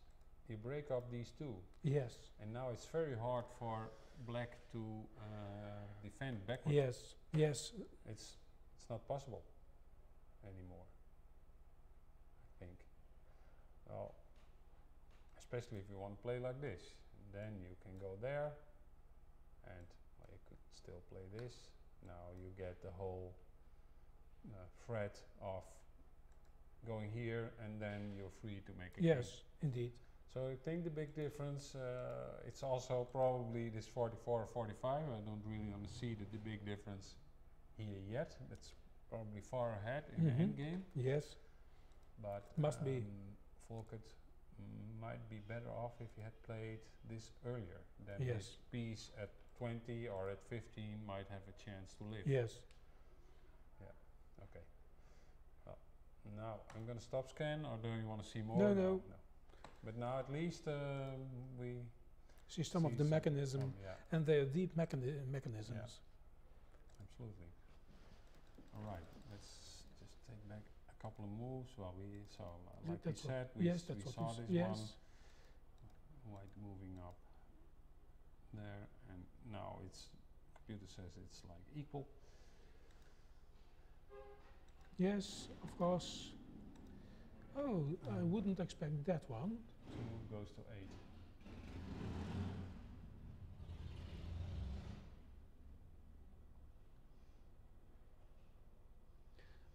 you break up these two. Yes. And now it's very hard for black to defend backward. Yes. Yes. It's not possible anymore, I think. Well, especially if you want to play like this, then you can go there, and well, you could still play this. Now you get the whole threat of going here, and then you're free to make a king. Yes, indeed. So I think the big difference, it's also probably this 44 or 45. I don't really see the big difference here yet. That's probably far ahead in the end game. Yes. But Must be. Volkert might be better off if he had played this earlier. Then Yes. his piece at 20 or at 15 might have a chance to live. Yes. Okay. Well, now I'm going to stop scan, or do you want to see more? No. But now at least we See some of see the some- mechanism, yeah, and they are deep mechanisms. absolutely. All right, let's just take back a couple of moves. Well, like we That's what- said, yes, we that's what saw we this yes. one. White moving up there, and now it's computer says it's like equal. Yes, of course. Oh, I wouldn't expect that one. So move goes to 8.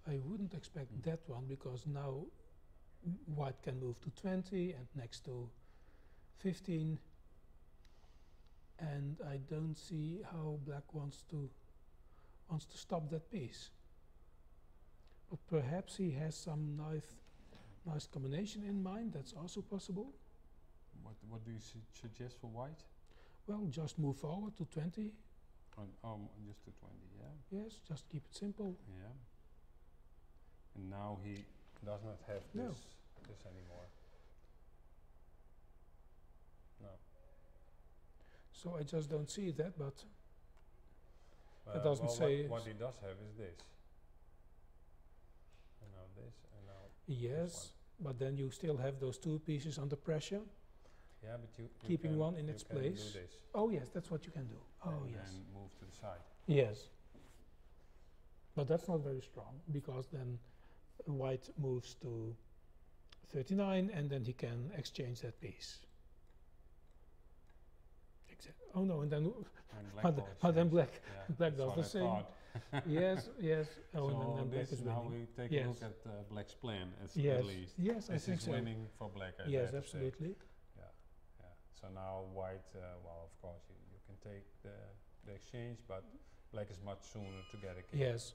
I wouldn't expect that one, because now white can move to 20 and next to 15, and I don't see how black wants to stop that piece. But perhaps he has some nice combination in mind. That's also possible. What do you suggest for white? Well, just move forward to 20. Just to 20, yeah. Yes, just keep it simple. Yeah. And now he does not have No. this anymore. No. So I just don't see that, but It doesn't say what he does have is this. And now this, and now yes, but then you still have those two pieces under pressure. yeah, but you Keeping can, one in you its can place. do this. Oh yes, that's what you can do. Oh and yes. then move to the side. Yes. But that's not very strong, because then white moves to 39, and then he can exchange that piece. Oh no, and then And black but, ball but then exchange. black Yeah, black that's does the what I same. thought. Yes, yes. Oh, and So then black this is now winning. we take Yes. a look at black's plan Yes, at least. yes, I This think is so. winning for black. I Yes, dare to say. absolutely. Yeah. So now white, well, of course, you can take the exchange, but black is much sooner to get a king. Yes.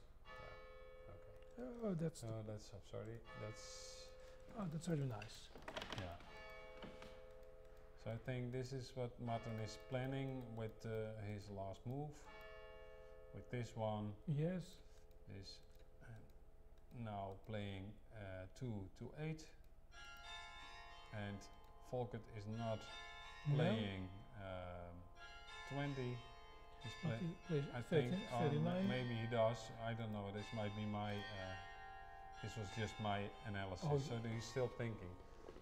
Okay. Oh, that's So that's, I'm sorry, that's very nice. yeah. So I think this is what Martin is planning with his last move. With this one, Yes. this, now playing 2 to 8, and Volkert is not playing 20. He's I think 39. maybe he does. I don't know. This might be my. This was just my analysis. Oh, So he's still thinking.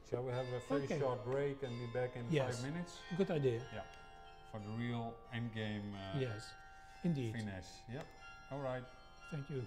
Shall we have a very Okay. short break and be back in Yes. 5 minutes Good idea. for the real end game Yes, indeed. finesse? Yep. All right. Thank you.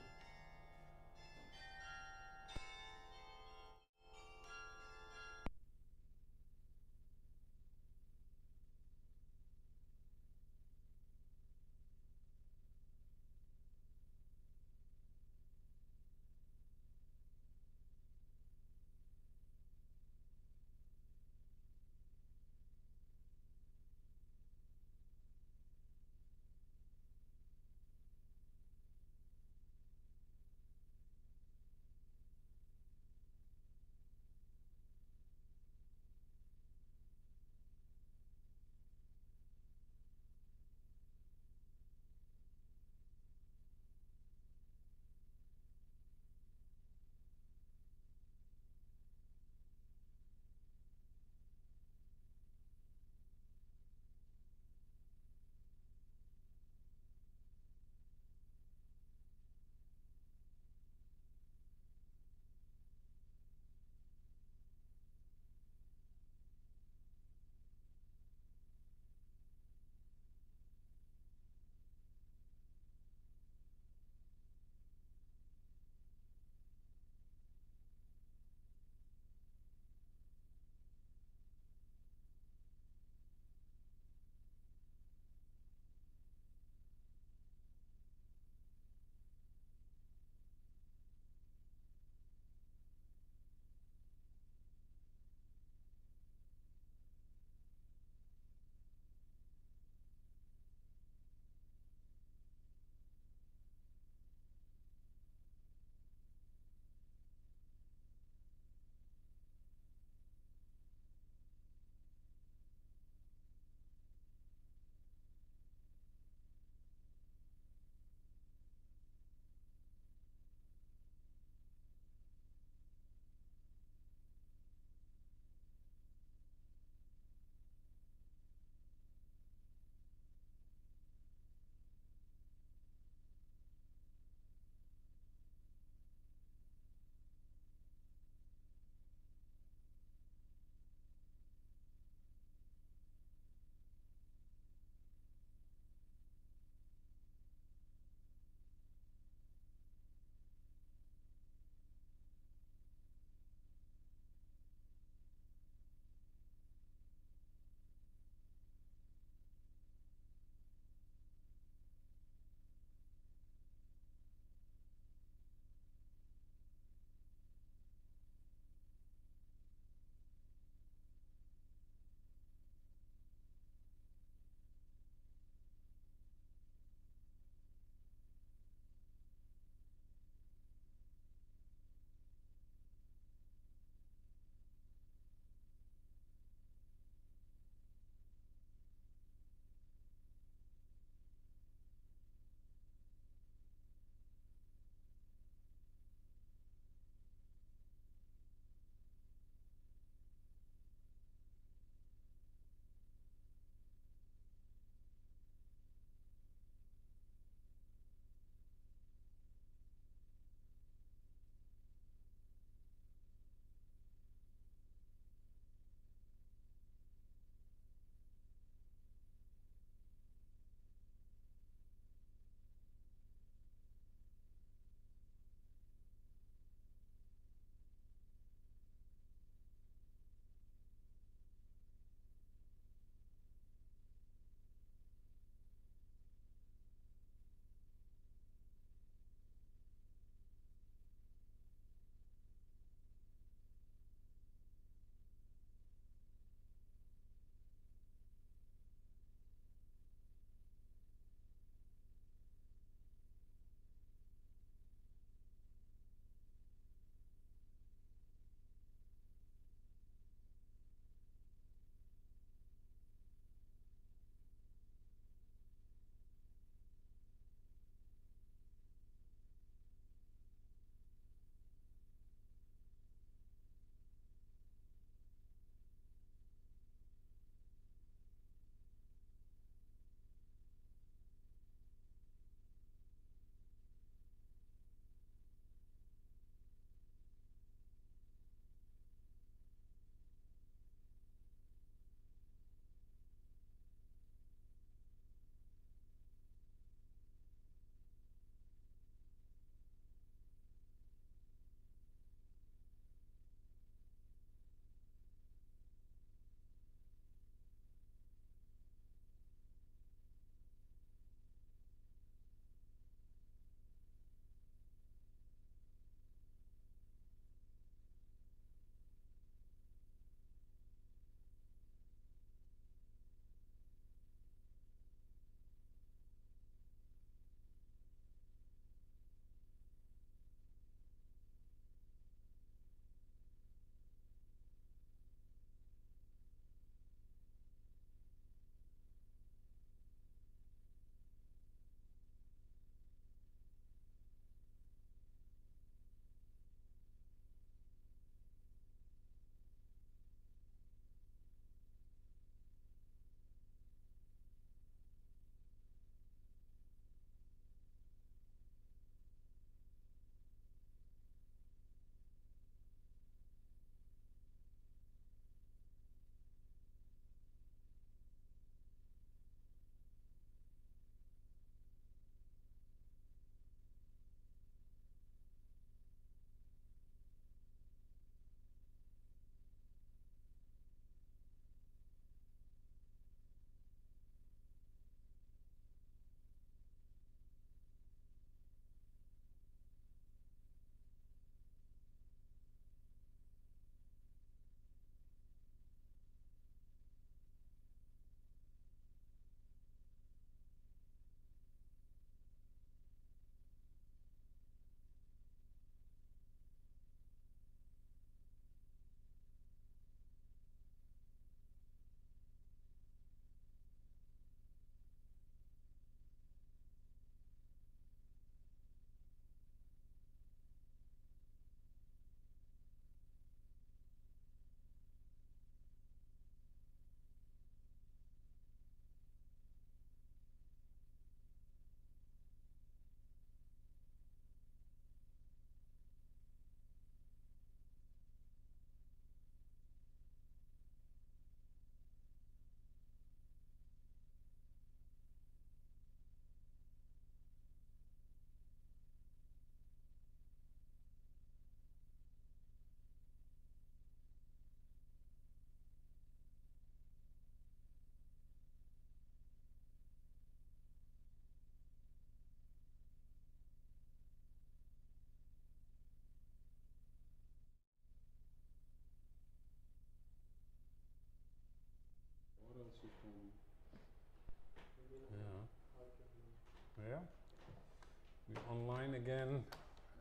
fine again.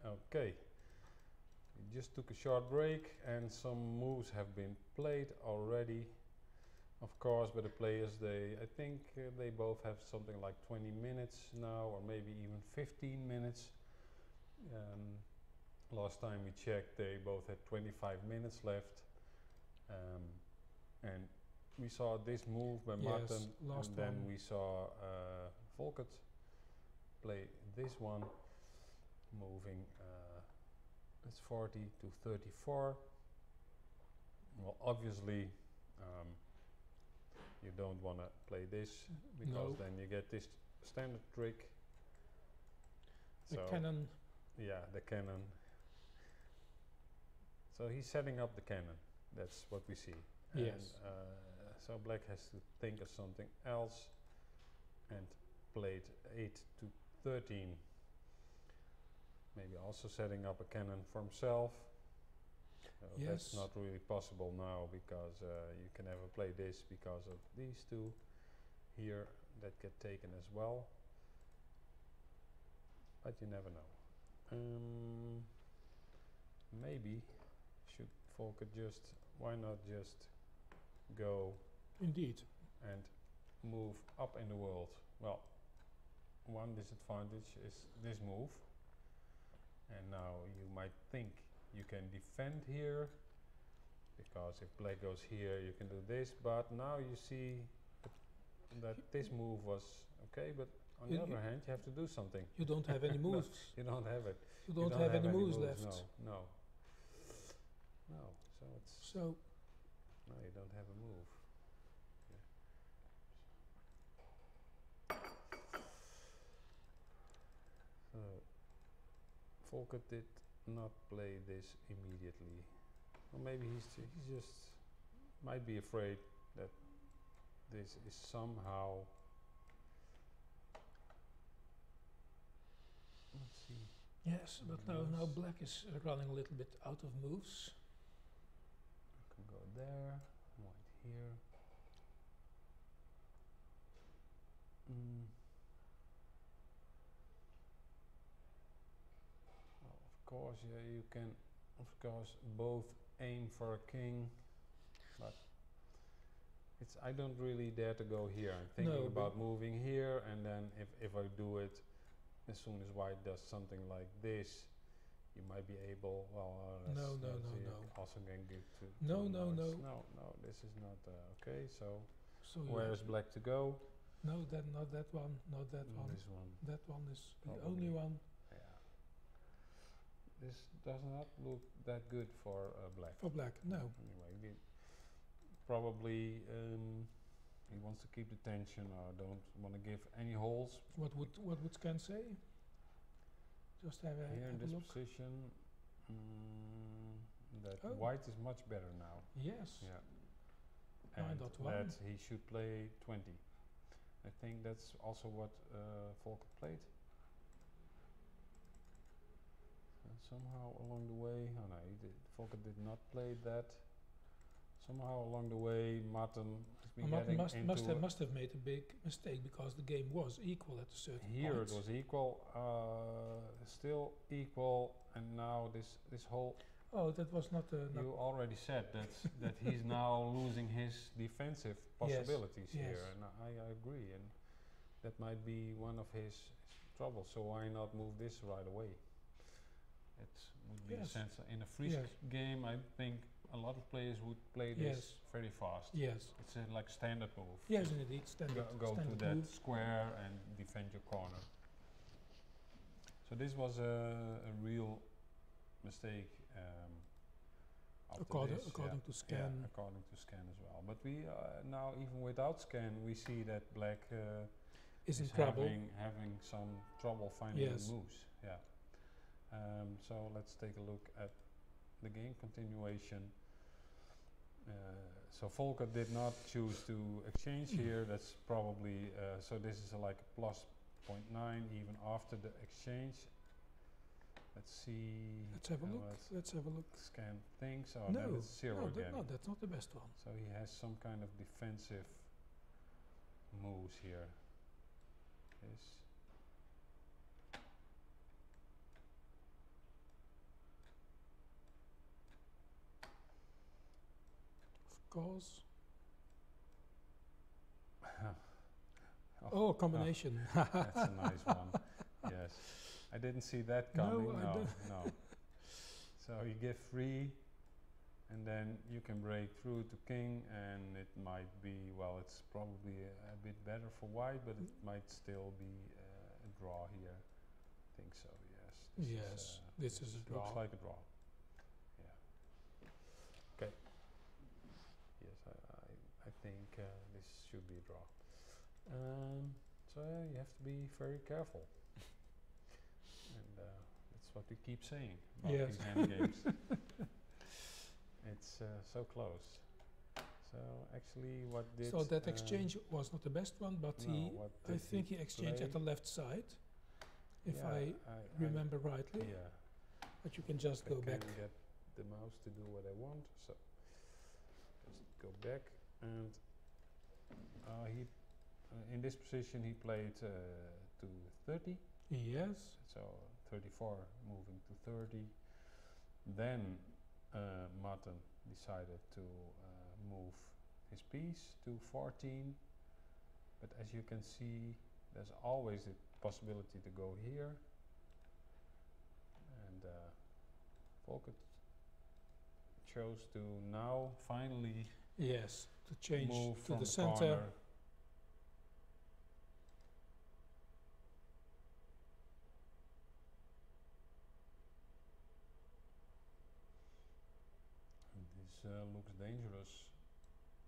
Okay. We just took a short break and some moves have been played already. Of course, but the players, I think they both have something like 20 minutes now, or maybe even 15 minutes. Last time we checked, they both had 25 minutes left. And we saw this move by Martin, and then we saw Volkert play this one, moving it's 40 to 34. Well, obviously, you don't want to play this because then you get this standard trick. The cannon. Yeah, the cannon. So he's setting up the cannon. That's what we see. Yes. And so black has to think of something else and played 8 to 13. Maybe also setting up a cannon for himself. Yes. That's not really possible now because you can never play this because of these two here that get taken as well. But you never know. Maybe should Volker why not just go Indeed. and move up in the world? Well, one disadvantage is this move. And now you might think you can defend here, because if black goes here you can do this, but now you see that this move was okay, but on the other hand you have to do something. You don't have any moves. You don't have it. You don't have any moves left. No. So it's... So... No, you don't have a move. So Volker did not play this immediately. Or maybe he just might be afraid that this is somehow... Let's see. Yes, but now black is running a little bit out of moves. I can go there, white here. Well, of course, yeah, you can, of course, both aim for a king, but I don't really dare to go here. I'm thinking about moving here, and then if I do it, as soon as white does something like this, you might be able, no. Also can give to... No, this is not, okay, so where is black to go? No, not that one, not that one. This one. That one is the only one. Yeah. This does not look that good for black. For black, no. Anyway, probably he wants to keep the tension or don't want to give any holes. What would Scan say? Just have a here in this look. position, that white is much better now. Yes. Yeah. And 9.1. that he should play 20. I think that's also what Volker played. And somehow along the way, oh no, Volker did not play that. Somehow along the way, Martin has been getting must have made a big mistake because the game was equal at a certain point. Here it was equal, still equal, and now this whole... Oh, that was not a... You already said that he's now losing his defensive possibilities here, and I agree, and that might be one of his troubles, so why not move this right away? It would be a sense, in a Frisian game, I think a lot of players would play this very fast. Yes. It's a like standard move. Yes, indeed, standard. Go standard to that move. square and defend your corner. So this was a real mistake. According to Scan. Yeah, according to Scan as well. But we now, even without Scan, we see that black is in trouble. Having some trouble finding moves. Yeah. So let's take a look at the game continuation. So Volker did not choose to exchange here. That's probably so. This is like a plus 0.9 even after the exchange. Let's see. Let's have a look. Let's have a look. Scan things. Oh, no, it's 0 again. No, that's not the best one. So he has some kind of defensive moves here. Yes. cause. Oh, combination. That's a nice one. Yes, I didn't see that coming. I No, don't. no. So you give free, and then you can break through to king, and it might be, well, it's probably a bit better for white, but it might still be a draw here. I think so. Yes. Yes, this is a draw. Looks like a draw. Yeah. Okay. Yes, I think this should be a draw. So yeah, you have to be very careful, and that's what we keep saying about Yes. these hand games. It's so close. So actually, what did So that exchange was not the best one, but what I did think he exchanged at the play? left side, if Yeah, I remember rightly. Yeah. But you can just I go can back. get the mouse to do what I want. So just go back, and he in this position he played to 30. Yes. So 34 moving to 30. Then Martin decided to move his piece to 14. But as you can see, there's always the possibility to go here. And Volkert chose to now finally Yes, to change move to from the the center. corner. This looks dangerous.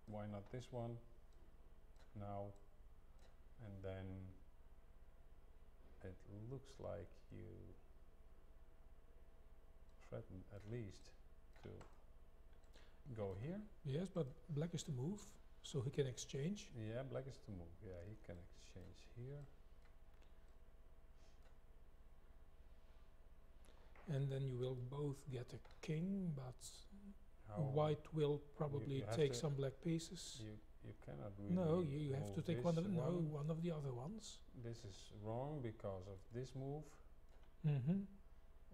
Why not this one now? And then it looks like you threaten at least to go here. Yes, but black is to move, so he can exchange. Yeah, black is to move. Yeah, he can exchange here. And then you will both get a king, but How white will probably you have take to- some black pieces. you cannot really No, you have to move take one this of one of the other ones. This is wrong because of this move, Mm-hmm.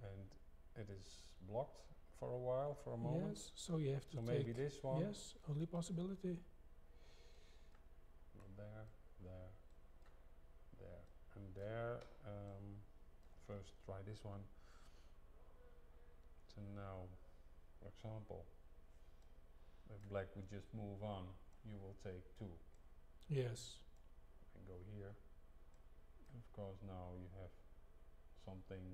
and it is blocked for a while, for a moment. Yes, so you have to So take. maybe this one. Yes, only possibility. There, and there. First try this one. So now, for example, if black would just move on, you will take 2 Yes. and go here. Of course, now you have something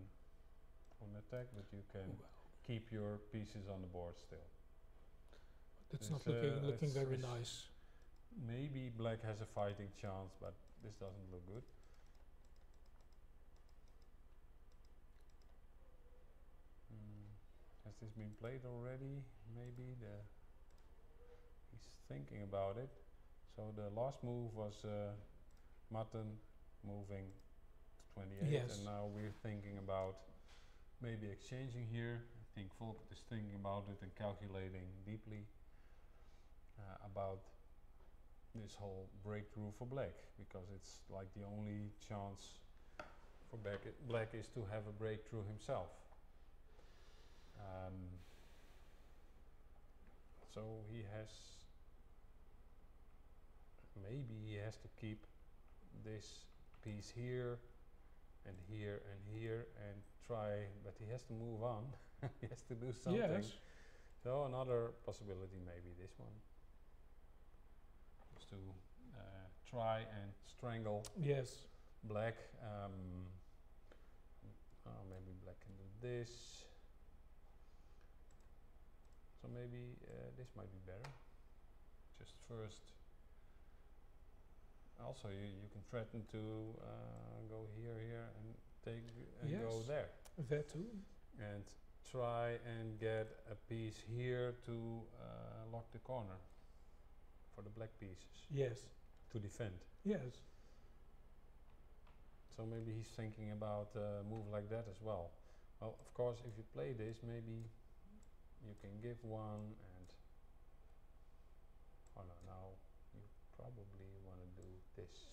on attack, but you can Well, keep your pieces on the board still. that's It's, not looking it's- very it's nice. Maybe black has a fighting chance, but this doesn't look good. Has this been played already? Maybe he's thinking about it. So the last move was Martin moving to 28, Yes. and now we're thinking about maybe exchanging here. I think Volkert is thinking about it and calculating deeply about this whole breakthrough for black, because it's like the only chance for black is to have a breakthrough himself. So maybe he has to keep this piece here and here and here and try, but he has to move on. He has to do something. Yes. So another possibility, maybe this one, is to try and strangle Yes. black. Maybe black can do this. So maybe this might be better. Just first. Also, you can threaten to go here, and take and go Yes. there, That too. and try and get a piece here to lock the corner for the black pieces Yes. to defend. Yes. So maybe he's thinking about a move like that as well. Well, of course, if you play this, maybe you can give one and... Oh no, now you probably want to do this.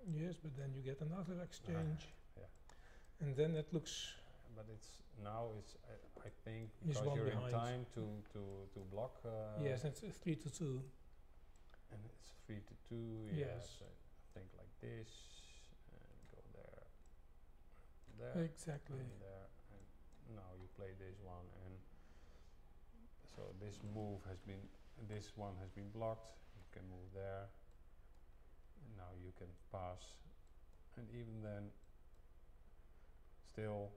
Yes, but then you get another exchange. Yeah. And then it looks but it's now it's I think He's because one you're in behind. time to block. Yes, it's 3-2. And it's 3-2. Yes. I think like this and go there, Exactly. and there, and now you play this one, and so this move has been, this one has been blocked. You can move there, and now you can pass, and even then, still,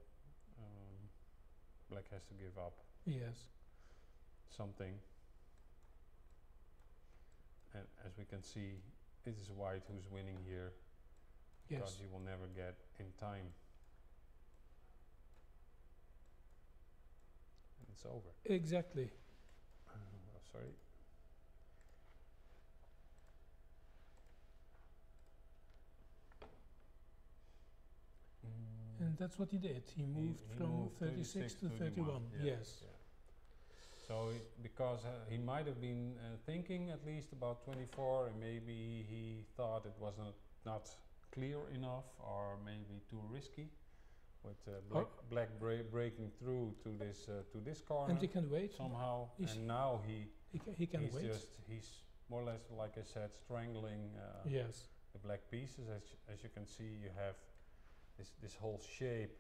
black has to give up Yes. something. And as we can see, it is white who's winning here, because Yes. he will never get in time. And it's over. Exactly. Oh, sorry. And that's what he did. He moved he from moved 36 to 31. yeah, Yes. yeah. So because he might have been thinking at least about 24, and maybe he thought it was not clear enough, or maybe too risky, with black breaking through to this corner. And he can wait. Somehow, He's- and now He can he's wait. he's more or less, like I said, strangling Yes. the black pieces. As you can see, you have this whole shape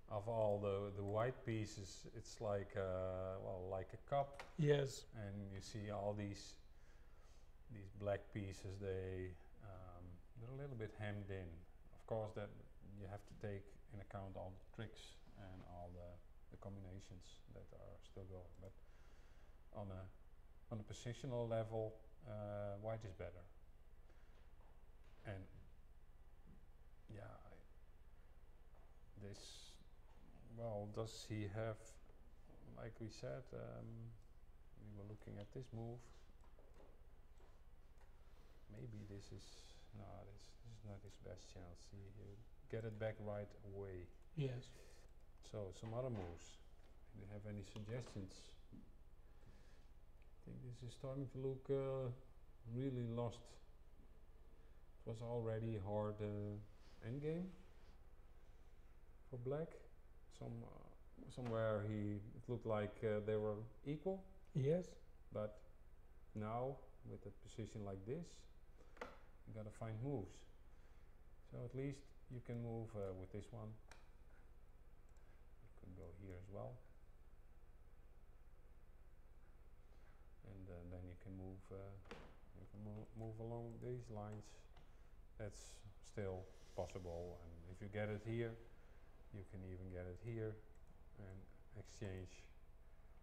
of all the white pieces. It's like well, like a cup, Yes. and you see all these black pieces. They're a little bit hemmed in. Of course, that you have to take in account all the tricks and all the combinations that are still going. But on a positional level, white is better. And yeah, this, well, does he have, like we said, we were looking at this move. Maybe this is not his best chance. He get it back right away. Yes. So some other moves. Do you have any suggestions? I think this is starting to look really lost. It was already a hard endgame for black. Somewhere it looked like they were equal, Yes. but now with a position like this, you gotta find moves. So at least you can move with this one. You could go here as well, and then you can move. Move along these lines. That's still possible, and if you get it here, you can even get it here and exchange.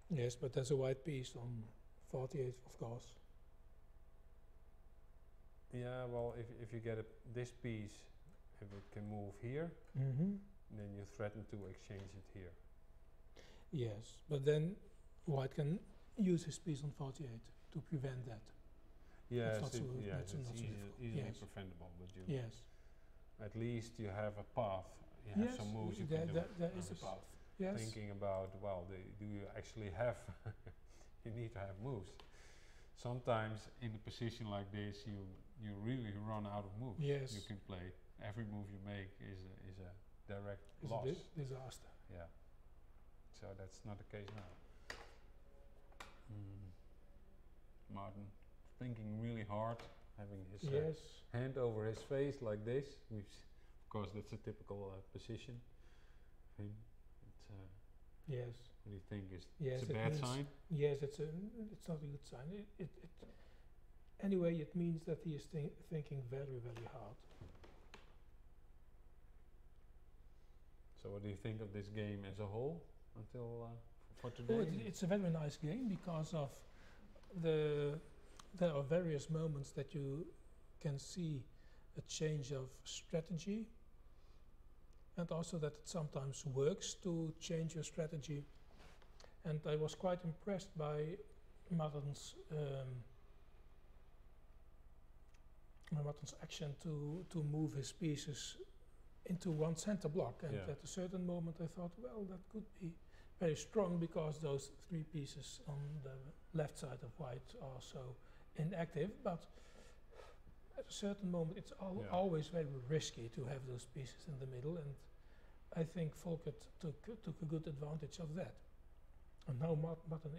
Yes, but there's a white piece on 48, of course. Yeah, well, if you get this piece, if it can move here, Mm-hmm. then you threaten to exchange it here. Yes, but then white can use his piece on 48 to prevent that. Yes, not so- yes, that's it's not so difficult. easily Yes. preventable, but you Yes. at least you have a path. You have Yes, some moves you there, can do. there I is a was path. Yes. Thinking about, well, do you actually have? You need to have moves. Sometimes in a position like this, you really run out of moves. Yes. You can play. Every move you make is a direct It's loss. a disaster. Yeah. So that's not the case now. Martin thinking really hard, having his Yes. hand over his face like this. Of course, that's a typical position. Him. It's, Yes. what do you think? Yes, It's a it bad means- sign? Yes, it's not a good sign. Anyway, it means that he is thinking very, very hard. So what do you think of this game as a whole until for Oh, today? it's a very nice game because of there are various moments that you can see a change of strategy, and also that it sometimes works to change your strategy. And I was quite impressed by Martin's action to move his pieces into one center block. And Yeah. at a certain moment I thought, well, that could be very strong because those three pieces on the left side of white are so inactive. But at a certain moment it's Yeah. always very risky to have those pieces in the middle. And I think Volkert took a good advantage of that. And now Martin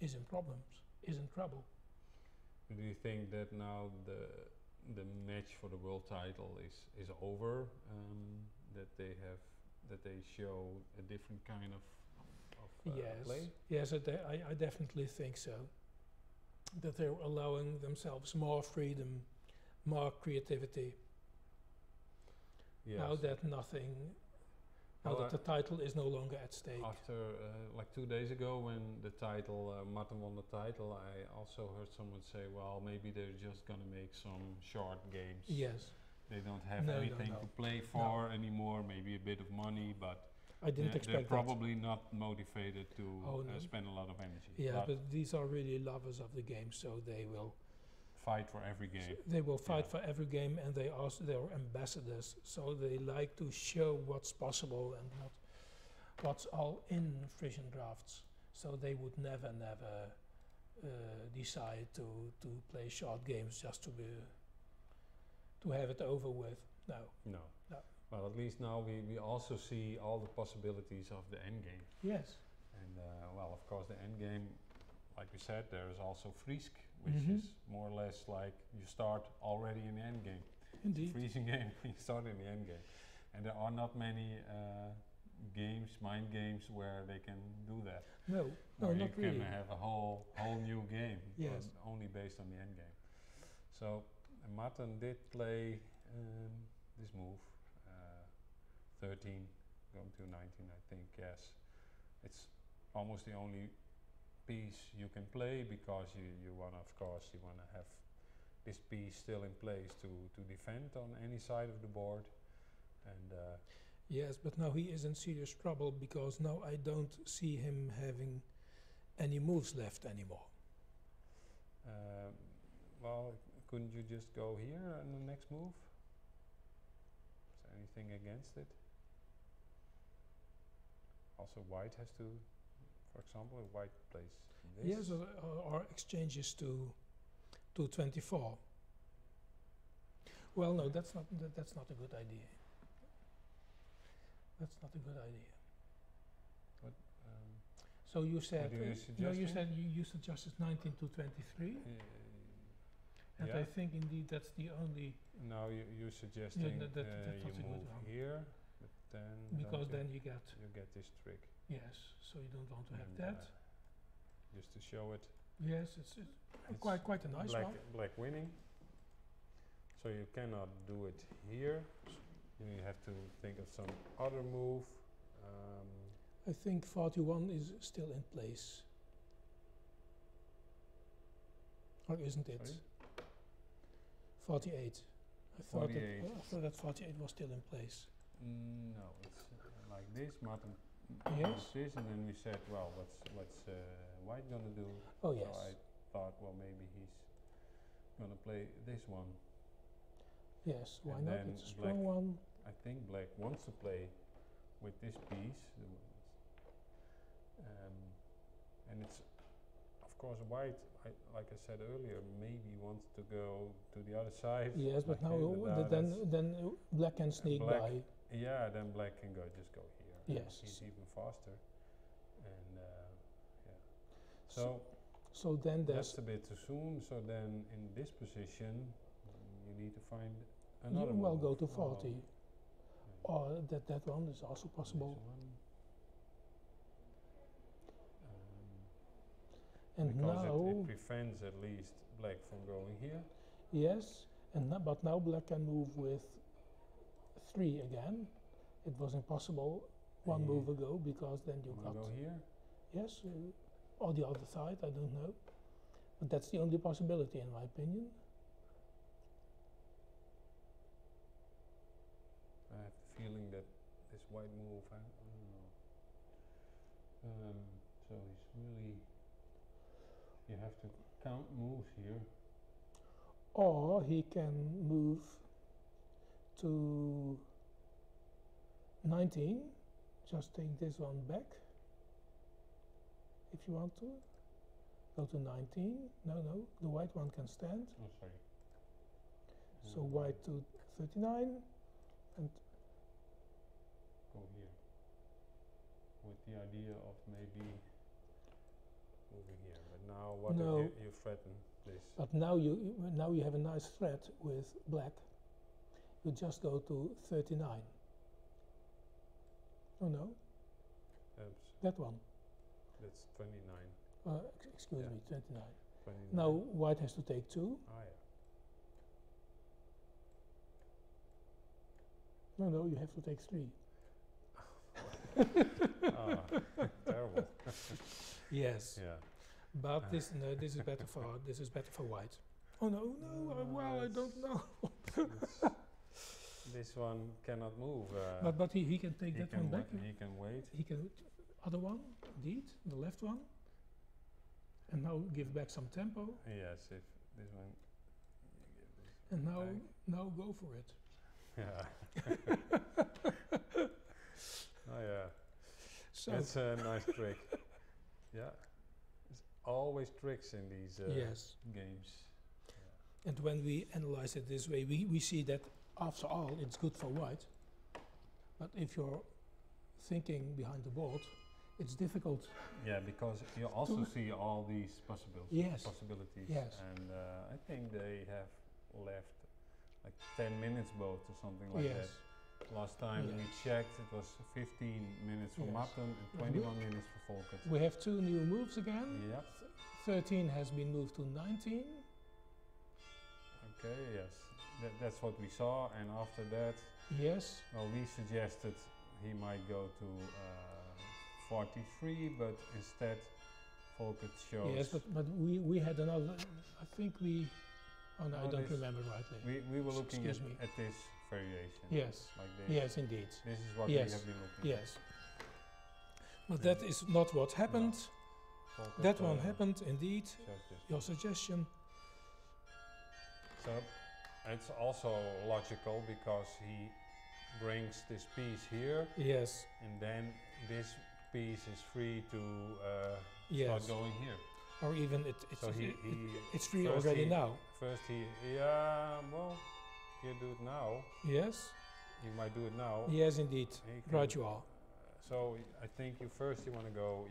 is in problems, is in trouble. Do you think that now the match for the world title is over? That they show a different kind of play? Yes, I definitely think so. That they're allowing themselves more freedom, more creativity. Yes. Now that the title is no longer at stake. After like 2 days ago, when the title Martin won the title, I also heard someone say, "Well, maybe they're just gonna make some short games. Yes. They don't have anything to play for anymore. Maybe a bit of money, but I didn't expect they're that. probably not motivated to spend a lot of energy. Yeah, but these are really lovers of the game, so they will fight for every game. They will fight for every game, and they're ambassadors, so they like to show what's possible and what's all in Frisian Draughts. So they would never decide to play short games just to have it over with. No. Well, at least now we also see all the possibilities of the end game. Yes. And well, of course, the end game, like we said, there is also Frisk, which is more or less like you start already in the end game. Indeed. It's a Frisian game, you start in the end game. And there are not many mind games, where they can do that. No, where not you really. can have a whole new game, Yes. only based on the end game. So Martin did play this move, 13 going to 19, I think. Yes, it's almost the only piece you can play, because you want to have this piece still in place to defend on any side of the board. And yes, but now he is in serious trouble, because now I don't see him having any moves left anymore. well, couldn't you just go here in the next move? Is there anything against it? Also, white has to, for example, if white plays this. Yes, or exchanges to 24. Well, no, that's not a good idea. That's not a good idea. What, So you said what are you suggesting? you suggested 19 to 23, and yeah. I think indeed that's the only, Now you're suggesting that's you not a good move one. here, but then because don't then you get you get this trick. yes. So you don't want to have And, that. just to show it. Yes, it's quite a nice one. Black winning. So you cannot do it here. You have to think of some other move. I think 41 is still in place. Or isn't it? Sorry? 48. I thought 48. that 48 was still in place. No, it's like this. Martin Yes. did this, and then we said, well, what's white gonna do? Oh So yes. I thought, well, maybe he's gonna play this one. Yes, why And not? then It's a strong black- one. I think black wants to play with this piece, and it's of course white. Like I said earlier, maybe wants to go to the other side. Yes, but like now here, but then black can sneak black by. Yeah, then black can just go here. and Yes. he's even faster, and yeah. So So then there's that's a bit too soon. So then in this position, you need to find another you well move. go to Well, 40, yeah. or that one is also possible. This one. And Because now it prevents at least black from going here. yes, but now black can move with 3 again. It was impossible one Mhm. move ago, because then you Wanna got go here? yes, or the other side. I don't know, but that's the only possibility in my opinion. I have the feeling that this white move, I don't know. So he's really. You have to count moves here. Or he can move to 19, just take this one back, if you want to. Go to 19, no, the white one can stand. Oh, sorry. So white to 39, and Go here. the idea of maybe moving here. But now what No. if you threaten this? But now you have a nice thread with black. You just go to 39. Oh no, Oops, that one. that's 29. Excuse Yeah. me, 29. 29. Now white has to take 2. Ah, yeah. No, no, you have to take 3. Terrible. Yes, Yeah. but this is better for white. Oh no, no, well I don't know. This one cannot move. But he can take that one back. He can wait. He can other one, indeed, the left one, and now give back some tempo. Yes, if this one. You give this And back. now go for it. Yeah. Oh yeah. So That's a nice trick. Yeah. There's always tricks in these yes, games. and when we analyze it this way, we see that after all it's good for white. But if you're thinking behind the board, it's difficult. Yeah, because you also see all these Yes. possibilities. Yes. And I think they have left like 10 minutes both or something like Yes. that. Last time Yeah. we checked, it was 15 minutes for Yes. Matten and But 21 minutes for Volkert. We have 2 new moves again. Yep. 13 has been moved to 19. Okay, yes. That's what we saw. And after that, Yes. well, we suggested he might go to 43, but instead Volkert chose. Yes, but we had another. I think we. Oh no, I Oh, don't this- remember rightly. we were looking Excuse me. at this variation. Yes. Like this. Yes, indeed. This is what Yes. we have been looking Yes. But that is not what happened. Volkert, That one happened indeed. chose this. Your suggestion. So it's also logical because he brings this piece here, Yes. and then this piece is free to Yes. start going here. Or even So it's free first already he- now. First well, if you do it now, Yes. you might do it now. Yes, indeed. He can- Gradual. So I think you want to go.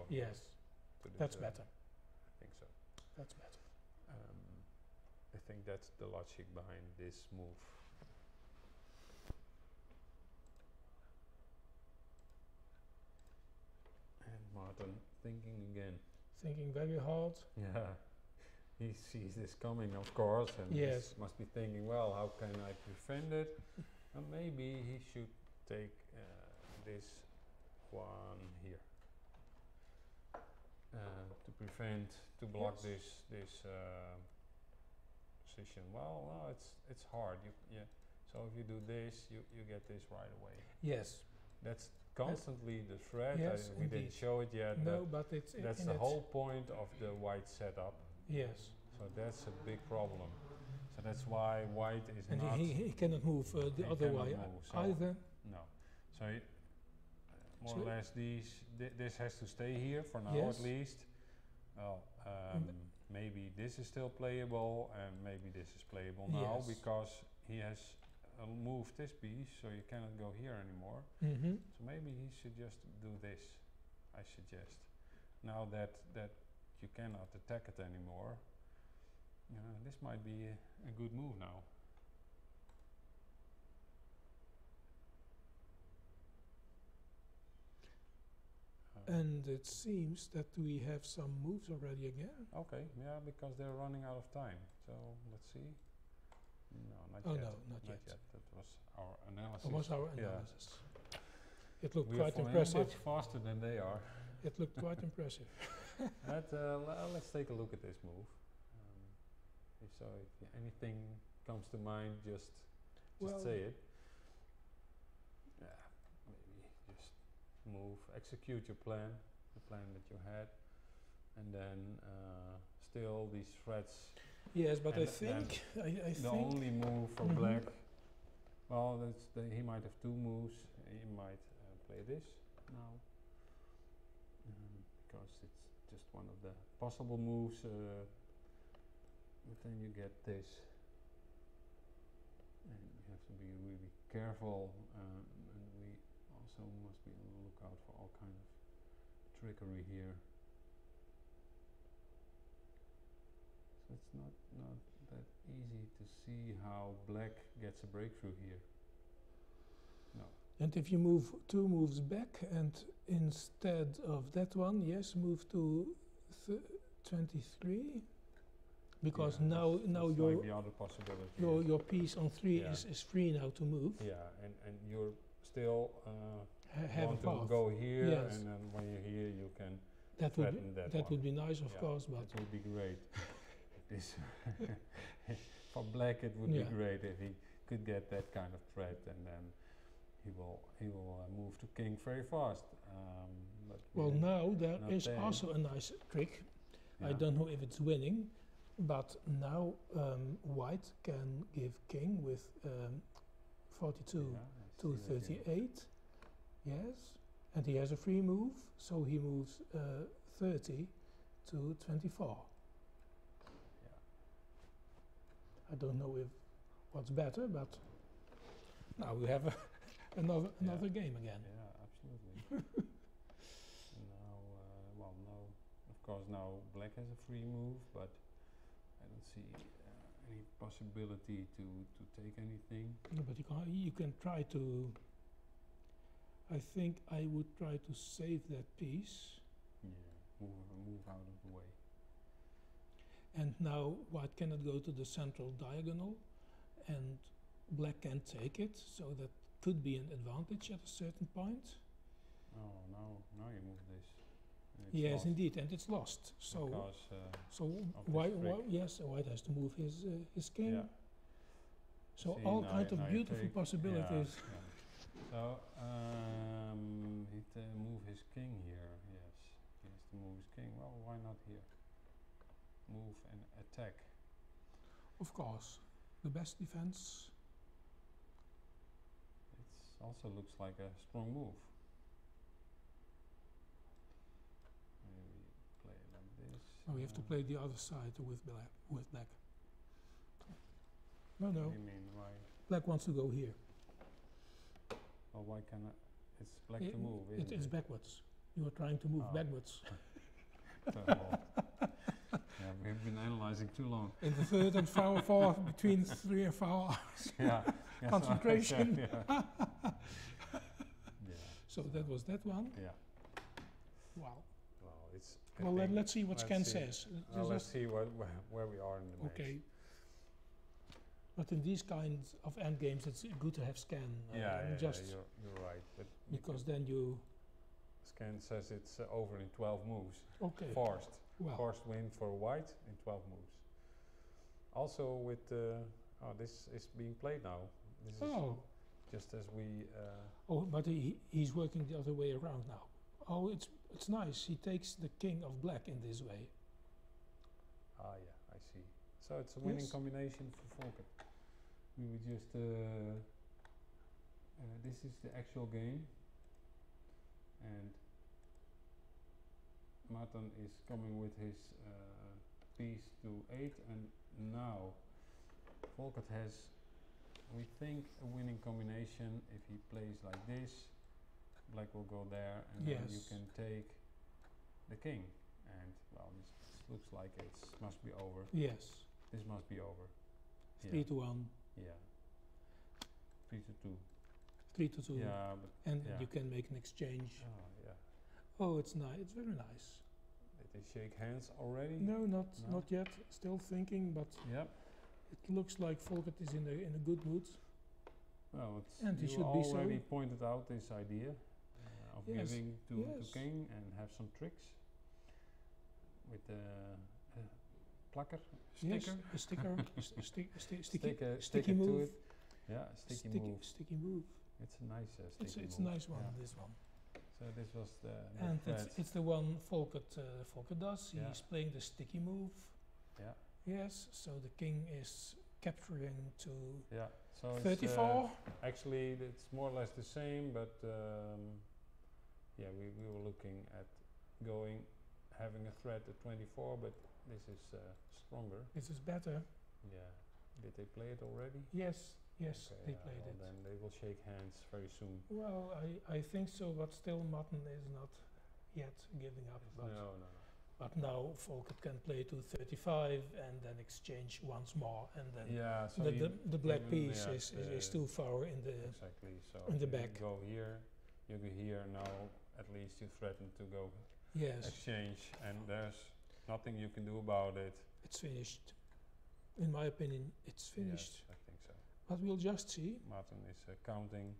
Yes. to this, That's better. I think so. That's better. I think that's the logic behind this move. And Martin thinking again. Thinking very hard. Yeah, he sees this coming, of course, and Yes. must be thinking, well, how can I prevent it? And maybe he should take this one here to block Yes. this position. Well, no, it's hard. So if you do this, you get this right away. Yes. That's constantly the threat. Yes, We didn't indeed. show it yet. No, but it's That's in the it. whole point of the white setup. Yes. So that's a big problem. So that's why white is And not. he cannot move the He other cannot way move, so either. No. So more So or less this has to stay here for now Yes. at least. Well, maybe this is still playable and maybe this is playable now Yes. because he has moved this piece, so you cannot go here anymore. Mm-hmm. So maybe he should just do this, I suggest. Now that you cannot attack it anymore, this might be a good move now. And it seems that we have some moves already again. Okay, yeah, because they're running out of time. So let's see. No, not Oh yet. no, not yet. That was our analysis. That was our Yeah. analysis. It looked We quite are impressive. much faster than they are. It looked quite impressive. Let's take a look at this move. If anything comes to mind, just Well, say it. Yeah, maybe just move, execute your plan, the plan that you had, and then still these threats. Yes, but And I then think The only move for Mhm. black. Well, he might have 2 moves. He might play this now because it's just one of the possible moves. But then you get this, and you have to be really careful. And we also must be on the lookout for all kind of trickery here. So it's not that easy to see how black gets a breakthrough here. No. And if you move 2 moves back and instead of that one, yes, move to 23, because Yeah, now that's your like the other possibility. your piece on 3 Yeah. is free now to move. Yeah, and you're still Have want a to path. go here, Yes. and then when you're here, you can That would threaten that that one. would be nice, of Yeah, course, but that would be great. This for black, it would Yeah. be great if he could get that kind of threat, and then he will move to king very fast. But well, we're now there not is there. also a nice trick. I Yeah. don't know if it's winning, but now white can give king with 42 Yeah, I to see that here. 38. Yes, and he has a free move, so he moves 30 to 24. Yeah. I don't know if what's better, but now we have another game again. Yeah, absolutely. Now, well, no, of course now black has a free move, but I don't see any possibility to take anything. No, but you can try to. I think I would try to save that piece, Yeah, move out of the way. and now white cannot go to the central diagonal, and black can take it, so that could be an advantage at a certain point. Oh, now you move this. and it's Yes, lost indeed, and it's lost. So because, so of this white, trick. yes, white has to move his king. yeah. So See, all now kinds you- of now you beautiful take- possibilities. Yeah, yeah. So he'd move his king here. Yes, he has to move his king. Well, why not here? Move and attack. Of course, the best defense. It also looks like a strong move. Maybe play it like this. Oh, you have to play the other side with black. No, What no. do you mean? Why? Black wants to go here. Well, why can I? It's black to move, It's isn't it? backwards. You are trying to move Oh. backwards. Yeah, we've been analyzing too long. In the third and fourth, between 3 and 4 hours. Yeah. yeah, Concentration. yeah. Yeah. So that was that one. Yeah. Wow. Well, it's. I Well, think let's see what let's Scan see. says. Let's see where we are in the match. Okay. But in these kinds of end games, it's good to have Scan. Just you're right. But because then you. Scan says it's over in 12 moves. Okay. Forced. Well. Forced win for white in 12 moves. Also with this is being played now. This is Oh. just as we. Oh, but he's working the other way around now. Oh, it's nice. He takes the king of black in this way. Yeah, I see. So it's a winning Yes. combination for Volker. We would just. This is the actual game, and Martin is coming with his piece to 8, and now Volker has, we think, a winning combination. If he plays like this, black will go there, and then you Yes. can take the king. And well, this looks like it must be over. Yes. This must be over. 3 to 1, Yeah. 3 to 2. 3 to 2. Yeah, but And yeah. you can make an exchange. yeah. Oh, it's nice. It's very nice. Did they shake hands already? No, No? not yet. Still thinking, but Yep. it looks like Volkert is in a good mood. Well, it's And he you should be so. already pointed out this idea of Yes, giving to yes. king and have some tricks with the plakker Yes, sticker. a sticker, sticky Stick it to move. it. Yeah, a sticky move. Sticky move. It's a nice sticky It's a move. nice one. Yeah. This one. So this was the And threat. it's the one Volkert does. Yeah. He's playing the sticky move. Yeah. Yes, so the king is capturing to Yeah. So it's 34. actually it's more or less the same, but yeah, we were looking at having a threat at 24, but this is stronger. This is better. Yeah. Did they play it already? Yes, they Okay, played well it. then they will shake hands very soon. Well, I think so, but still Martin is not yet giving up. No, no, no. But now Volkert can play to 35 and then exchange once more, and then Yeah, so the black even, piece yeah, is too far in the exactly. So in the you back. go here, you go here. Now at least you threaten to go yes. exchange, and there's nothing you can do about it. It's finished. In my opinion, it's finished. Yes, I think so. But we'll just see. Martin is counting.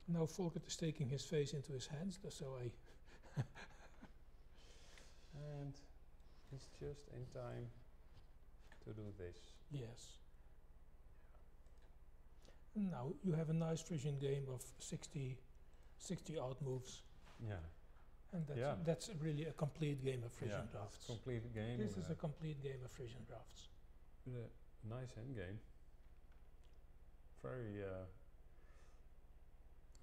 Now Volkert is taking his face into his hands, so I. And he's just in time to do this. Yes. Now you have a nice Frisian game of 60 odd moves, Yeah. and that's really a complete game of Frisian Draughts. Complete game. This is a complete game of Frisian Draughts. With a nice end game. Very.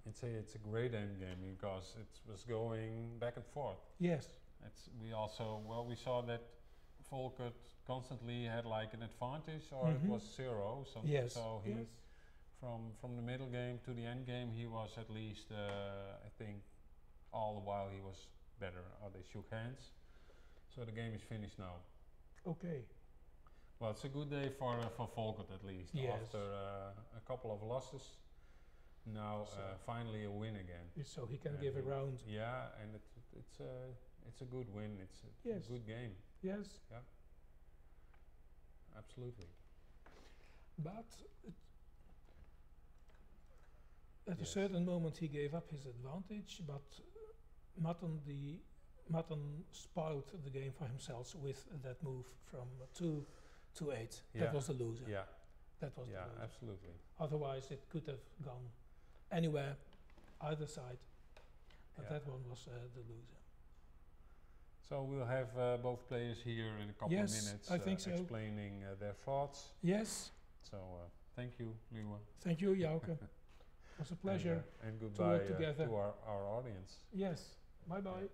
I'd say it's a great end game because it was going back and forth. Yes. We saw that Volkert constantly had like an advantage, or it was 0. So Yes. so he Yes. from the middle game to the end game, he was at least I think all the while he was better. Or they shook hands. So the game is finished now. Okay. Well, it's a good day for Volkert at least. Yes. After a couple of losses, now So finally a win again. So he can And give a he- round. Yeah, and it's a good win. It's a Yes. good game. Yes. Absolutely. But at a Yes. certain moment he gave up his advantage, but Matten spoiled the game for himself with that move from 2 to 8. Yeah. That was the loser. Yeah. That was Yeah. the loser. Absolutely. Otherwise it could have gone anywhere, either side. But Yeah. that one was the loser. So we'll have both players here in a couple Yes, of minutes I think so. explaining their thoughts. Yes. So thank you, Liwa. Thank you, Jouke. It was a pleasure. And work goodbye together. to our audience. Yes. Bye bye.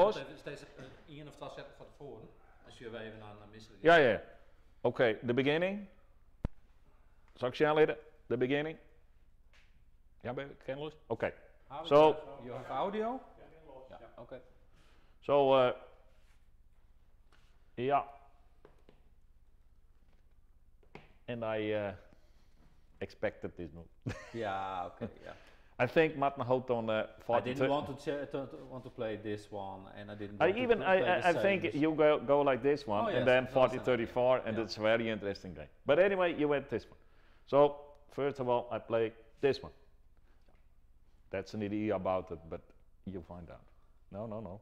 was? Even steeds één of twee zetten van tevoren. Als je weer even aan misselijk. Ja, ja. Oké, the beginning. Zal ik snel leren? The beginning. Ja, ben je kennis? Oké. So, You have audio? Ja, oké. so, yeah. And I expected this move. Ja, oké. Ja. I think Martin houdt on I 40. didn't want to play this one, and I didn't. Want Even to play the I think same. you go like this one, Oh, yes, and then that's 40 awesome. 34, and Yeah. it's a very interesting game. But anyway, you went this one. So first of all, I play this one. That's an idea about it, but you find out. No.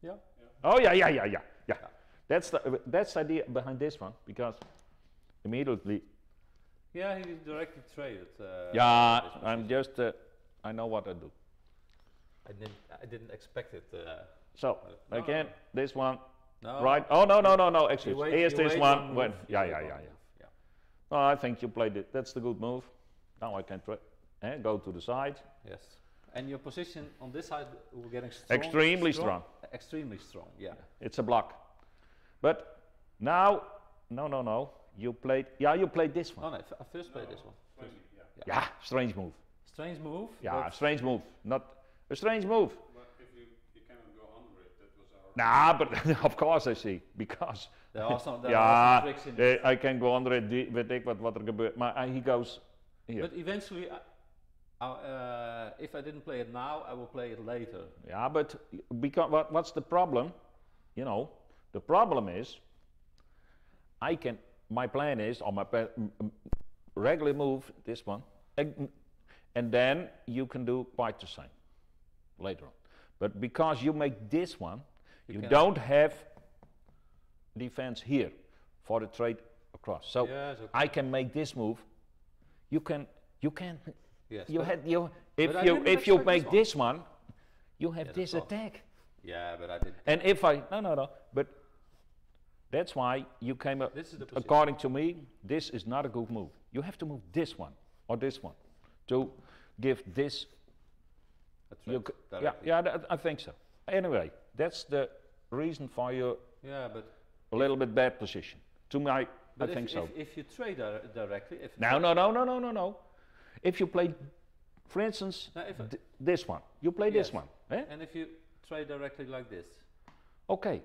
Yeah. Oh yeah. That's the idea behind this one, because immediately. Yeah, he directly traded. Yeah, this I'm position. just. I know what I do. I didn't expect it. So No, again, this one, no. right? Oh no. You Excuse. wait- Here's you this wait one. move, When? you Yeah. wait one move, yeah. Oh, I think you played it. That's the good move. Now I can go to the side. Yes. And your position on this side, we're getting strong. Extremely strong. Extremely strong. Yeah. It's a block. But now, no. You played. Yeah, you played this one. Oh no, I first played this one. Yeah, strange move. Strange move. Yeah, but strange move. Not a strange move. But if you cannot go under it, that was our... Nah, but of course I see, because there are some yeah, tricks in it. I can go under it, weet ik wat er gebeurt. Maar he goes here. But eventually, if I didn't play it now, I will play it later. Yeah, but because what's the problem? You know, the problem is my plan is on my regular move, this one, and then you can do quite the same later on. But because you make this one, you don't have defense here for the trade across. So Yes, okay. I can make this move. You can. Yes. You but- had you But I if didn't you expect make this this one, you have Yeah, this that's all. attack. Yeah, but I didn't. And if I no, but that's why you came up. This is the position. According to me, this is not a good move. You have to move this one or this one to give this. A You threat directly. I think so. Anyway, that's the reason for your Yeah, but a little bit bad position. To my, I but think so. if you trade directly, if No. If you play, for instance, No, if I- this one, you play this Yes. one. Eh? and if you trade directly like this, Okay.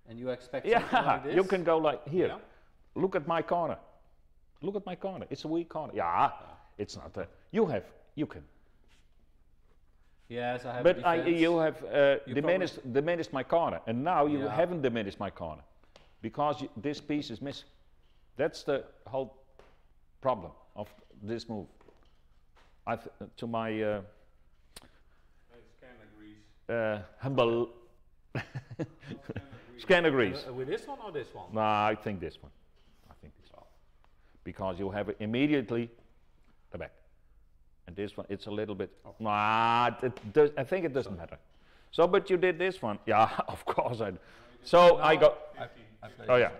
and you expect something Yeah, like this, you can go like here. Yeah. Look at my corner. Look at my corner. It's a weak corner. Yeah, it's not. You can. Yes, I have. But defense. you have You diminished my corner, and now you Yeah. haven't diminished my corner because this piece is missing. That's the whole problem of this move. To my It's kind of grease. humble scan agrees. With this one or this one? No, I think this one. Because you have it immediately the back. And this one, it's a little bit. Nah, I think it doesn't matter. So, but you did this one. Yeah, of course I. So I got. I played Oh this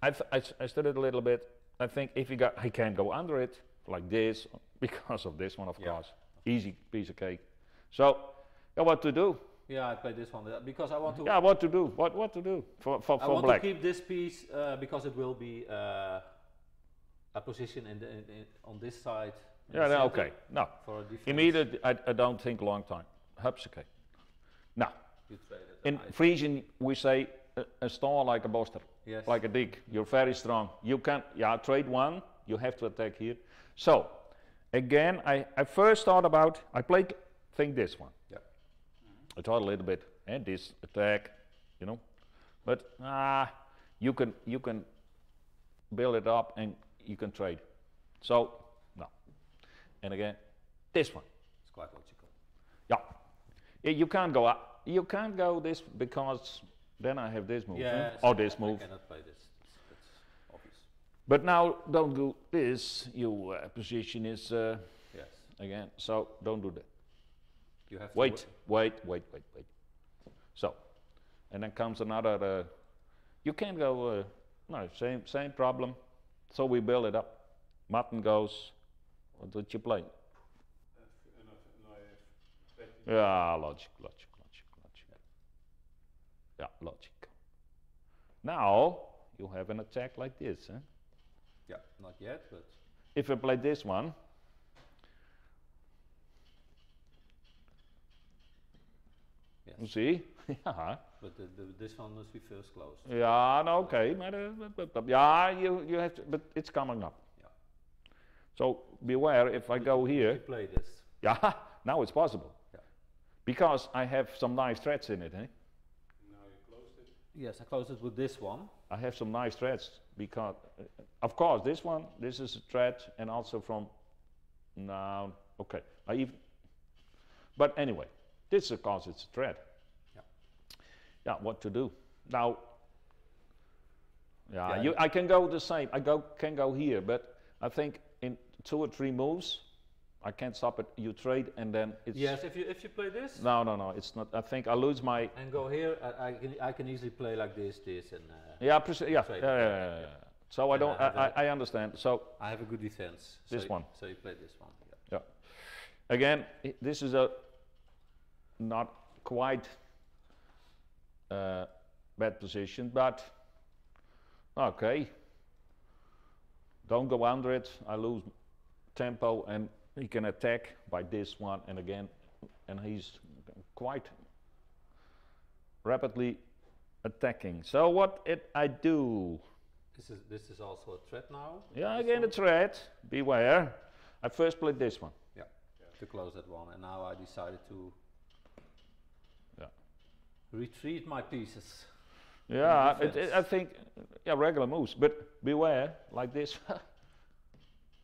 yeah. one. I studied a little bit. I think if you got, I can go under it like this because of this one, of Yeah. course. Easy piece of cake. So, yeah, what to do? Yeah, I played this one because I want to. Yeah, what to do? What to do for I want black? to keep this piece because it will be a position on this side. in Yeah, the no, center okay. No, For a defense. immediate. I don't think long time. Hupsakee. Now, You traded. in Frisian we say a star like a boster, Yes. like a dig. You're very strong. You can, trade one. You have to attack here. So, again, I first thought about. I played. Think this one. Yeah. I thought a little bit, and this attack, but you can build it up and you can trade. So no, and again, this one, It's quite logical. yeah, you can't go up. You can't go this because then I have this move Yeah. or this move. I cannot play this. It's obvious. But now don't do this. Your position is Yes. again. So don't do that. You have Wait, to. wait. So, and then comes another. You can't go. No, same problem. So we build it up. Martin goes. What did you play? Yeah, logic. Yeah, logic. Now you have an attack like this. Eh? Yeah, not yet, but If I play this one, yes. you see? Yeah. But this one must be first closed. Yeah, no, okay, but yeah, you have to, but it's coming up. Yeah. So beware if I go If here. you play this. Yeah, now it's possible. Yeah. Because I have some nice threads in it. Eh? Now you closed it. Yes, I closed it with this one. I have some nice threads because, of course, this one, this is a thread, and also from now. Okay, I even. But anyway, this is because it's a thread. Yeah. Yeah, what to do now? Yeah, Yeah, you, I can go the same. Can go here, but I think in 2 or 3 moves, I can't stop it. You trade, and then it's. Yes, if you play this. No, it's not. I think I lose my. And go here. I can easily play like this, and. Yeah, yeah. trade. So I And don't. I have I understand. So I have a good defense. This one. So you play this one. Yeah. yeah. Again, this is a not quite bad position, but okay. Don't go under it. I lose tempo, and he can attack by this one, and again, and he's quite rapidly attacking. So what I do? This is also a threat now. Yeah, this again one. a threat. Beware. I first played this one. Yeah. To close that one, and now I decided to. Yeah. Retreat my pieces. Yeah, defense. I think regular moves, but beware like this.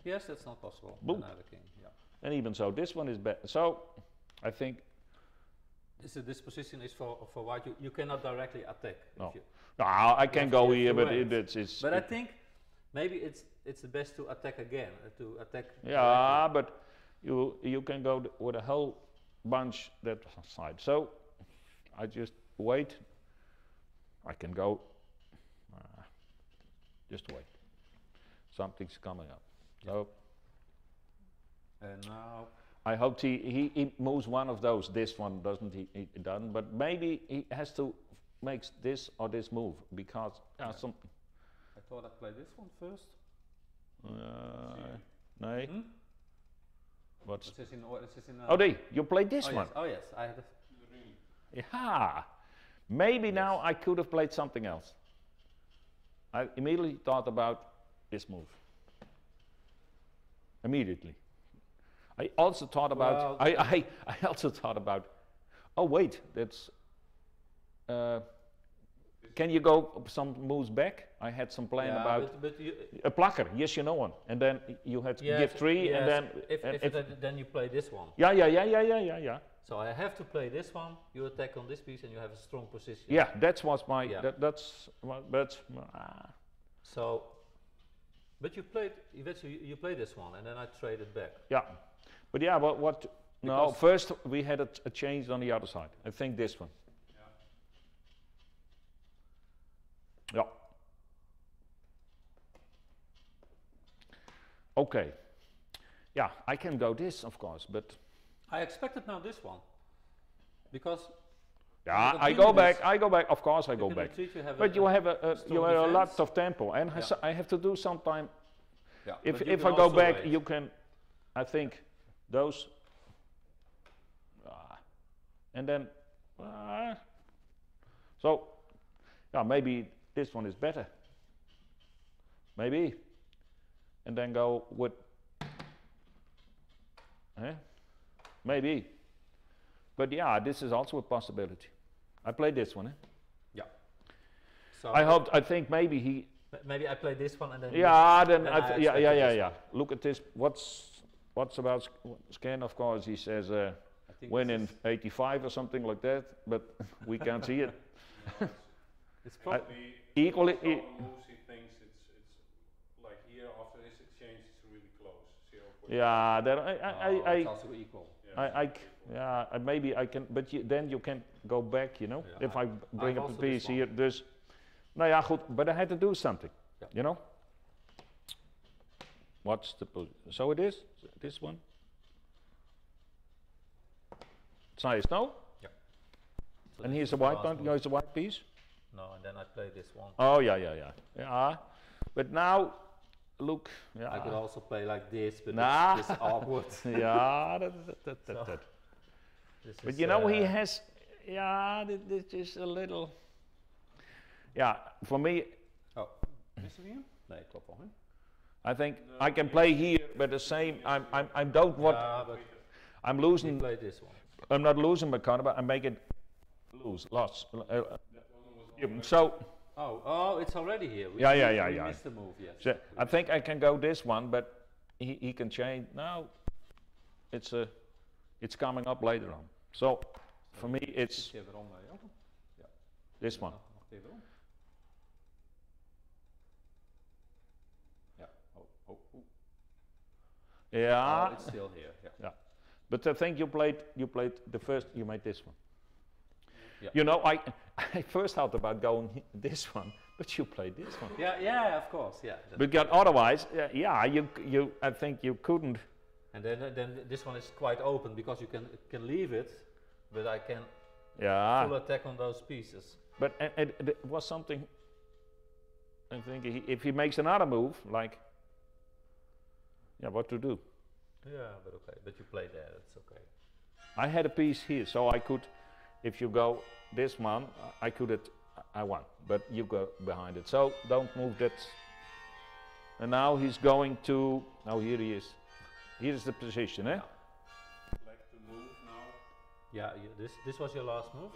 Yes, that's not possible. Boom. Another king. Yeah. And even so, this one is bad. So I think This position is for white. You cannot directly attack. No. If you, no, I can go here, but wait. it's. but I think maybe it's the best to attack again. To attack. Yeah, but you can go with a whole bunch that side. So I just wait. I can go. Just wait. Something's coming up. So And now. I hope he moves one of those. This one doesn't. He doesn't. But maybe he has to make this or this move because some. I thought I'd play this one first. No. Hmm? What's? It is in. Oh, you played this oh, one. Yes. Oh yes, I had. Yeah. Maybe now I could have played something else. I immediately thought about this move. Immediately. I also thought about. Well, I also thought about. Oh wait, that's. Can you go some moves back? I had some plan about But you, a plucker. Yes, you know one, and then you had to yes, give 3, yes, and then. then you play this one. Yeah. So I have to play this one. You attack on this piece, and you have a strong position. Yeah, that's was my. Yeah. That's. But. So, but you played. Eventually, you played this one, and then I traded back. Yeah, but yeah, what? No, Because first we had a change on the other side. I think this one. Yeah. Okay. Yeah, I can go this, of course, but I expected now this one, because yeah, you I continue go back. this. I go back. Of course, I you go can back. retreat, you have But you have strong a lot defense. of tempo, and Yeah. I have to do sometime. Yeah, If but you if can I go also back, wait. you can. I think those. And then. So, yeah, maybe this one is better. Maybe. And then go with. Maybe. But yeah, this is also a possibility. I played this one. Yeah. So I think maybe he. maybe I play this one and then. Yeah, then then I I yeah. expected this Look at this. What's about scan? Of course, he says I think win this in is- 85 or something like that, but we can't see it. It's probably. Equally, Some moves he thinks it's like here after this exchange it's really close. 0.5. yeah, that it's also equal. maybe I can, but then you can go back, you know. Yeah, If I bring I've up a also piece this one. here, dus, nou ja, goed, but I had to do something, Yeah. you know. What's the so it is this one. Size no? So And this here's is a the white last one. move. Here's a white piece. No, and then I play this one. Oh yeah, yeah, yeah, yeah. But now, look. Yeah. I could also play like this, but Nah. it's awkward. Yeah. So, this But is, you know he has. Yeah. This is a little. Yeah. For me, Oh, missen we hem? Nee, ik klopt wel, hè? I think I can play here, but the same. I don't want. Ja, but I'm you losing. play this one. I'm not losing my corner, but I make it lost. So Oh, it's already here. Yeah, we yeah. missed the move, yes. So I think I can go this one, but he can change. Now it's coming up later on. So for me it's Keer weer om, Jochen. this one. Nog een keer weer om. Ja. Oh. Yeah. Oh, it's still here. Yeah. But I think you played the first. You made this one. Yeah. You know, I first thought about going this one, but you played this one. Yeah, of course. Yeah. Because otherwise, you I think you couldn't. And then this one is quite open because you can leave it, but I can full attack on those pieces. But it was something. I think if he makes another move, like, what to do? Yeah, but okay. But you play there. That's okay. I had a piece here, so I could, if you go this one, I could. I won, but you go behind it. So don't move that. And now he's going to. Now here he is. Here's the position, eh? Yeah. Black to move now. Yeah. This was your last move,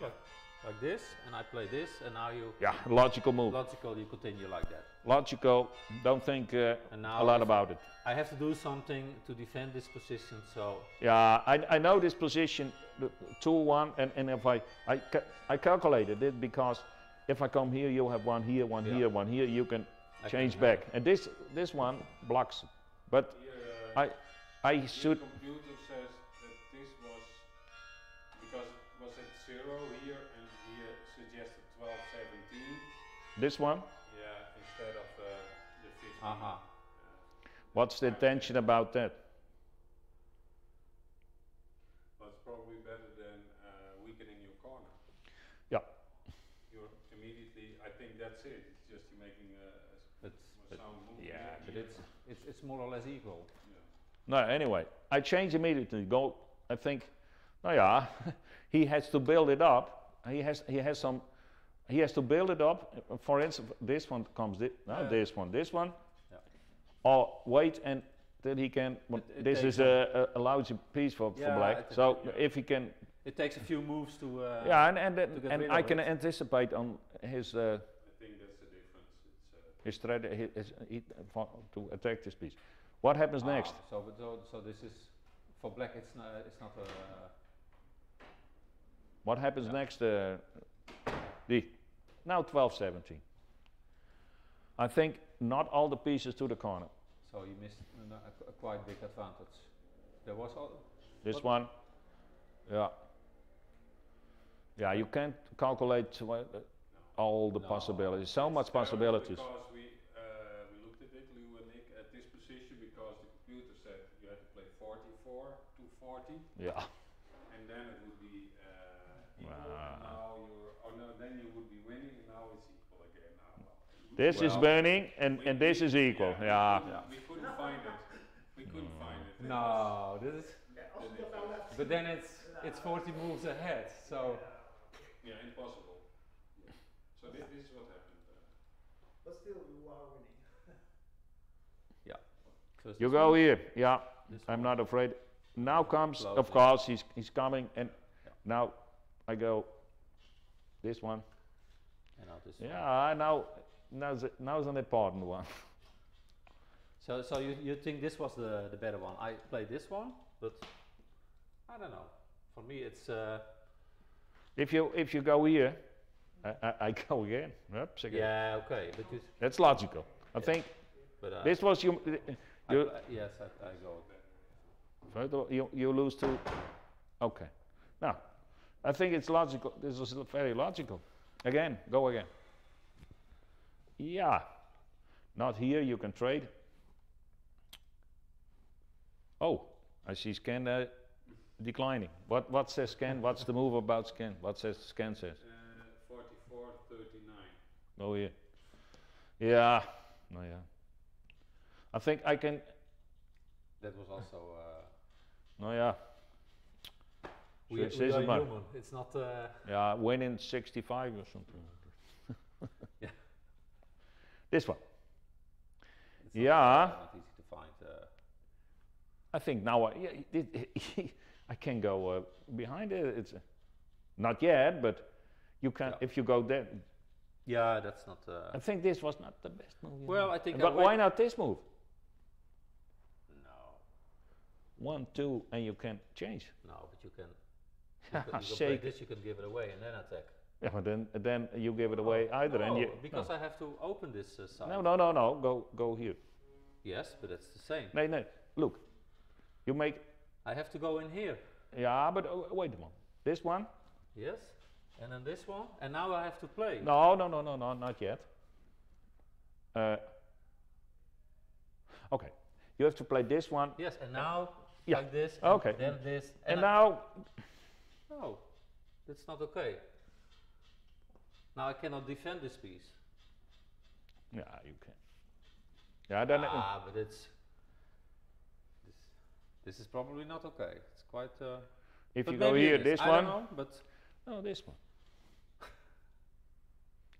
like this, and I play this, and now you. Yeah, logical move. Logical, you continue like that. Logical. Don't think And now a lot if about it. I have to do something to defend this position, so. Yeah, I know this position, 2-1, and if I calculated it because if I come here, you have one here, one here, one here. You can change back, and this one blocks. But I should. The computer says that this was because it was at 0 here, and he suggested 12-17. This one. Yeah, instead of the 15. Aha. What's the intention about that? Well, it's probably better than weakening your corner. Yeah. You're immediately. I think that's it. It's just you making a sound move. Yeah, but it's more or less equal. No, anyway, I change immediately. Go. I think. Oh yeah, he has to build it up. He has some. He has to build it up. For instance, this one comes. This one. Or wait and then he can. This is a lousy piece for black. So if he can. It takes a few moves to. And I can anticipate on his. I think that's the difference. It's his strategy to attack this piece. What happens next? So this is for black. It's not a. What happens next? Now 12-17. I think not all the pieces to the corner. So you missed a quite big advantage. There was all. This one. Yeah. Yeah, you can't calculate all the possibilities. So much possibilities. Because we looked at it, Lou and Nick, at this position because the computer said you had to play 44 to 40. Yeah. And then it would be equal. Now then you would be winning, and now it's equal again. This is burning, and this is equal. Yeah. We couldn't find it. We couldn't find it. No, this is. But then it's 40 moves ahead, so. Yeah, impossible. Yeah. So this is what happened. But still, you are winning. First You this go one, here. Yeah. this I'm one. not afraid. Now comes, of Closing. course, he's coming, and now I go this one. And now this one. Yeah, now's an important one. So you think this was the better one? I played this one, but I don't know. For me, it's. If you go here, I go again. Oops, again. Yeah, okay, but you. That's logical. I think But this was you. Yes, I go. First of all, you lose two. Okay. Now, I think it's logical. This is very logical. Again, go again. Yeah. Not here. You can trade. Oh, I see scan declining. What says scan? What's the move about scan? What says scan says? 44, 39. Oh yeah. Yeah. No yeah. I think I can. That was also. No yeah. We are maar. human. It's not. Yeah, winning 65 or something. Yeah. This one. It's Yeah. Not easy to find. I think now I can go behind it. It's not yet, but you can if you go there. Yeah, that's not. I think this was not the best move. Well, I think. But why not this move? No. 1, 2, and you can change. No, but you can. You can play Shake. this. You can give it away and then attack. Yeah, but then you give it away either, no, and you. because I have to open this side. No. Go here. Yes, but it's the same. No. Look, you make. I have to go in here. Yeah, but wait a moment. This one. Yes, and then this one, and now I have to play. No, not yet. Okay, you have to play this one. Yes, and now Yeah. like this. Okay. And then this. And I- now, No, that's not okay. Now I cannot defend this piece. yeah, you can. Yeah, then. But it's. This is probably not okay. It's quite. If but you go maybe here, it is. this I one. don't know, but No, this one.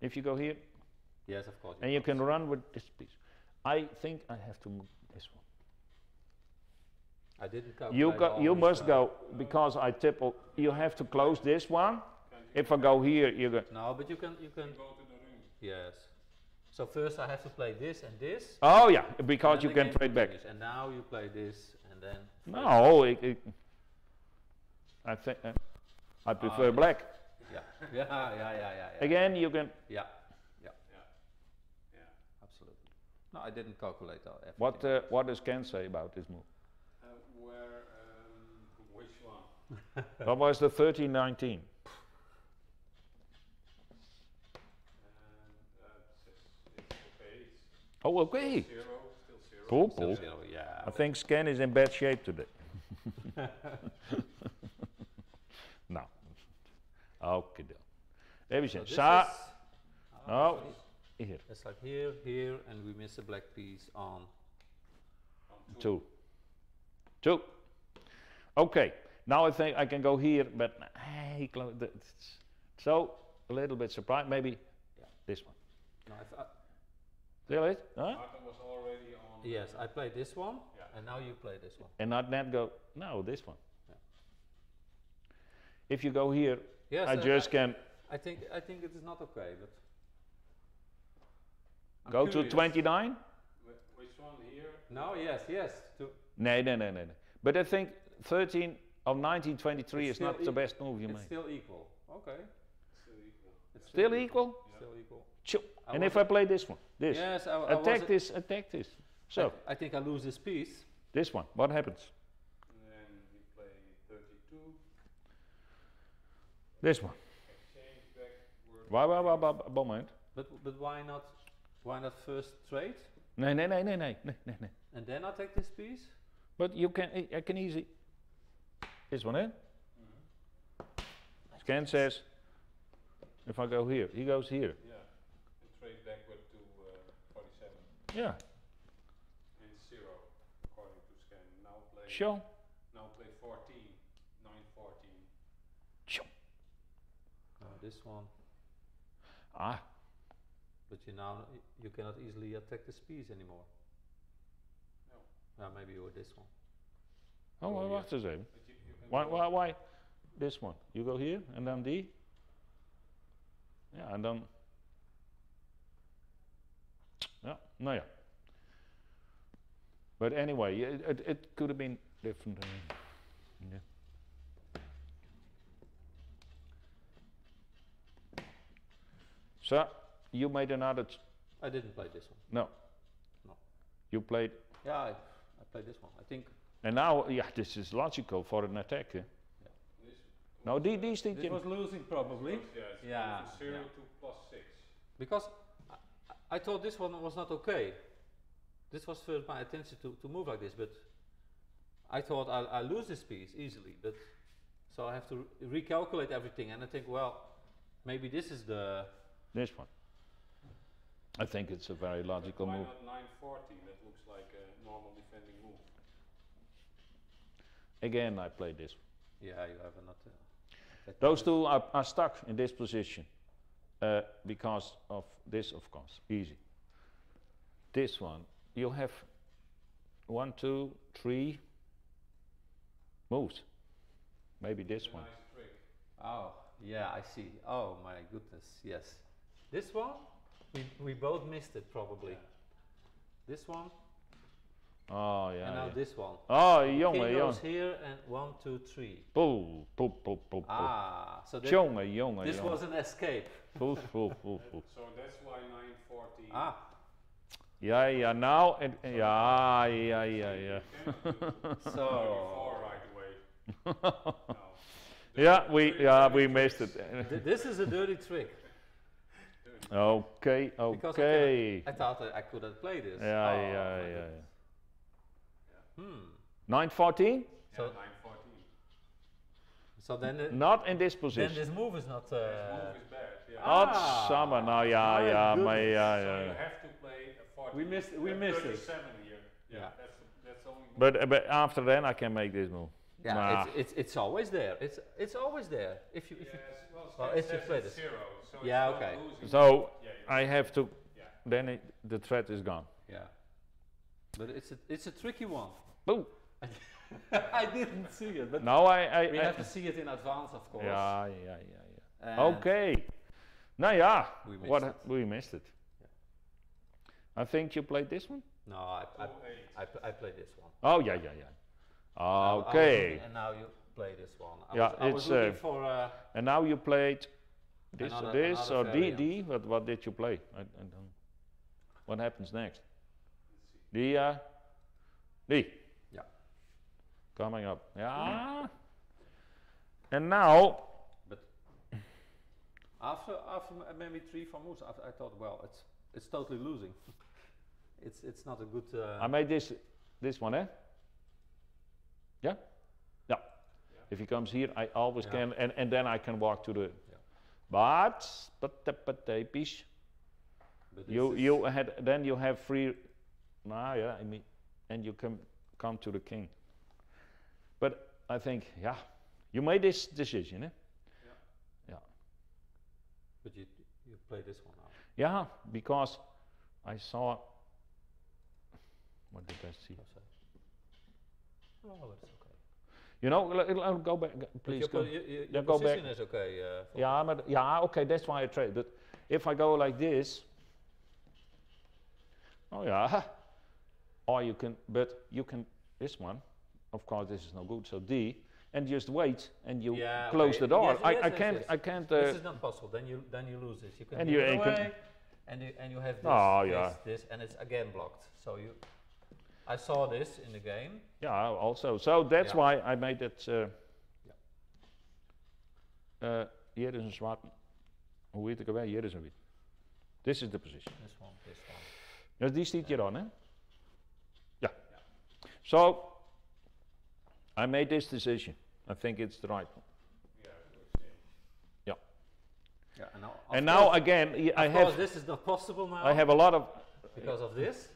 If you go here, yes, of course. and you can run with this piece. I think I have to move this one. I didn't calculate. You must go because I tip. You have to close this one. If I go here, you go. No, but you can. Go to the ring. Yes. So first I have to play this and this. Oh yeah, and because then you the can game trade back. continues. And now you play this and then. No, I think I prefer yes. black. Yeah. Again, you can. Yeah. Yeah. Absolutely. No, I didn't calculate all What does Ken say about this move? Which one? What was the 13-19? It's okay. Oh, okay. Still zero. Cool. Still zero, yeah. I think Scan is in bad shape today. No. Okay then. Even So zien. this Sa. is- Oh, here. It's like here, and we miss a black piece on. 2. Okay. Now I think I can go here, but hey, so a little bit surprised. Maybe Yeah. this one. No, Still it? Huh? Martin was already on. yes, I played this one, Yeah. and now you play this one. And not net go. No, this one. Yeah. If you go here, Yes, I just can I think it is not okay, but. I'm go to curious. 29. Which one here? No, yes. No. But I think 13 of 1923 It's is not still the best move you It's made. still equal. Okay. Still equal. It's Still equal? Still equal. Choo. I And if was- I play this one, this, Yes, I attack this. So I think I lose this piece. this one, what happens? And then we play 32. This one. Exchange back. Why, moment. But why not? Why not first trade Nee. and then I take this piece? But you can, I can easily. This one, eh? Scan says, if I go here, he goes here. Yeah. And trade backward to 47. Yeah, And 0 according to scan. Now play. sure. Now play 14. 9-14. This one. Ah, But you cannot easily attack this piece anymore. No. Maybe you this one. oh, Go wacht eens even. But you can go Why this one? You go here and then D. Yeah, and then. Yeah, no, yeah. But anyway, it could have been different. Yeah. So, you made another. I didn't play this one. No. No. You played. Yeah, I played this one. I think And now, yeah, this is logical for an attack. Eh? This No, these things. this was losing probably. it's Yeah, from 0 yeah. to +6. Because I thought this one was not okay. This was first my attention to move like this, but I thought I'll lose this piece easily, but so I have to recalculate everything, and I think, well, maybe this is the This one. I think it's a very logical Why move. not 940? That looks like a normal defending move. Again, I play this. yeah. You have not. Those two are stuck in this position because of this, of course. Easy. This one, you have 1, 2, 3 moves. Maybe this one. Nice trick. Oh, yeah, I see. Oh my goodness, yes. This one, we both missed it probably. This one, Oh yeah. and now yeah. this one. Oh, King jongen, goes jongen. here, and 1, 2, 3. Poeh, poeh, poeh, poeh, poeh. Ah, so Jongen, jongen, this jongen. was an escape. Poeh, poeh, poeh, poeh. So that's why 940. Ah, Yeah, yeah, now, and, yeah, yeah, yeah, yeah. so 34 right away. No. Yeah, we missed it. this is a dirty trick. Okay, Because okay. I thought that I could have played this. Yeah, Oh, yeah, my yeah, goodness. yeah. Hmm. 914? So- Yeah, 914. So then, Not in this then position. this move is not. This move is bad. Yeah. Ah, Summer, now, yeah, my yeah, goodness. my, yeah, So yeah. you have to play a 40. We missed it. 37 here. Yeah, Yeah. that's the only. But after then I can make this move. Yeah, Nah. it's always there. It's always there. If you Yes, well, well, it if you says play it's this. 0, so Yeah, it's not okay. losing. So Yeah, I have to, yeah. then the threat is gone. yeah, but it's a tricky one. Boom. I didn't see it, but Now we have to see it in advance, of course. yeah, yeah, yeah, yeah. And Okay. Nou ja, We missed what it. we missed it. I think you played this one? No, 2-8. I played this one. Oh yeah, yeah, yeah. I was Okay. looking- and now you play this one. Yeah, I was it's, looking for. And now you played this or Another- this another or variant. D. What did you play? I don't. What happens next? D. D. Yeah. Coming up. Yeah. And now, After maybe 3, 4 moves, I thought, well, it's totally losing. it's not a good. I made this one, eh? Yeah? Yeah. If he comes here, I always Yeah. can, and then I can walk to the. Yeah. But pish. but this You is- you had then you have free. Nah, yeah, I mean, and you can come to the king. But I think, yeah, you made this decision, eh? But you play this one now. Yeah, because I saw. What did I see? Oh, it's okay. You know, I'll go back, But please. your, Go. your go position back. is okay. For Yeah, but yeah, okay, that's why I trade. But if I go like this, oh yeah, or you can, but you can. This one, of course, this is no good. So D, and just wait, and you Yeah, close okay. the door. Yes, I yes, can't. yes. I can't. this is not possible. Then you lose this. You can And give you- it you can- away, and you have this, Oh, this, yeah. this, and it's again blocked. So I saw this in the game. Yeah, also. So that's Yeah. why I made it. Hier is een zwart. Hoe heet ik erbij? Hier is een wit. This is the position. This one, this one. Dus die stiet hier aan, hè? Ja. So, I made this decision. I think it's the right one. Yeah, and now, And now again, I of course, have this is not possible now. I have a lot of. because of this.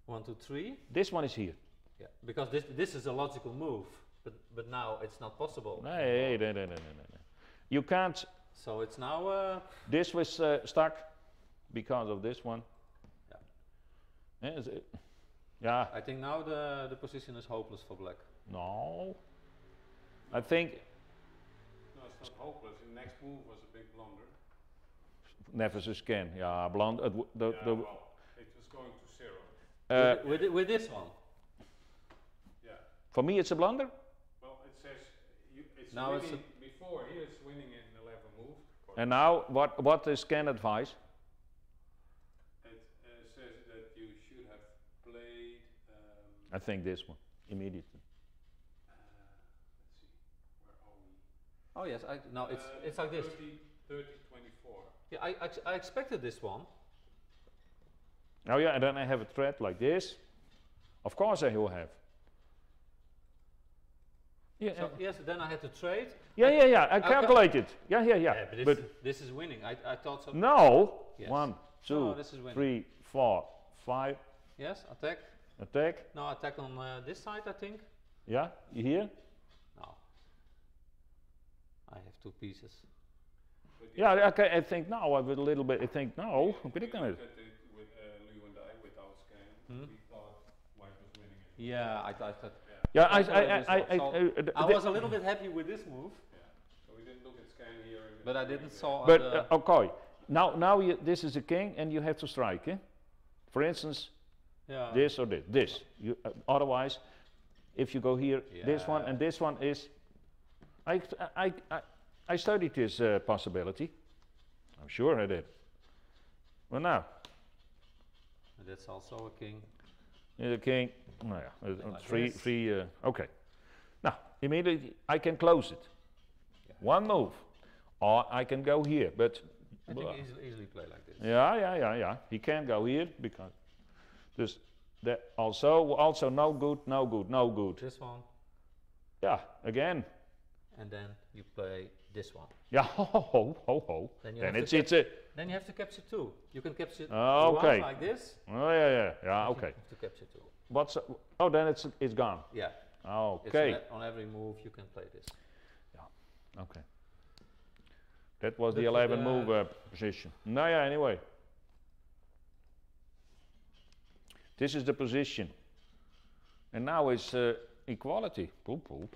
1, 2, 3. This one is here. Yeah, because this is a logical move, but now it's not possible. Nee. You can't. So it's now. This was stuck because of this one. Yeah. Yeah, is it- yeah. I think now the position is hopeless for black. No. I think No, it's not hopeless. The next move was a big blunder. never so scan. Yeah, blonde. Yeah, well, it was going to 0. With this one. Yeah. For me, it's a blunder. Well, it says it's Now it's winning before. Here it's winning in 11 moves. And now, what is scan advice? It says that you should have played. I think this one immediately. Let's see, where are we? Oh yes, now it's like this. 30, 24. Yeah, I expected this one. Oh yeah, and then I have a thread like this. Of course I will have. Yeah, So yes, then I had to trade. yeah. I Okay. calculated. Yeah. But this is winning. I thought so. No. Yes. 1, 2, No, this is winning. 3, 4, 5. Yes, attack. Attack. No, attack on this side, I think. Yeah. You hear? No. I have 2 pieces. Yeah. Okay. I think now. I would a little bit. I think no. We But it can. looked at it with Lou and I without scan. Hmm? We thought White was winning it. Yeah, I thought. Yeah. That's what it is. I was a little bit happy with this move, So we didn't look at scan here. but I didn't saw. But the okay. Now this is a king, and you have to strike. Eh? For instance, yeah. this or this. This. You otherwise, if you go here, this one Yeah. and this one is. I studied this possibility. I'm sure I did. Well, now And that's also a king. the king. Oh yeah, Something like three. this. Okay. Now immediately I can close it. Yeah. One move, or I can go here. But I think easily play like this. yeah. He can't go here because this that also no good. This one, Yeah, again. and then you play this one. Yeah, ho. Then you Then have it's to it's a. Then you have to capture 2. You can capture Okay. one like this. Oh yeah. You Okay. have to capture 2. What's oh then it's gone. Yeah. Okay. It's on every move you can play this. Okay. That was the That was 11 the- move position. No, yeah. Anyway, this is the position, and now it's equality. Poop.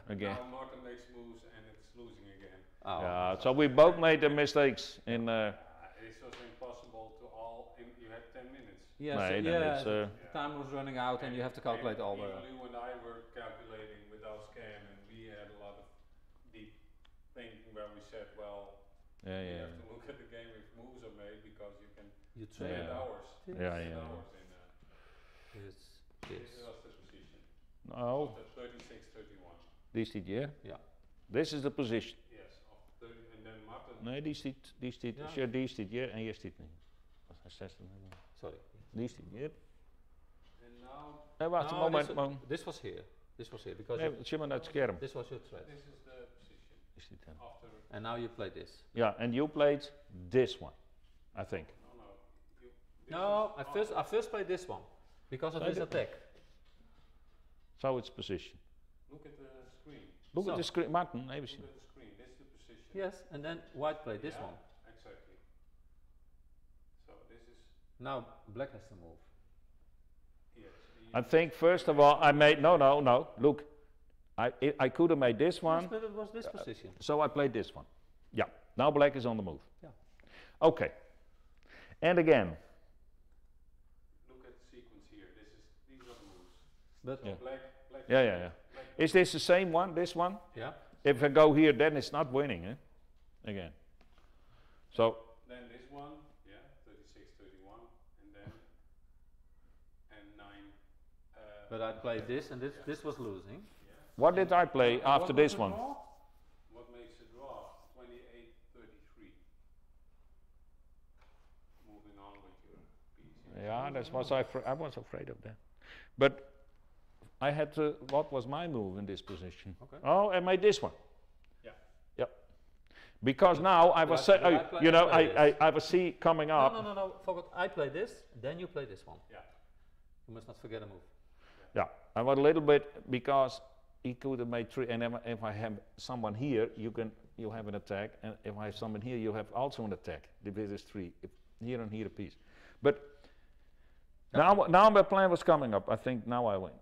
Again. Now Martin makes moves and it's losing again. Oh. Yeah. So we both made the mistakes in. This was impossible to all. You had 10 minutes. Yes, Nee, then yeah, it's, the time was running out and you have to calculate all the... Lou and I were calculating without scan, and we had a lot of deep thinking where we said, well, you have to look at the game if moves are made because you can You spend trade. hours. Yeah. Hours in This. this was the position. No, Of the 36-31. die zit hier. Yeah. This is the position. Yes, of 30, and then Martin. Nee, die zit Ja. die zit hier en hier zit niet. Wat is 60? Sorry. Die zit hier. And now Nee, wacht een No, moment. this, man. this was here. This was here because Nee, zie maar naar het scherm. this was your thread. this is the position Is dit hem? after. And now you play this. Yeah, and you played this one, I think. No. You, this No, is I first played this one because of Play this the- attack. So it's position. Look at the screen. Look So. at the screen. Martin, even Look zien. at the screen. This is the position. Yes, and then white played this Yeah, one. Exactly. So this is Now black has to move. yes. I think first of all I made no. Look, I could have made this one. Yes, but it was this position. So I played this one. Yeah. Now black is on the move. Yeah. Okay. And again. Look at the sequence here. These are the moves. But Yeah. Black. Yeah. Black. Is this the same one? This one? yeah. If I go here, then it's not winning. Eh? Again. So Then this one, yeah, 36-31, and then and 9. But I played this and this was losing. what did I play And after what was this the one? draw? What makes a draw? 28-33. Moving on with your piece. Yeah, that's what I was afraid of that. But I had to. What was my move in this position? Okay. Oh, I made this one. Yeah. Yep. Because now I was, But I play- you know, I play I have a C coming up. No. Forgot. I play this, then you play this one. Yeah. You must not forget a move. Yeah, I was a little bit because he could have made 3. And if I have someone here, you have an attack, and if I have someone here, you have also an attack. This is 3. If here and here a piece. But now my plan was coming up. I think now I win.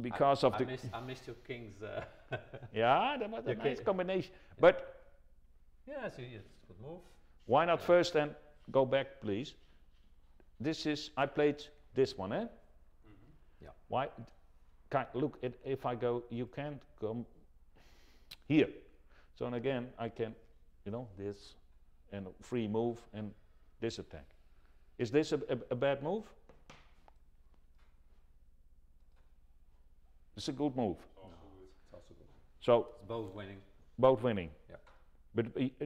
Because of the I missed your kings. yeah, that was a Okay. nice combination. But Yeah, see, it's a good move. why not first then go back, please? This is I played this one, eh? Yeah. Why? Look, if I go, you can't come here. So and again, I can, this and a free move and this attack. Is this a bad move? It's a good move. It's also good. So It's both winning. both winning. Yeah. But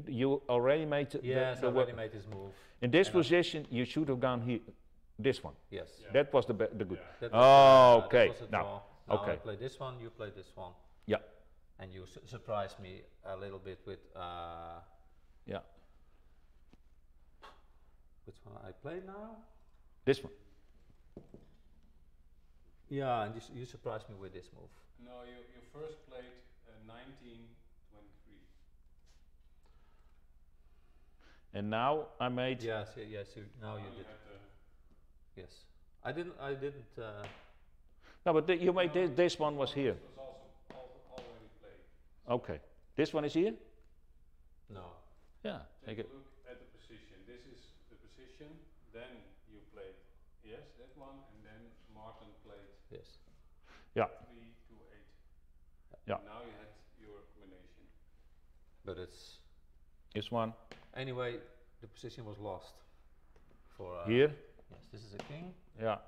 you already made Yes, I the already made this move. in this And I- position. You should have gone here. This one. Yes. Yeah. That was the good. That Oh, was, okay. That was a Now, draw. Now I Okay. play this one, you play this one. Yeah. And you surprised me a little bit with Yeah. which one I play now? This one. Yeah, and you surprised me with this move. No, you first played 1923. And now I made. Yes, now you did. had the Yes. I didn't No, but you made this one was here. This was also already played. Okay. This one is here? no. Yeah. Take Take a it. look at the position. This is the position. Then you played that one, and then Martin played Yes. Yeah. 3, 2, 8. Yeah. Now you had your combination. But it's This one. anyway the position was lost. For Here. yes, this is a king. Yeah.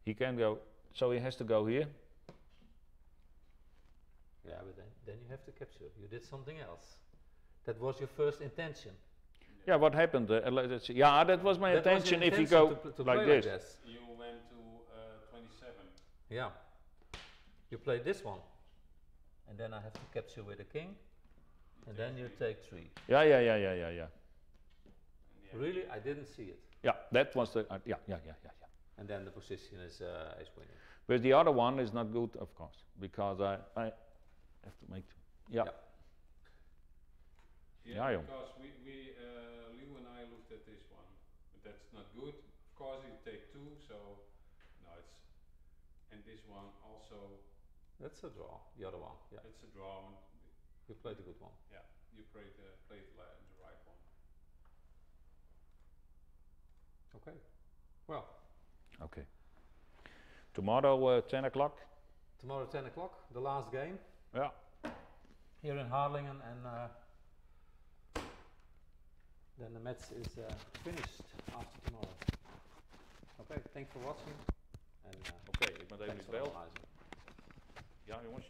He can go. So he has to go here. Yeah, but then you have to capture. You did something else. That was your first intention. Yeah. What happened? Let's see. Yeah, that was my That was your intention. If you intention go to like play this. You went to 27. Yeah. You play this one. And then I have to capture with a king. And then you take 3. Yeah. And the Really? I didn't see it. Yeah. That was the. Yeah. And then the position is winning. But the other one is not good, of course, because I have to make. Yeah. Yeah, Jon. Because Lew and I looked at this one, but that's not good. Of course, you take 2, so no, it's and this one also. That's a draw. The other one. Yeah. It's a draw. And You played a good one. yeah, you played the right one. Okay. Well, Okay. Tomorrow 10 o'clock. tomorrow 10 o'clock, the last game Yeah. here in Harlingen, and then the match is finished after tomorrow. Okay, thanks for watching. And Oké, ik ben even thanks niet for bel. analyzing. Ja, jongens.